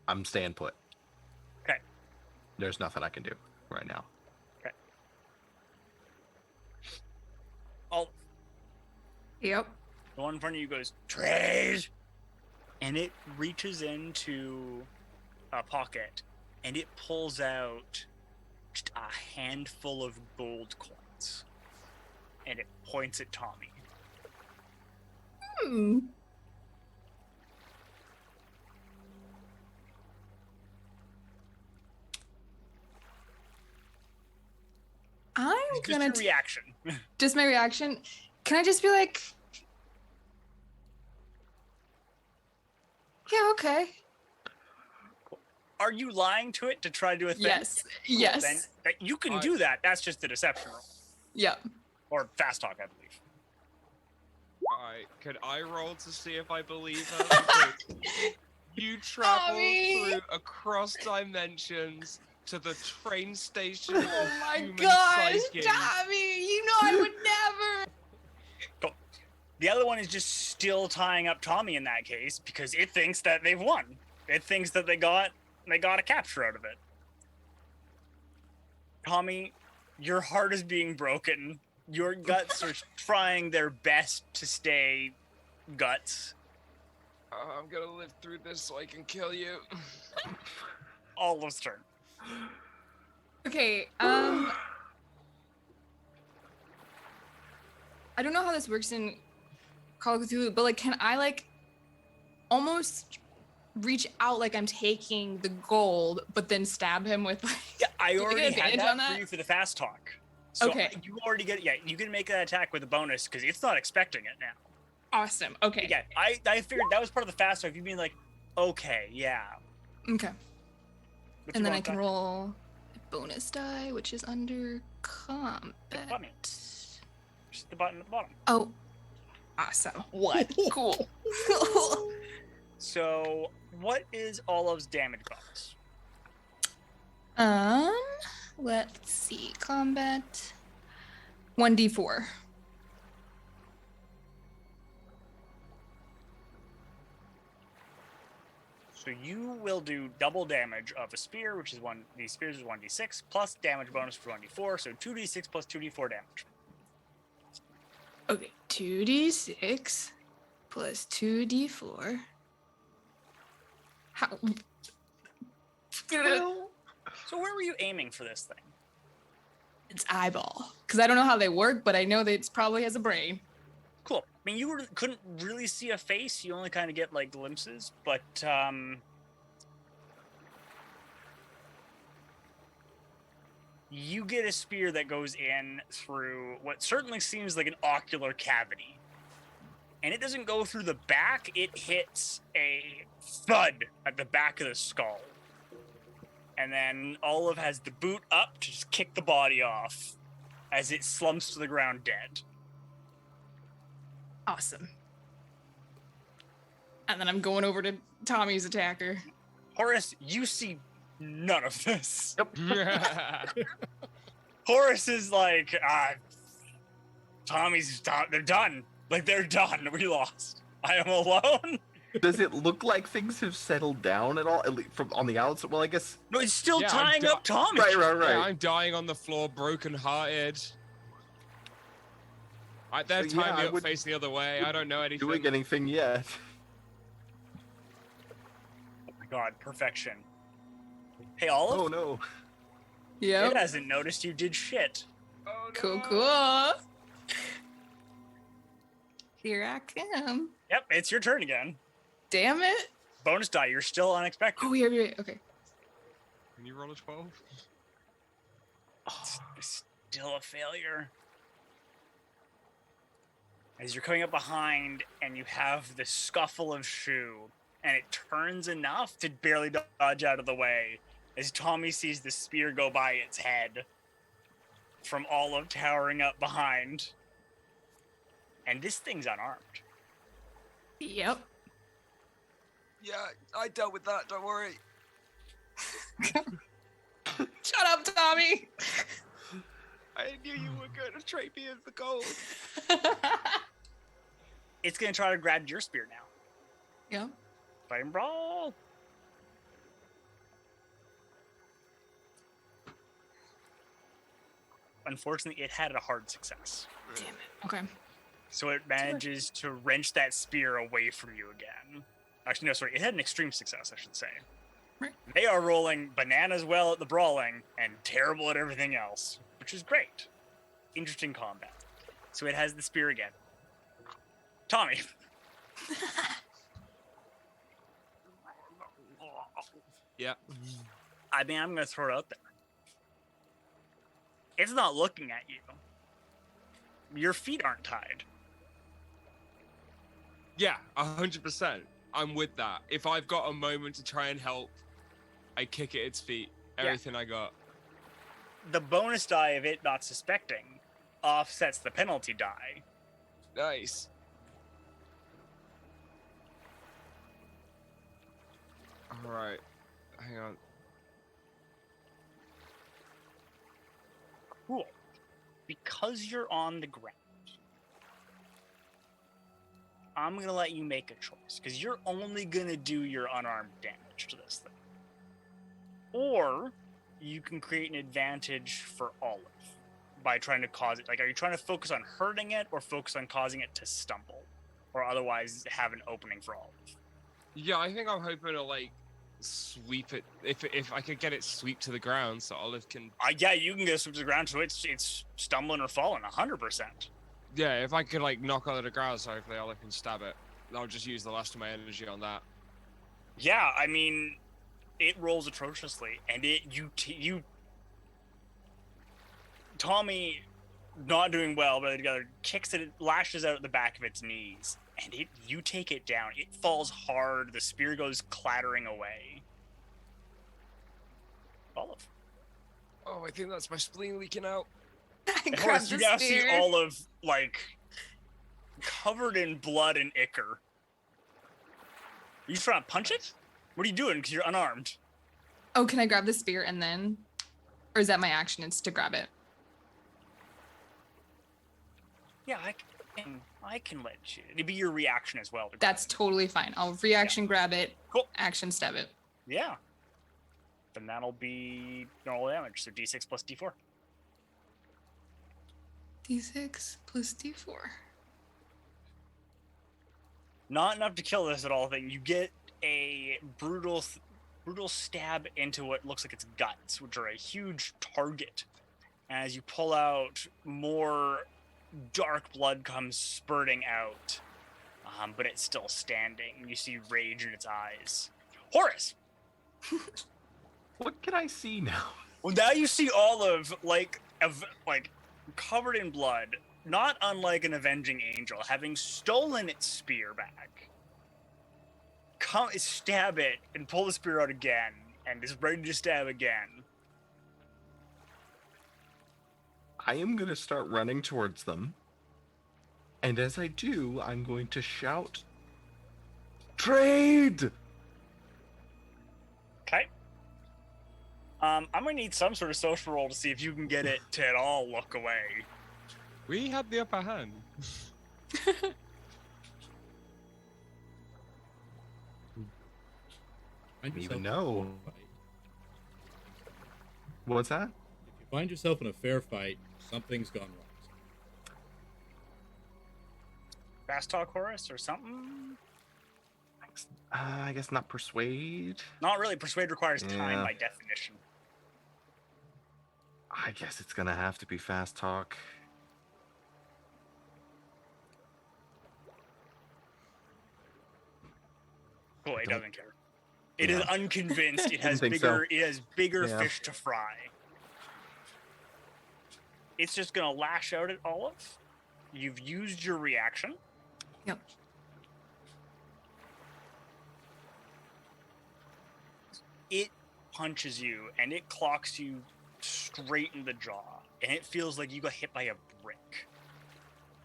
I'm staying put. Okay. There's nothing I can do right now. Olive, Yep. the one in front of you goes, Trade! And it reaches into a pocket and it pulls out just a handful of gold coins. And it points at Tommy. Hmm. I'm Just gonna your reaction. just my reaction. Can I just be like, yeah, okay. Are you lying to it to try to do a thing? Yes. Cool, Yes. Then you can I- do that. That's just a deception roll. Yep. Or fast talk, I believe. Alright, could I roll to see if I believe her? Because you travel Tommy! through across dimensions to the train station. Oh of my human gosh, psyche. Tommy! You know I would never. Cool. The other one is just still tying up Tommy in that case because it thinks that they've won. It thinks that they got a capture out of it. Tommy, your heart is being broken. Your guts are trying their best to stay guts. I'm gonna live through this so I can kill you. Olive's turn. Okay. I don't know how this works in Call of Cthulhu, but like, can I like almost reach out like I'm taking the gold, but then stab him with like? Yeah, I Do we already get had advantage that on that? for you for the fast talk. So Okay. you already get it. Yeah, you can make that attack with a bonus because it's not expecting it now. Awesome. Okay. Yeah, I figured that was part of the fast talk. You being like, okay, yeah. Okay. What's And your then I bonus can die? roll a bonus die, which is under combat. button. Just the button at the bottom. Oh, awesome. What? Cool. So, what is Olive's damage bonus? Let's see. Combat 1d4. So you will do double damage of a spear, which is one. These spears is 1d6 plus damage bonus for 1d4, so 2d6 plus 2d4 damage. Okay, 2d6 plus 2d4. How? So where were you aiming for this thing? It's eyeball. Because I don't know how they work, but I know that it probably has a brain. Cool. I mean, couldn't really see a face. You only kind of get like glimpses, but you get a spear that goes in through what certainly seems like an ocular cavity. And it doesn't go through the back, it hits a thud at the back of the skull. And then Olive has the boot up to just kick the body off as it slumps to the ground dead. Awesome. And then I'm going over to Tommy's attacker. Horace, you see none of this. Yeah. Horace is like, they're done. Like, they're done. We lost. I am alone. Does it look like things have settled down at all? At least from on the outside? Well, I guess. No, it's still Yeah, tying up Tommy. Right. Yeah, I'm dying on the floor, broken-hearted. They're So, yeah, tying me I up would- facing the other way. I don't know anything. Doing anything yet? Oh my god, perfection. Hey, Olive. Oh no. Yep. It hasn't noticed you did shit. Oh, no. Cool. Here I come. Yep, it's your turn again. Damn it. Bonus die, you're still unexpected. Oh, yeah. Okay. Can you roll a 12? It's still a failure. As you're coming up behind and you have the scuffle of shoe, and it turns enough to barely dodge out of the way as Tommy sees the spear go by its head from Olive towering up behind. And this thing's unarmed. Yep. Yeah, I dealt with that, don't worry. Shut up, Tommy. I knew you were going to trade me as the gold. It's going to try to grab your spear now. Yep. Fight and brawl. Unfortunately, it had a hard success. Damn it. Okay. So it manages to wrench that spear away from you again. Actually, no, sorry. It had an extreme success, I should say. Right. They are rolling bananas well at the brawling and terrible at everything else, which is great. Interesting combat. So it has the spear again. Tommy. Yeah. I mean, I'm going to throw it out there. It's not looking at you. Your feet aren't tied. Yeah, 100%. I'm with that. If I've got a moment to try and help, I kick at its feet. Everything I got. The bonus die of it not suspecting offsets the penalty die. Nice. Alright. Hang on. Cool. Because you're on the ground, I'm going to let you make a choice, because you're only going to do your unarmed damage to this thing. Or you can create an advantage for Olive by trying to cause it. Like, are you trying to focus on hurting it or focus on causing it to stumble? Or otherwise have an opening for Olive? Yeah, I think I'm hoping to, like, sweep it. If I could get it sweep to the ground so Olive can... Yeah, you can get it sweep to the ground so it's stumbling or falling 100%. Yeah, if I could, like, knock it to the ground so hopefully Olive can stab it. I'll just use the last of my energy on that. Yeah, I mean, it rolls atrociously, and Tommy, not doing well, but together, kicks it, lashes out at the back of its knees, and you take it down. It falls hard. The spear goes clattering away. Olive. Oh, I think that's my spleen leaking out. I And grabbed Horace, the you now see spear. Olive, like, covered in blood and ichor. Are you trying to punch it? What are you doing? Because you're unarmed. Oh, can I grab the spear and then, or is that my action? It's to grab it. Yeah, I can let you. It'd be your reaction as well. To grab That's it. totally fine. I'll reaction grab it. Cool. Action stab it. Yeah. Then that'll be normal damage. So d6 plus d4. D6 plus D4. Not enough to kill this at all thing. You get a brutal stab into what looks like its guts, which are a huge target. As you pull out, more dark blood comes spurting out, but it's still standing. You see rage in its eyes. Horace! What can I see now? Well, now you see Olive, like covered in blood, not unlike an avenging angel, having stolen its spear back. Stab it and pull the spear out again, and is ready to stab again. I am going to start running towards them. And as I do, I'm going to shout, "Trade!" Okay. I'm gonna need some sort of social roll to see if you can get it to at all look away. We had the upper hand. Find yourself Even in a know. fair fight. What's that? If you find yourself in a fair fight, something's gone wrong. Fast talk, Horace, or something? I guess not persuade. Not really. Persuade requires time Yeah. by definition. I guess it's going to have to be fast talk. Cool, it Don't- doesn't care. It is Yeah. unconvinced. It has Didn't think so. bigger. It has bigger Yeah. fish to fry. It's just gonna lash out at Olive. You've used your reaction. Yep. It punches you and it clocks you straight in the jaw, and it feels like you got hit by a brick.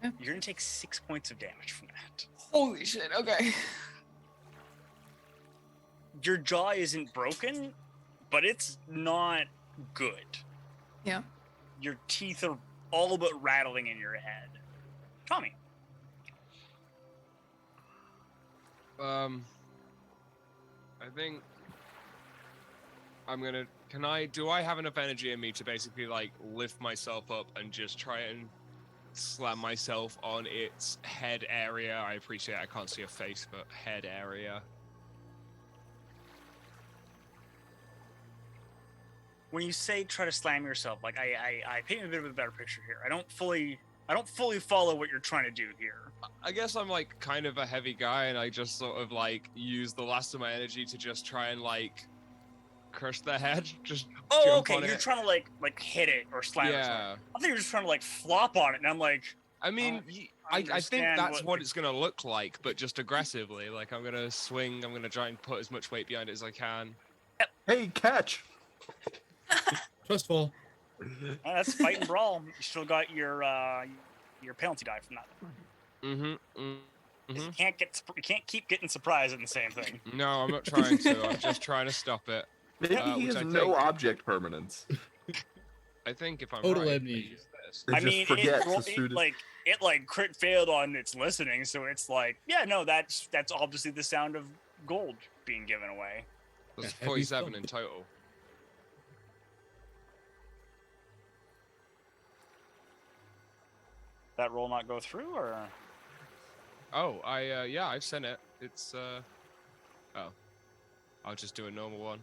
Yep. You're gonna take 6 points of damage from that. Holy shit. Okay. Your jaw isn't broken, but it's not good. Yeah. Your teeth are all but rattling in your head. Tommy. I think I'm gonna. Do I have enough energy in me to basically like lift myself up and just try and slam myself on its head area? I appreciate I can't see a face, but head area. When you say try to slam yourself, like I paint a bit of a better picture here. I don't fully follow what you're trying to do here. I guess I'm like kind of a heavy guy, and I just sort of like use the last of my energy to just try and like crush the head. Just Oh, jump okay. on You're it. trying to like hit it or slam it. Or something. Yeah. I think you're just trying to like flop on it, and I'm like, I mean, I think understand that's what it's gonna look like, but just aggressively. Like I'm gonna swing. I'm gonna try and put as much weight behind it as I can. Hey, catch! Trust fall. That's fight and brawl. You still got your penalty die from that. Mm-hmm. 'Cause You can't keep getting surprised in the same thing. No, I'm not trying to. I'm just trying to stop it. Maybe he which has I no think- object permanence. I think if I'm Total right, amnesia. use this. It I just mean, forgets as soon as... it crit failed on its listening, so it's like, yeah, no, that's obviously the sound of gold being given away. There's Yeah, heavy 47 stuff. in total. That roll not go through, or Oh, yeah, I've sent it. It's oh, I'll just do a normal one.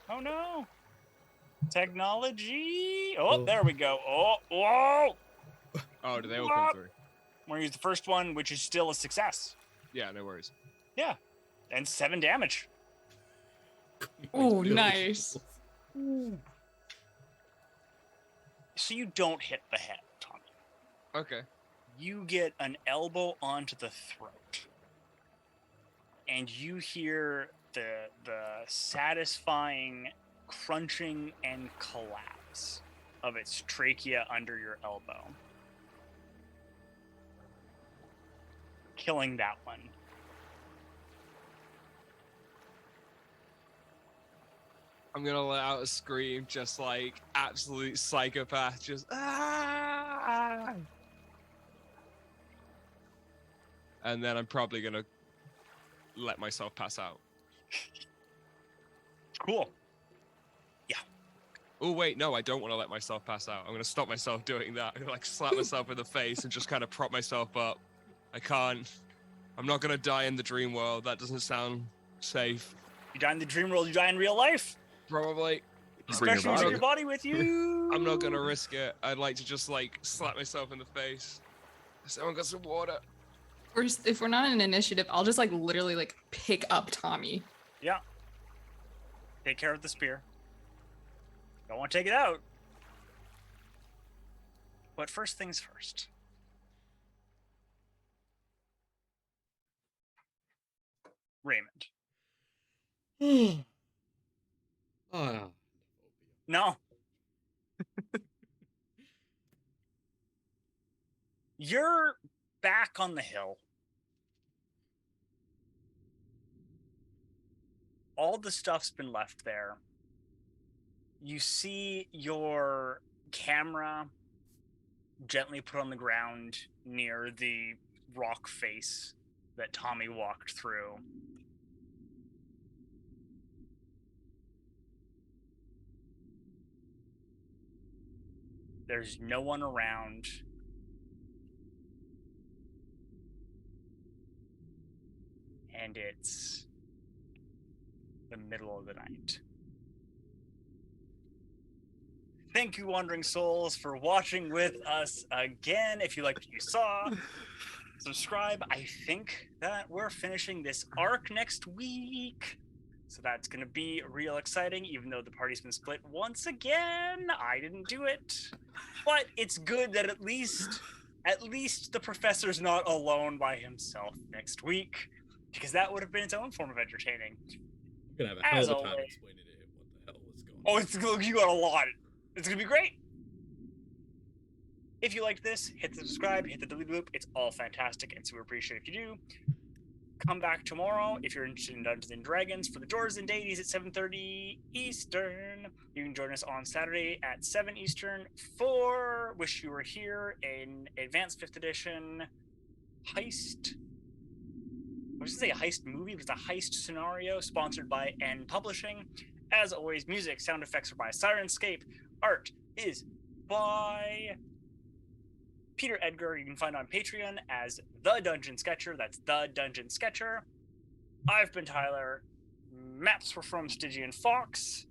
oh no, technology. Oh, Oh. there we go. Oh, whoa. Oh, do they all What? come through? I'm gonna use the first one, which is still a success. Yeah, no worries. Yeah, and 7 damage. Oh, nice. So you don't hit the head, Tommy. Okay. You get an elbow onto the throat, and you hear the satisfying crunching and collapse of its trachea under your elbow, killing that one. I'm gonna let out a scream, just like absolute psychopath, just ah! And then I'm probably gonna let myself pass out. Cool. Oh wait, no, I don't want to let myself pass out. I'm gonna stop myself doing that. I'm gonna like slap myself in the face and just kind of prop myself up. I can't. I'm not gonna die in the dream world. That doesn't sound safe. You die in the dream world, you die in real life. Probably. Bring your Especially with body. your body with you. I'm not gonna risk it. I'd like to just like slap myself in the face. Someone got some water. Or if we're not in an initiative, I'll just like literally like pick up Tommy. Yeah. Take care of the spear. Don't want to take it out. But first things first. Raymond. Oh, No. You're back on the hill. All the stuff's been left there. You see your camera gently put on the ground near the rock face that Tommy walked through. There's no one around. And it's the middle of the night. Thank you, Wandering Souls, for watching with us again. If you liked what you saw, subscribe. I think that we're finishing this arc next week. So that's going to be real exciting, even though the party's been split once again. I didn't do it. But it's good that at least the professor's not alone by himself next week, because that would have been its own form of entertaining. I'm gonna have a hell of a time explaining to him what the hell was going on. You got a lot. It's gonna be great. If you liked this, hit the subscribe, hit the delete loop. It's all fantastic and super appreciated if you do. Come back tomorrow if you're interested in Dungeons and Dragons for the Doors and Deities at 7:30 Eastern. You can join us on Saturday at 7 Eastern for Wish You Were Here, an Advanced 5th Edition heist. I was going to say a heist movie, but it's a heist scenario sponsored by N Publishing. As always, music, sound effects are by Syrinscape. Art is by Peter Edgar. You can find on Patreon as The Dungeon Sketcher. That's The Dungeon Sketcher. I've been Tyler. Maps were from Stygian Fox.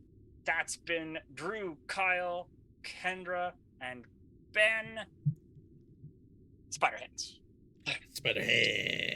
That's been Drew, Kyle, Kendra, and Ben. Spiderheads. Spiderhead.